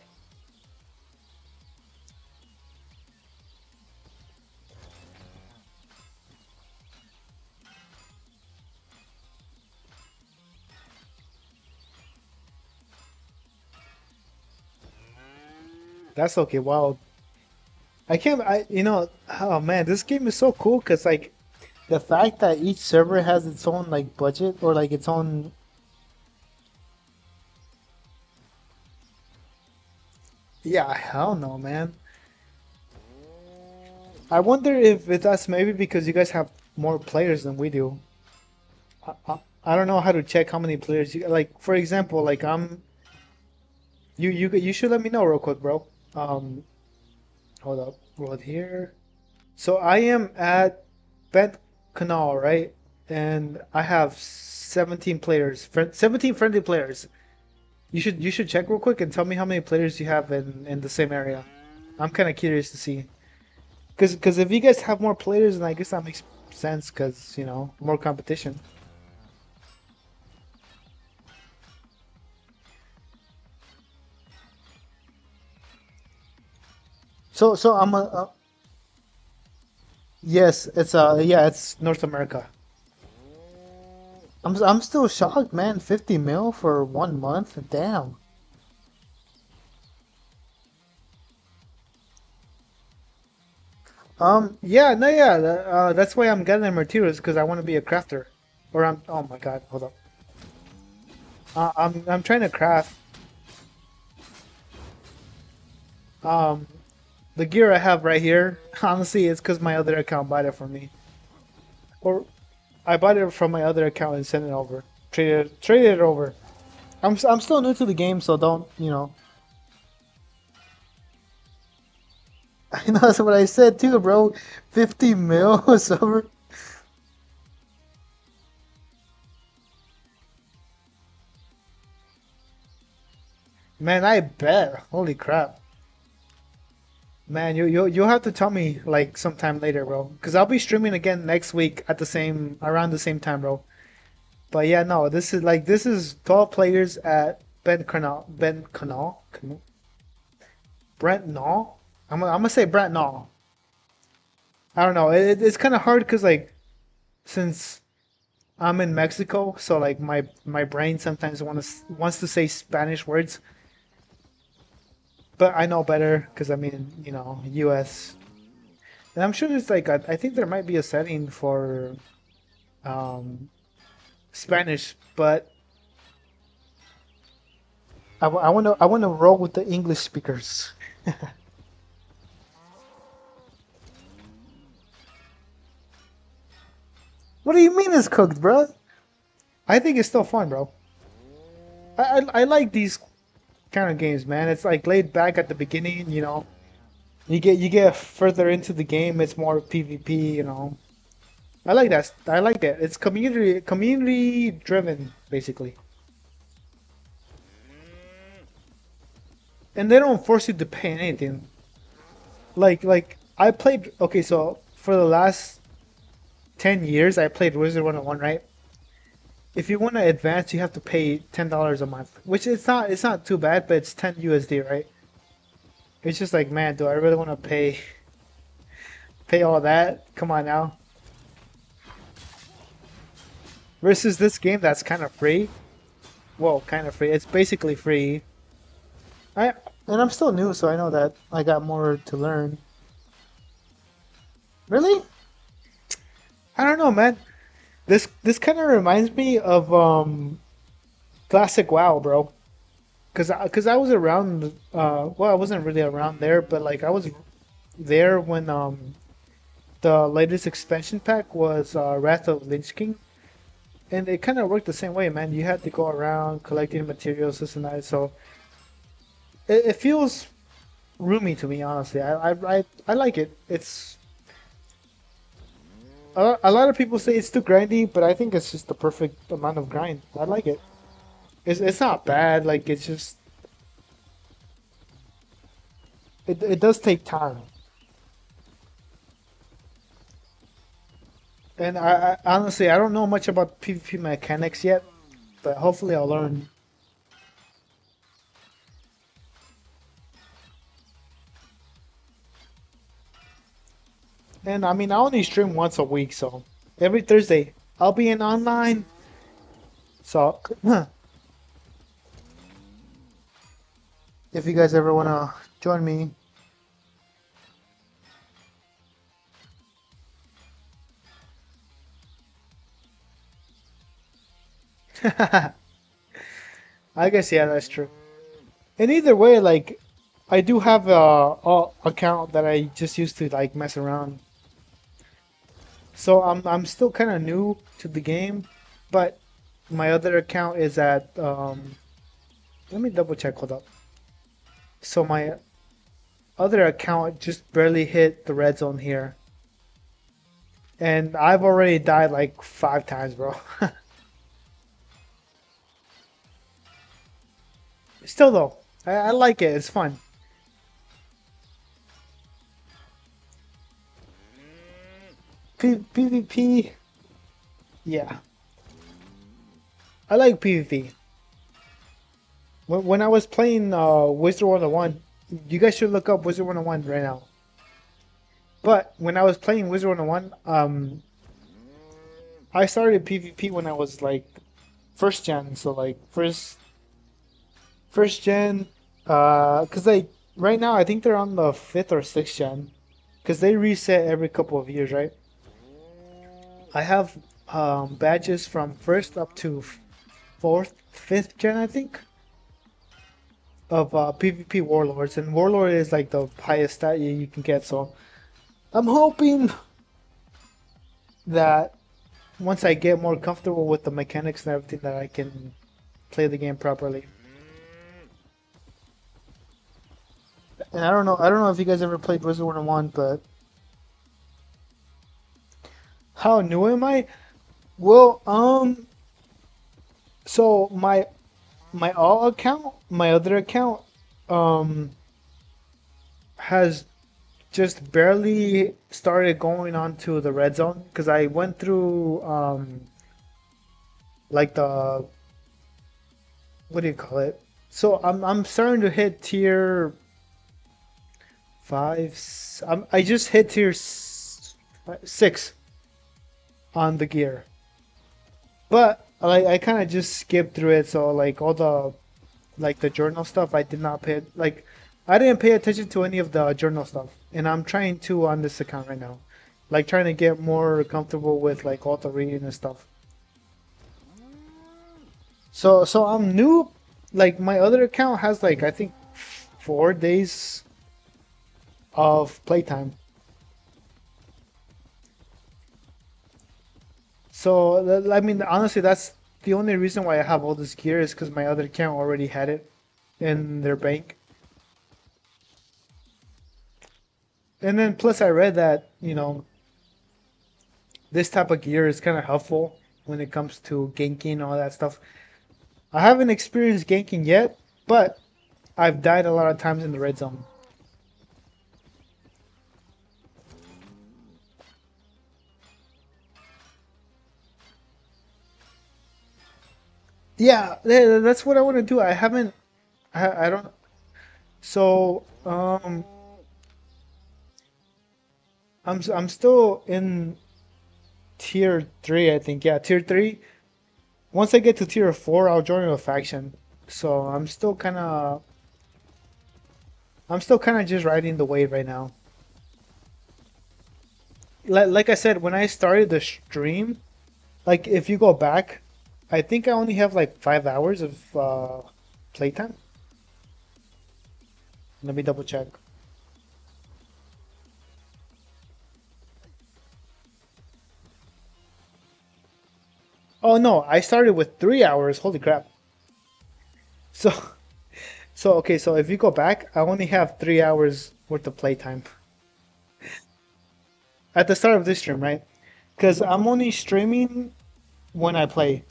B: That's okay. Wow. I can't. Oh man, this game is so cool because like the fact that each server has its own like budget or like its own. Yeah, hell no, man. I wonder if that's maybe because you guys have more players than we do. I don't know how to check how many players you like. For example, like you should let me know real quick, bro. Um, hold up, right here. So I am at Bent Canal, right? And I have 17 players, 17 friendly players. You should check real quick and tell me how many players you have in the same area. I'm kind of curious to see. Cause if you guys have more players, then I guess that makes sense. Cause more competition. So I'm a yes, it's North America. I'm still shocked, man. 50 mil for 1 month. Damn. Yeah, no, yeah. That's why I'm getting materials because I want to be a crafter. Or I'm. Oh my God, hold up. I'm trying to craft. Um, the gear I have right here. Honestly, it's because my other account bought it for me. Or I bought it from my other account and sent it over. Traded it over. I'm still new to the game, so don't. I know that's what I said too, bro. 50 mil silver. Man, I bet. Holy crap. Man, you'll have to tell me like sometime later, bro. Cause I'll be streaming again next week at the same around the same time, bro. But yeah, no, this is 12 players at Brent Nall. I'm gonna say Brent Nall. I don't know. It's kind of hard because like since I'm in Mexico, so like my brain sometimes wants to say Spanish words, but I know better because I mean U.S. And I'm sure there's like I think there might be a setting for um, Spanish, but I want to roll with the English speakers. What do you mean it's cooked, bro? I think it's still fun, bro. I like these kind of games, man. It's like laid back at the beginning, You get further into the game, it's more PvP, I like that. I like that. It's community driven, basically. And they don't force you to pay anything. Like I played okay, so for the last 10 years I played Wizard 101, right? If you want to advance, you have to pay $10 a month, which it's not too bad, but it's 10 USD, right? It's just like, man, do I really want to pay all that? Come on now. Versus this game that's kind of free. Well, kind of free. It's basically free. I and I'm still new, so I know that I got more to learn. Really? I don't know, man. This kind of reminds me of classic WoW, bro. Cause I was around. Well, I wasn't really around there, but like I was there when the latest expansion pack was Wrath of Lich King, and it kind of worked the same way, man. You had to go around collecting materials, this and that. So it feels roomy to me, honestly. I like it. It's a lot of people say it's too grindy, but I think it's just the perfect amount of grind. I like it. It's not bad. Like it's just it does take time, and I honestly I don't know much about PvP mechanics yet, but hopefully I'll learn. And I mean I only stream once a week, so every Thursday I'll be in online. So if you guys ever wanna join me, I guess yeah, that's true. And either way, like I do have a account that I just used to like mess around. So I'm still kind of new to the game, but my other account is at let me double check. Hold up. So my other account just barely hit the red zone here, and I've already died like 5 times, bro. Still though, I like it. It's fun. PvP, yeah, I like PvP. When I was playing Wizard 101, you guys should look up Wizard 101 right now. But when I was playing Wizard 101, I started PvP when I was like first gen, so like first gen, cause like right now I think they're on the fifth or sixth gen, cause they reset every couple of years, right? I have badges from first up to fourth, fifth gen, I think, of PvP warlords, and warlord is like the highest stat you can get. So I'm hoping that once I get more comfortable with the mechanics and everything, that I can play the game properly. And I don't know if you guys ever played Wizard 101, but how new am I? Well, so my all account, my other account, um, has just barely started going on to the red zone because I went through like the what do you call it? So I'm starting to hit tier five. I just hit tier six on the gear, but I kind of just skipped through it. So like all the like the journal stuff, I did not pay like I didn't pay attention to any of the journal stuff, and I'm trying to on this account right now, like trying to get more comfortable with like all the reading and stuff. So I'm new. Like my other account has like I think 4 days of playtime. So I mean, honestly, that's the only reason why I have all this gear is because my other account already had it in their bank. And then plus I read that, this type of gear is kind of helpful when it comes to ganking and all that stuff. I haven't experienced ganking yet, but I've died a lot of times in the red zone. Yeah, that's what I want to do. I haven't, I don't. So, I'm still in tier three, I think. Yeah, tier three. Once I get to tier four, I'll join a faction. So I'm still kind of just riding the wave right now. Like I said, when I started the stream, like if you go back, I think I only have like 5 hours of playtime. Let me double check. Oh no, I started with 3 hours. Holy crap. So so okay, so if you go back, I only have 3 hours worth of playtime at the start of this stream, right? Because I'm only streaming when I play.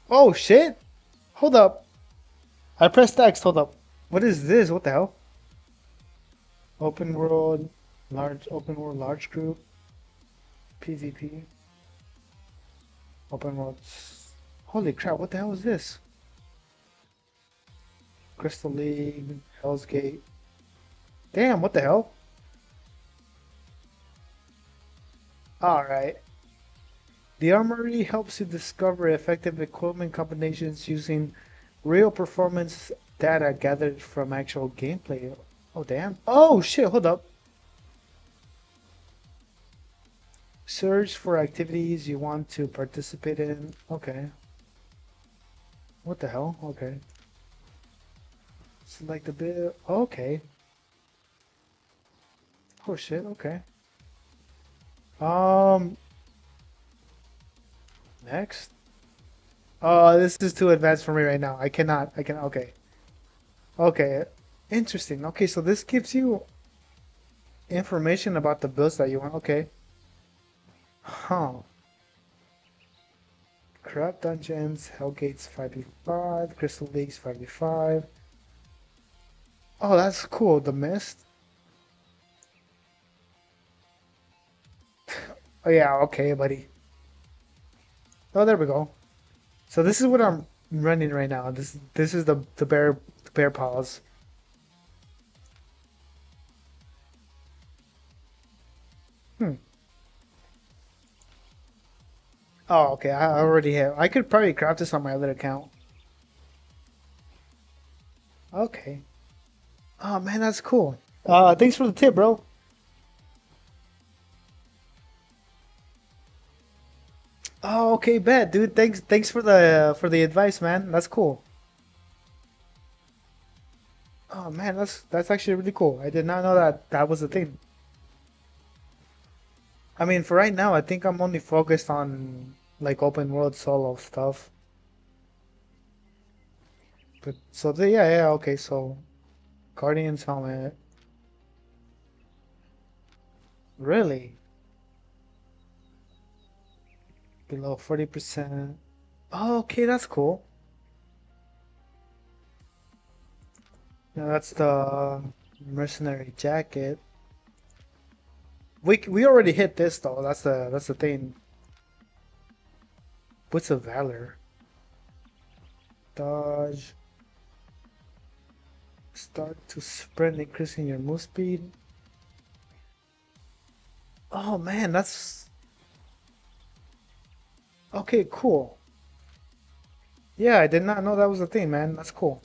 B: Oh shit! Hold up. I pressed X. Hold up. What is this? What the hell? Open world, large group, PvP, open world. Holy crap! What the hell is this? Crystal League, Hell's Gate. Damn! What the hell? All right. The armory helps you discover effective equipment combinations using real performance data gathered from actual gameplay. Oh damn! Oh shit! Hold up. Search for activities you want to participate in. Okay. What the hell? Okay. Select a bit. Okay. Oh shit. Okay. Um. Next. Oh, this is too advanced for me right now. I cannot. I can. Okay. Okay. Interesting. Okay, so this gives you information about the builds that you want. Okay. Huh. Corrupt Dungeons, Hellgates 5v5, Crystal Leagues 5v5. Oh, that's cool. The Mist. Oh yeah, okay, buddy. Oh, there we go. So this is what I'm running right now. This is the bear paws. Hmm. Oh, okay. I already have. I could probably craft this on my other account. Okay. Oh man, that's cool. Thanks for the tip, bro. Oh, okay, bet, dude. Thanks for the advice, man. That's cool. Oh man, that's actually really cool. I did not know that that was a thing. I mean, for right now, I think I'm only focused on like open world solo stuff. But so the yeah, yeah, okay, so Guardian's helmet. Really? Below 40%. Oh, okay, that's cool. Now that's the mercenary jacket. We already hit this though. That's the thing. What's a valor? Dodge. Start to sprint, increasing your move speed. Oh man, that's okay. Cool. Yeah, I did not know that was a thing, man. That's cool.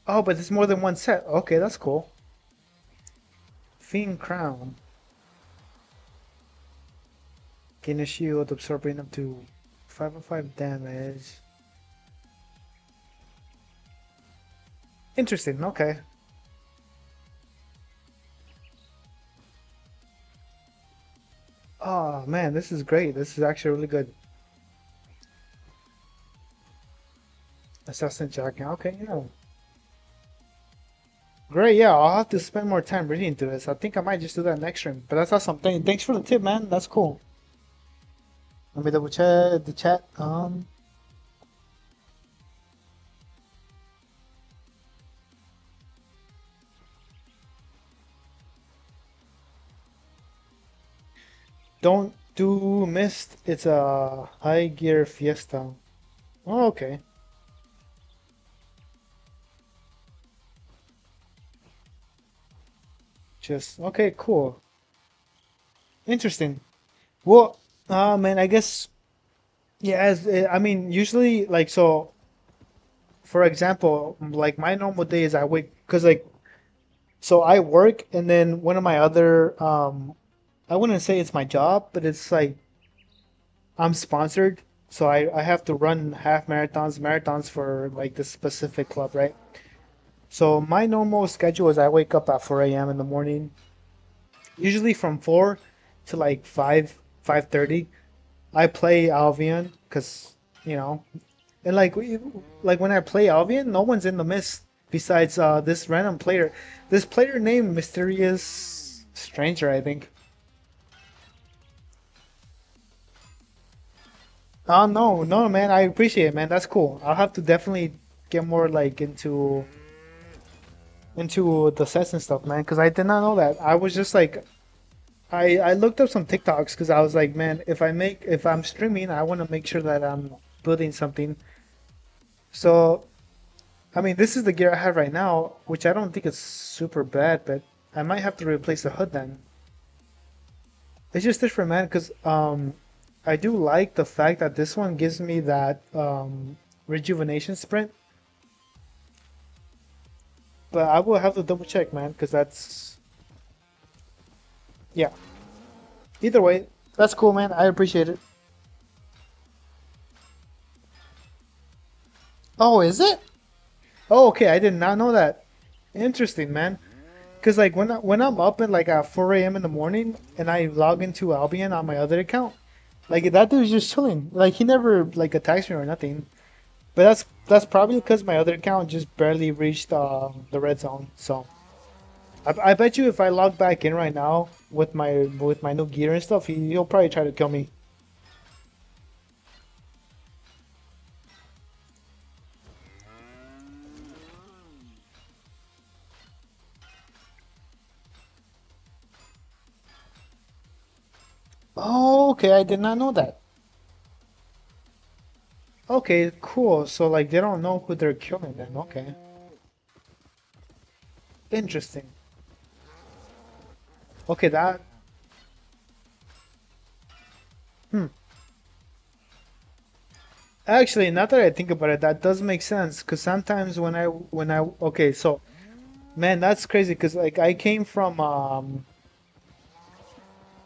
B: Oh, but it's more than one set. Okay, that's cool. Fiend Crown. Gain a shield, absorbing up to 505 damage. Interesting. Okay. Oh man, this is great. This is actually really good. Assassin Jacket. Okay, yeah. Great, yeah. I'll have to spend more time reading through this. I think I might just do that next stream. But that's awesome. Thanks for the tip, man. That's cool. Let me double check the chat. Don't do mist. It's a high gear fiesta. Oh, okay. Just okay, cool. Interesting. Well, man, I guess yeah. As I mean, usually like so. For example, like my normal day is I wake because like so I work and then one of my other I wouldn't say it's my job, but it's like I'm sponsored, so I have to run half marathons for like this specific club, right? So my normal schedule is I wake up at 4 a.m. in the morning, usually from 4 to like 5:30. I play Albion because you know, and like when I play Albion, no one's in the mist besides this random player. This player named Mysterious Stranger, I think. Oh no, no man, I appreciate it, man. That's cool. I'll have to definitely get more like into the sets and stuff, man, because I did not know that. I was just like I looked up some TikToks because I was like, man, if I'm streaming, I want to make sure that I'm building something. So, I mean, this is the gear I have right now, which I don't think is super bad, but I might have to replace the hood then. It's just different, man, because I do like the fact that this one gives me that rejuvenation sprint, but I will have to double check, man, because that's yeah. Either way, that's cool, man. I appreciate it. Oh, is it? Oh, okay. I did not know that. Interesting, man. Cause like when I'm up at like at 4 a.m. in the morning and I log into Albion on my other account, like that dude's just chilling. Like he never like attacks me or nothing. But that's probably because my other account just barely reached the red zone. So I bet you if I log back in right now with my new gear and stuff, he'll probably try to kill me. Oh, okay. I did not know that. Okay, cool. So like they don't know who they're killing then. Okay. Interesting. Okay, that hmm. Actually, now that I think about it, that does make sense. Cause sometimes when I okay, so man, that's crazy. Cause like I came from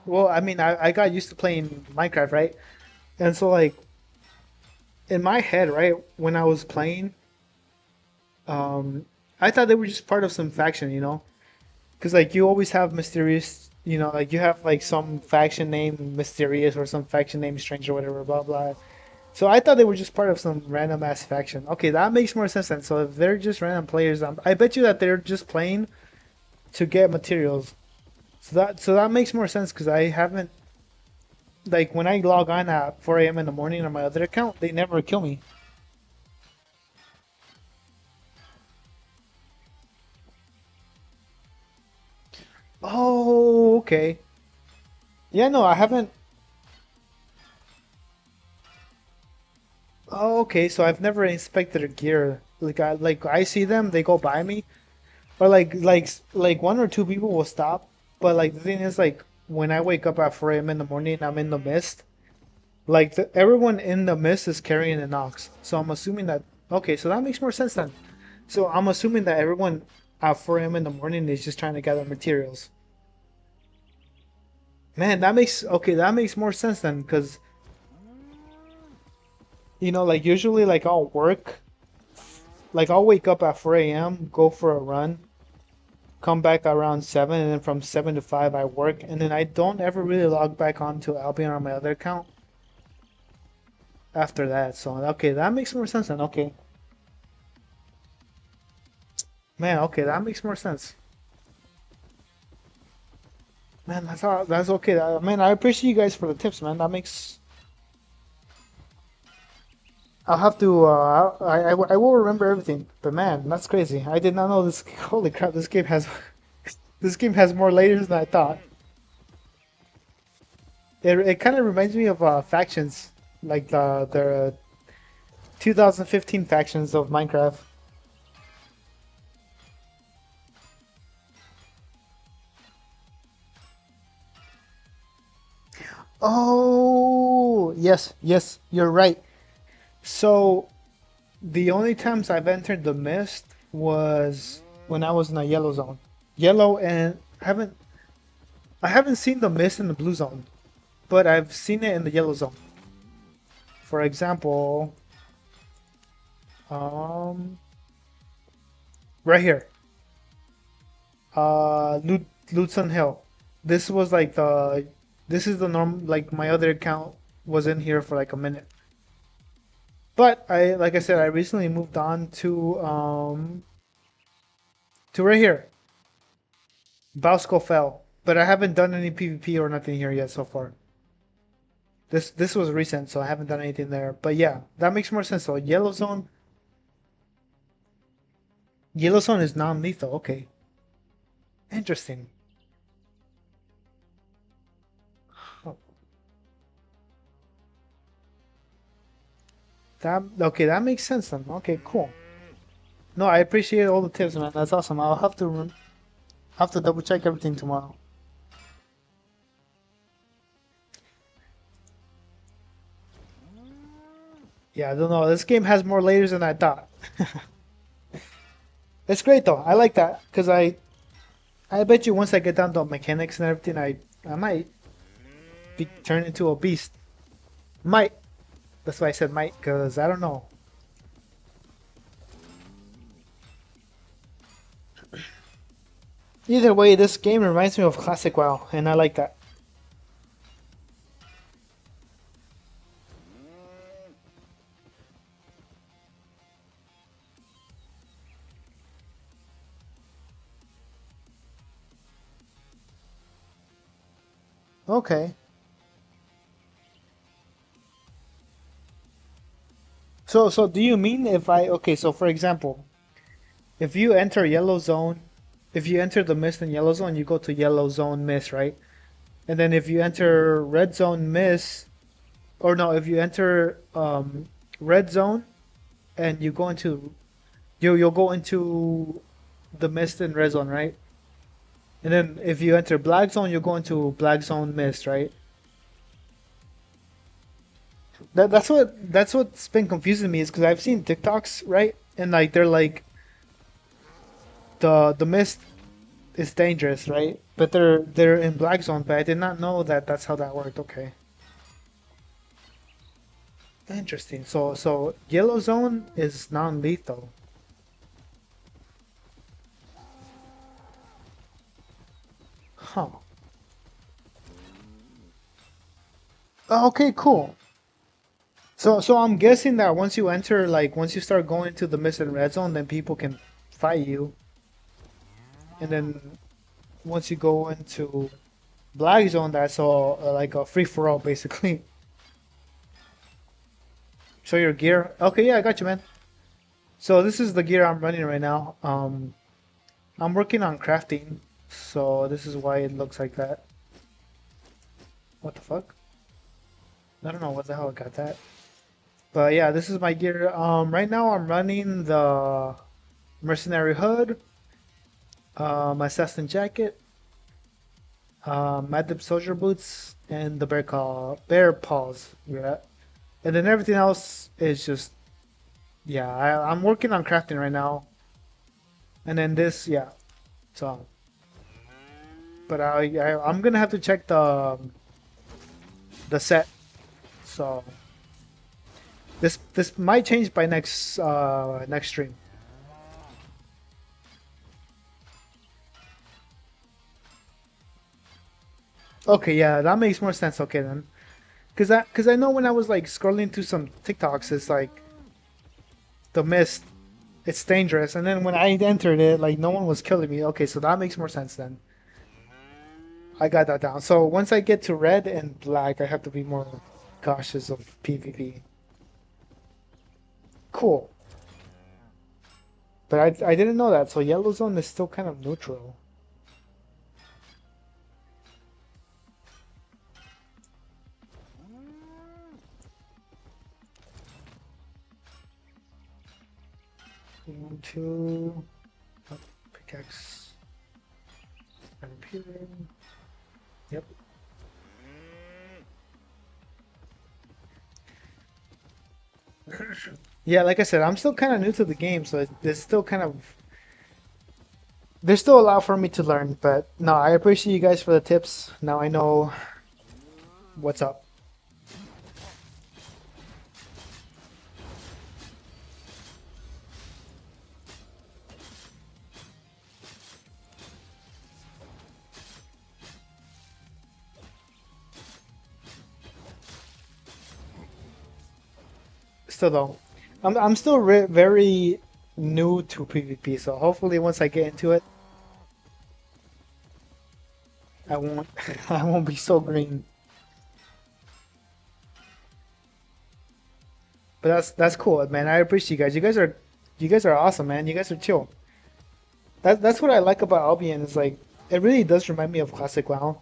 B: well, I mean I got used to playing Minecraft, right? And so like in my head, right, when I was playing, um, I thought they were just part of some faction, you know? Cause like you always have mysterious, you know, like you have like some faction name mysterious or some faction name strange or whatever, blah blah. So I thought they were just part of some random ass faction. Okay, that makes more sense then. So if they're just random players, I bet you that they're just playing to get materials. So that makes more sense because I haven't, like, when I log on at 4 a.m. in the morning on my other account, they never kill me. Oh, okay. Yeah, no, I haven't. Oh, okay. So I've never inspected a gear. Like I see them, they go by me, or like one or two people will stop. But like the thing is, like when I wake up at 4 a.m. in the morning, I'm in the mist. Like everyone in the mist is carrying an ox. So I'm assuming that. Okay, so that makes more sense then. So I'm assuming that everyone at 4 a.m. in the morning is just trying to gather materials. Man, that makes okay. That makes more sense then, because like usually, like I'll work, like I'll wake up at 4 a.m., go for a run, come back around 7, and then from 7 to 5 I work, and then I don't ever really log back onto Albion on my other account after that. So okay, that makes more sense then. Okay, man. Okay, that makes more sense. Man, that's okay. Man, I appreciate you guys for the tips, man. That makes. I'll have to. I will remember everything. But man, that's crazy. I did not know this. Holy crap! This game has more layers than I thought. It kind of reminds me of factions, like the 2015 factions of Minecraft. Oh, yes, yes, you're right. So the only times I've entered the mist was when I was in a yellow zone. Yellow and I haven't seen the mist in the blue zone, but I've seen it in the yellow zone. For example, um, right here, Lutsen Hill. This was like this is the norm. Like my other account was in here for like a minute, but like I said, I recently moved on to right here, Bosco Fell. But I haven't done any PvP or nothing here yet so far. This was recent, so I haven't done anything there. But yeah, that makes more sense. So Yellow Zone is non-lethal. Okay, interesting. Oh, that okay, that makes sense then. Okay, cool. No, I appreciate all the tips, man. That's awesome. I'll have to double check everything tomorrow. Yeah, I don't know. This game has more layers than I thought. It's great though. I like that because I bet you once I get down to mechanics and everything, I might be turned into a beast. Might. That's why I said might because I don't know. Either way, this game reminds me of Classic WoW, and I like that. Okay. So do you mean if I okay? So for example, if you enter yellow zone, if you enter the mist in yellow zone, you go to yellow zone mist, right? And then if you enter red zone mist, or no, if you enter red zone and you go into you'll go into the mist in red zone, right? And then if you enter black zone, you go into black zone mist, right? That's what's been confusing me is because I've seen TikToks, right? And like they're like the mist is dangerous, right? But they're in black zone, but I did not know that that's how that worked. Okay, interesting. So yellow zone is non-lethal. Huh. Okay, cool. So I'm guessing that once you enter, like once you start going to the mist and red zone, then people can fight you, and then once you go into black zone, that's all like a free for all basically. Show your gear. Okay, yeah, I got you, man. So this is the gear I'm running right now. I'm working on crafting, so this is why it looks like that. What the fuck? I don't know what the hell I got that. But yeah, this is my gear. Right now I'm running the mercenary hood, my assassin jacket, Mad Dip soldier boots, and the bear paws. Yeah, and then everything else is just yeah. I'm working on crafting right now, and then this yeah. So, but I'm gonna have to check the set. So this might change by next stream. Okay, yeah, that makes more sense. Okay then, cause I know when I was like scrolling through some TikToks, it's like the mist, it's dangerous, and then when I entered it, like no one was killing me. Okay, so that makes more sense then. I got that down. So once I get to red and black, I have to be more cautious of PvP. Cool, but I didn't know that. So yellow zone is still kind of neutral. 1, 2, pickaxe, and appearing. Yep. Yeah, like I said, I'm still kind of new to the game, so there's still kind of there's still a lot for me to learn. But no, I appreciate you guys for the tips. Now I know what's up. Still though, I'm still very new to PvP, so hopefully once I get into it, I won't I won't be so green. But that's cool, man. I appreciate you guys. You guys are awesome, man. You guys are chill. That's what I like about Albion is like it really does remind me of Classic WoW.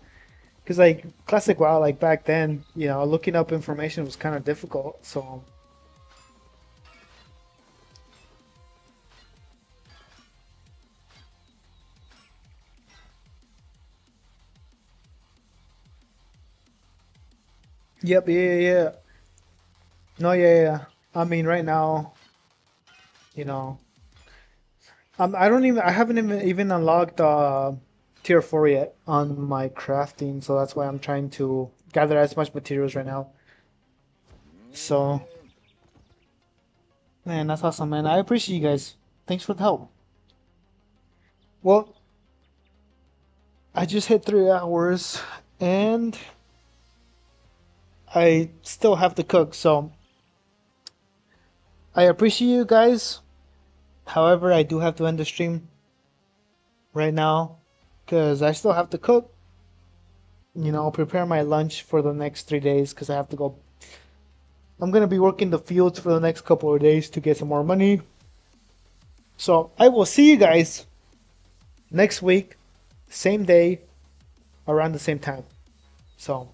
B: Because like Classic WoW, like back then, looking up information was kind of difficult. So yep, yeah. No, yeah. I mean, right now, you know, I haven't even unlocked tier 4 yet on my crafting, so that's why I'm trying to gather as much materials right now. So, man, that's awesome, man. I appreciate you guys. Thanks for the help. Well, I just hit 3 hours and I still have to cook, so I appreciate you guys. However, I do have to end the stream right now because I still have to cook, prepare my lunch for the next 3 days because I have to go. I'm gonna be working the fields for the next couple of days to get some more money. So I will see you guys next week, same day, around the same time. So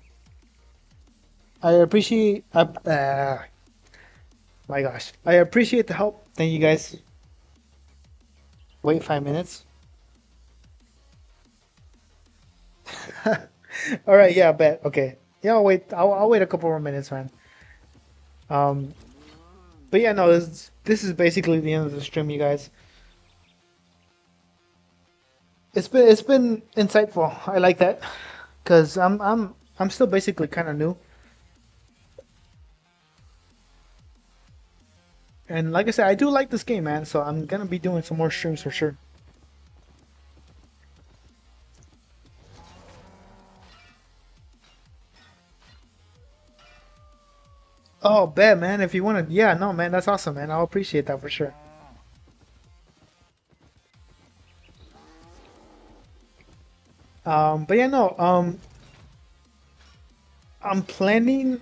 B: I appreciate. My gosh, I appreciate the help. Thank you guys. Wait 5 minutes. All right, yeah, bet. Okay, yeah, I'll wait. I'll wait a couple more minutes, man. Um, but yeah, no, this is basically the end of the stream, you guys. It's been insightful. I like that because I'm still basically kind of new, and like I said, I do like this game, man. So I'm gonna be doing some more streams for sure. Oh, bet, man. If you want to, yeah, no, man, that's awesome, man. I'll appreciate that for sure. But yeah, no, I'm planning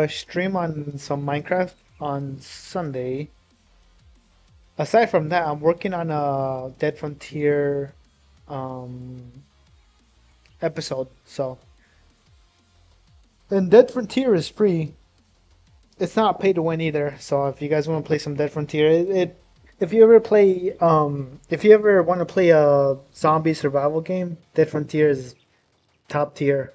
B: stream on some Minecraft on Sunday. Aside from that, I'm working on a Dead Frontier um episode. So, and Dead Frontier is free. It's not pay to win either. So if you guys want to play some Dead Frontier, if you ever play if you ever want to play a zombie survival game, Dead Frontier is top tier.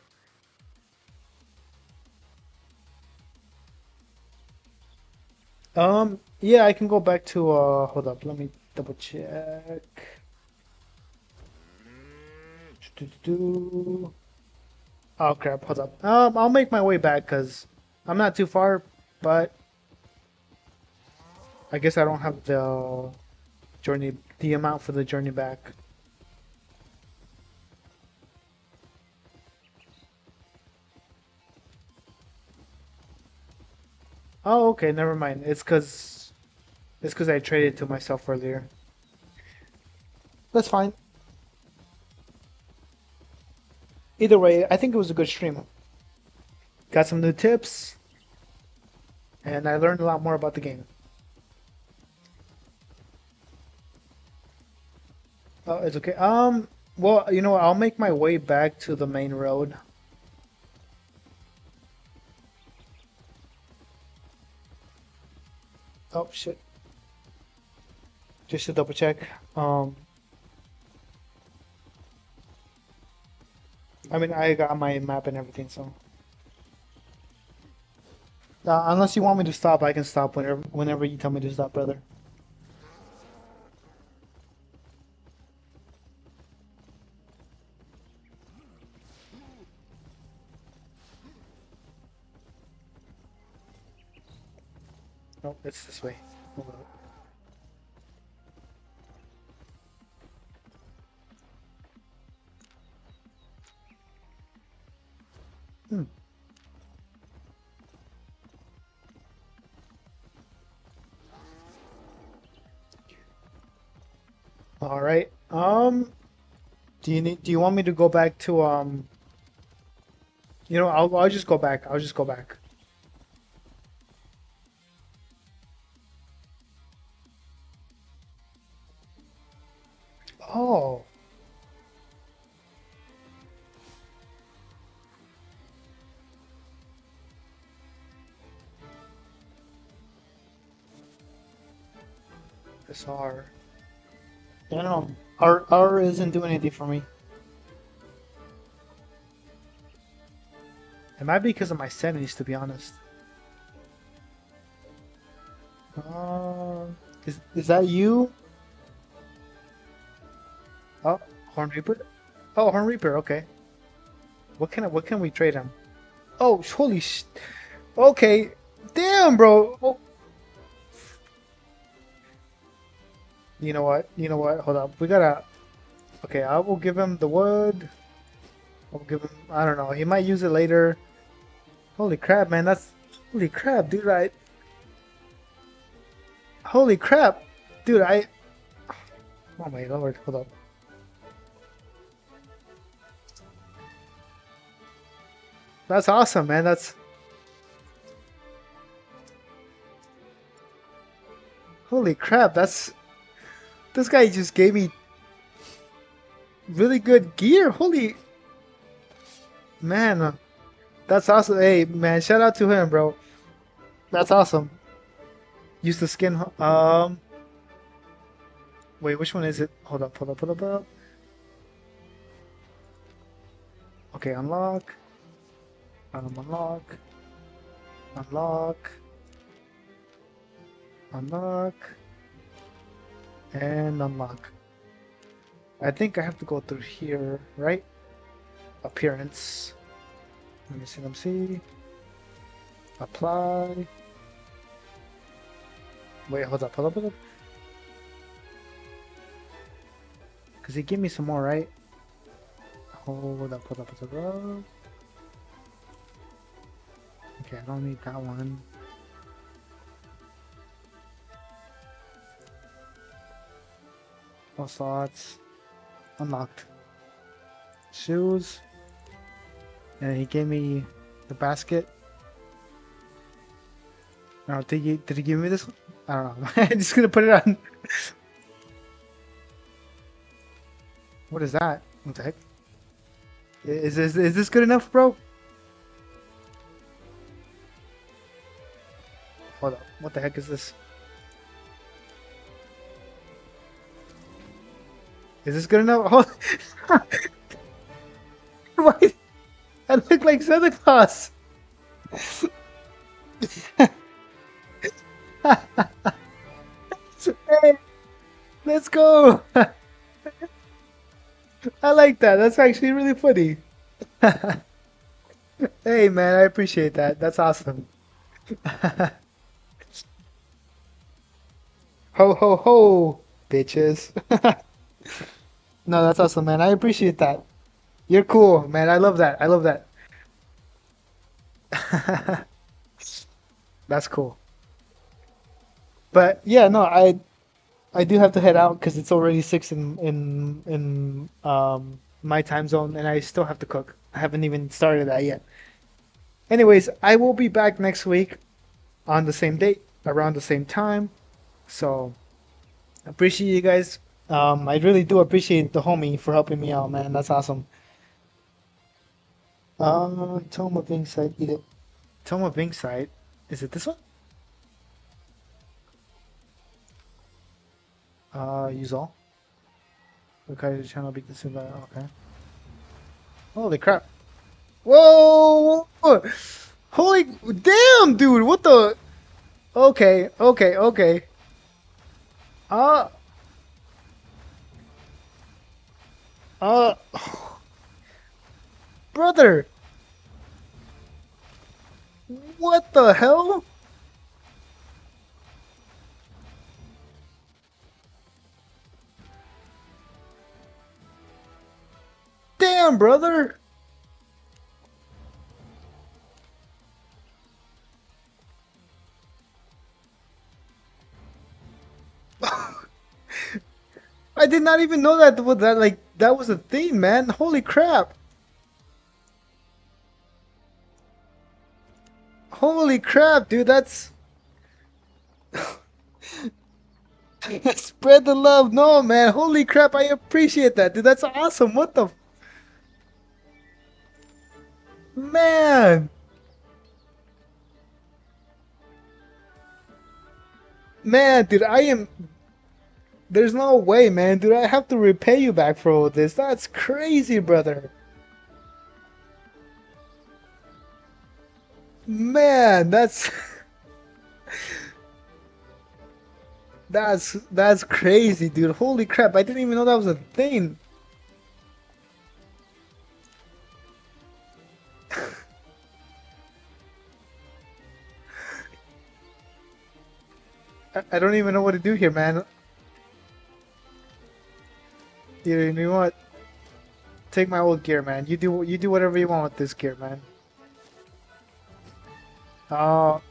B: Yeah, I can go back to hold up, let me double check. Do Oh crap, hold up. I'll make my way back because I'm not too far, but I guess I don't have the amount for the journey back. Oh, okay, never mind. It's cause I traded to myself earlier. That's fine. Either way, I think it was a good stream. Got some new tips, and I learned a lot more about the game. Oh, it's okay. Well, you know what? I'll make my way back to the main road. Oh shit. Just to double check. Um, I mean, I got my map and everything, so. Unless you want me to stop, I can stop whenever you tell me to stop, brother. No, it's this way. Hold on. Hmm. All right. Do you want me to go back to I'll just go back. I'll just go back. Oh, it's R. I don't know. R isn't doing anything for me. It might be because of my settings, to be honest. Uh, is that you? Oh, Horn Reaper. Oh, Horn Reaper. Okay. What can we trade him? Oh, holy sh! Okay. Damn, bro. Oh, you know what? You know what? Hold up. We gotta. Okay, I will give him the wood. I'll give him. I don't know. He might use it later. Holy crap, man! That's holy crap, dude. Holy crap, dude. Oh my lord. Hold up. That's awesome, man. That's holy crap. This guy just gave me really good gear. Holy man. That's awesome. Hey, man, shout out to him, bro. That's awesome. Use the skin. Wait, which one is it? Hold up, hold up, hold up, hold up. Okay, unlock. Unlock. Unlock. Unlock. And unlock. I think I have to go through here, right? Appearance. Let me see, let me see. Apply. Wait, hold up, hold up, hold up. Because he gave me some more, right? Hold up, hold up, hold up. Okay, I don't need that one. All slots. Unlocked. Shoes. And he gave me the basket. No, did he give me this one? I don't know. I'm just gonna put it on. What is that? What the heck? Is this good enough, bro? Hold up. What the heck is this? Is this good enough? Oh, why? I look like Santa Claus. Hey, let's go. I like that. That's actually really funny. Hey, man, I appreciate that. That's awesome. Ho, ho, ho, bitches. No, that's awesome, man. I appreciate that. You're cool, man. I love that. I love that. That's cool. But yeah, no, I do have to head out because it's already 6 in my time zone, and I still have to cook. I haven't even started that yet. Anyways, I will be back next week on the same date, around the same time. So appreciate you guys. I really do appreciate the homie for helping me out, man. That's awesome. Tome of Insight, eat it. Tome of Insight. Is it this one? Use all. Okay, the channel be consumed by. Okay. Holy crap! Whoa! Holy damn, dude! What the? Okay, okay, okay. Uh, uh, brother, what the hell? Damn, brother! I did not even know that was that like that was a thing, man. Holy crap! Holy crap, dude! That's spread the love. No, man. Holy crap! I appreciate that, dude. That's awesome. What the man? Man, dude, I am. There's no way, man, dude. I have to repay you back for all this. That's crazy, brother. Man, that's crazy, dude. Holy crap! I didn't even know that was a thing. I don't even know what to do here, man. You know what? Take my old gear, man. You do whatever you want with this gear, man. Oh,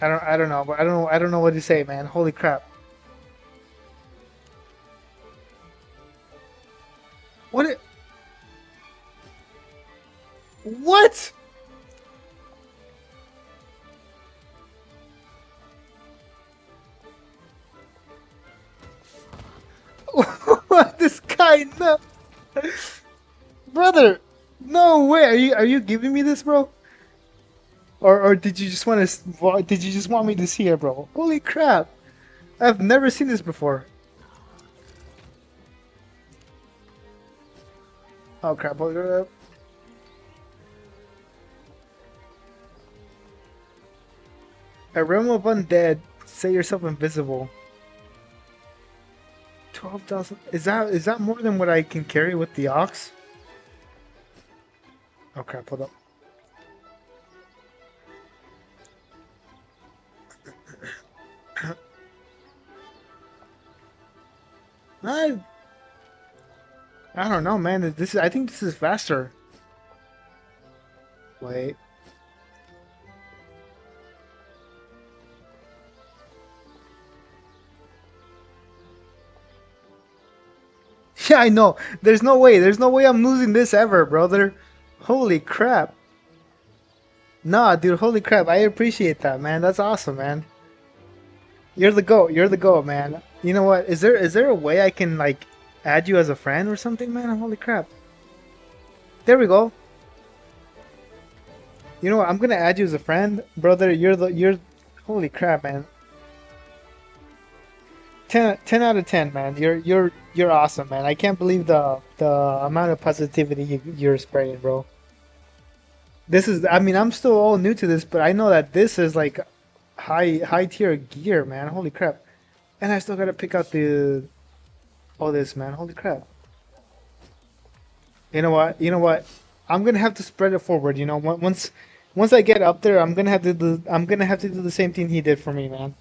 B: I don't know, but I don't know what to say, man. Holy crap! What? What? What? This guy? No, brother. No way. Are you giving me this, bro? Or did you just want to? Did you just want me to see it, bro? Holy crap! I've never seen this before. Oh crap! A realm of undead. Say yourself invisible. 12,000. Is that more than what I can carry with the ox? Oh crap! Hold up. I I don't know, man. I think this is faster. Wait. I know. There's no way. There's no way I'm losing this ever, brother. Holy crap. Nah, dude, holy crap. I appreciate that, man. That's awesome, man. You're the GOAT. You're the GOAT, man. You know what? Is there a way I can like add you as a friend or something, man? Holy crap. There we go. You know what? I'm gonna add you as a friend, brother. You're holy crap, man. 10 out of 10, man. You're awesome, man. I can't believe the amount of positivity you're spraying, bro. This is, I mean, I'm still all new to this, but I know that this is like high tier gear, man. Holy crap. And I still gotta pick out the all this, man. Holy crap. You know what? You know what? I'm gonna have to spread it forward. You know, once I get up there, I'm gonna have to do the same thing he did for me, man.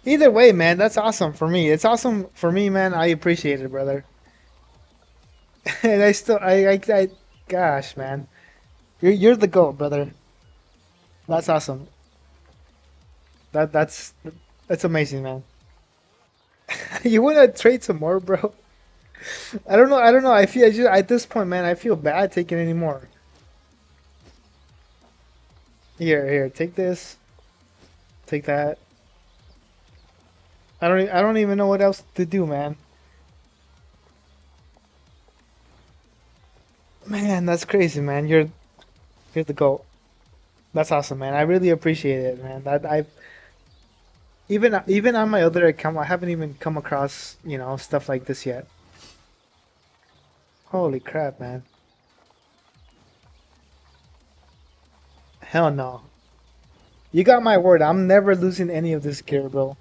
B: Either way, man, that's awesome for me. It's awesome for me, man. I appreciate it, brother. And I still, gosh, man, you're the GOAT, brother. That's awesome. That's amazing, man. You wanna trade some more, bro? I don't know. I don't know. I feel I just, at this point, man, I feel bad taking any more. Here, take this, take that. I don't even know what else to do, man. Man, that's crazy, man. You're the GOAT. That's awesome, man. I really appreciate it, man. That I even on my other account, I haven't even come across, stuff like this yet. Holy crap, man. Hell no. You got my word. I'm never losing any of this gear, bro.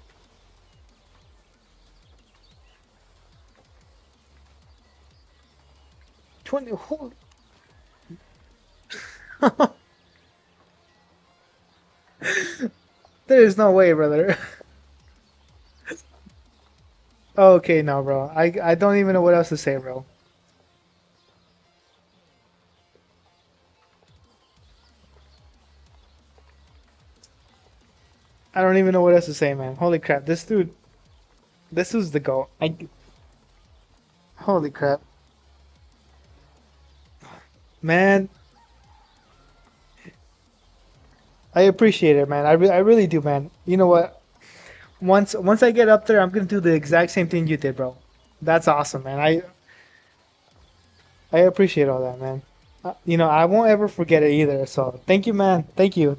B: 20. Holy. There is no way, brother. Okay, no, bro. I don't even know what else to say, bro. I don't even know what else to say, man. Holy crap. This was the goal. Holy crap. Man, I appreciate it, man. I really do, man. You know what? Once I get up there, I'm gonna do the exact same thing you did, bro. That's awesome, man. I appreciate all that, man. I won't ever forget it either. So thank you, man. Thank you.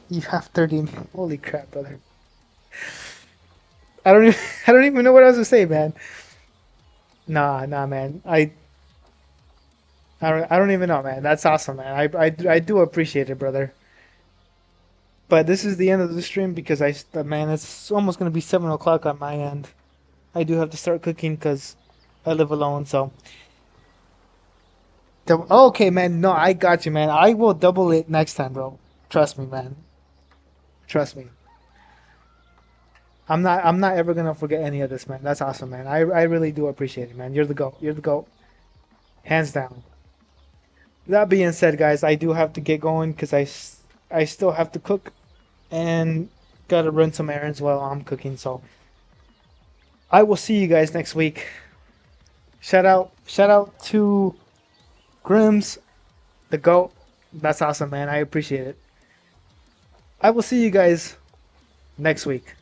B: You have 30. Holy crap, brother. I don't even, I don't even know what else to say, man. Nah, man. I don't even know, man. That's awesome, man. I do appreciate it, brother. But this is the end of the stream because man, it's almost gonna be 7 o'clock on my end. I do have to start cooking because I live alone. So, okay, man. No, I got you, man. I will double it next time, bro. Trust me, man. Trust me. I'm not ever gonna forget any of this, man. That's awesome, man. I really do appreciate it, man. You're the GOAT. You're the GOAT. Hands down. That being said, guys, I do have to get going because I still have to cook and gotta run some errands while I'm cooking. So I will see you guys next week. Shout out to Grims, the GOAT. That's awesome, man. I appreciate it. I will see you guys next week.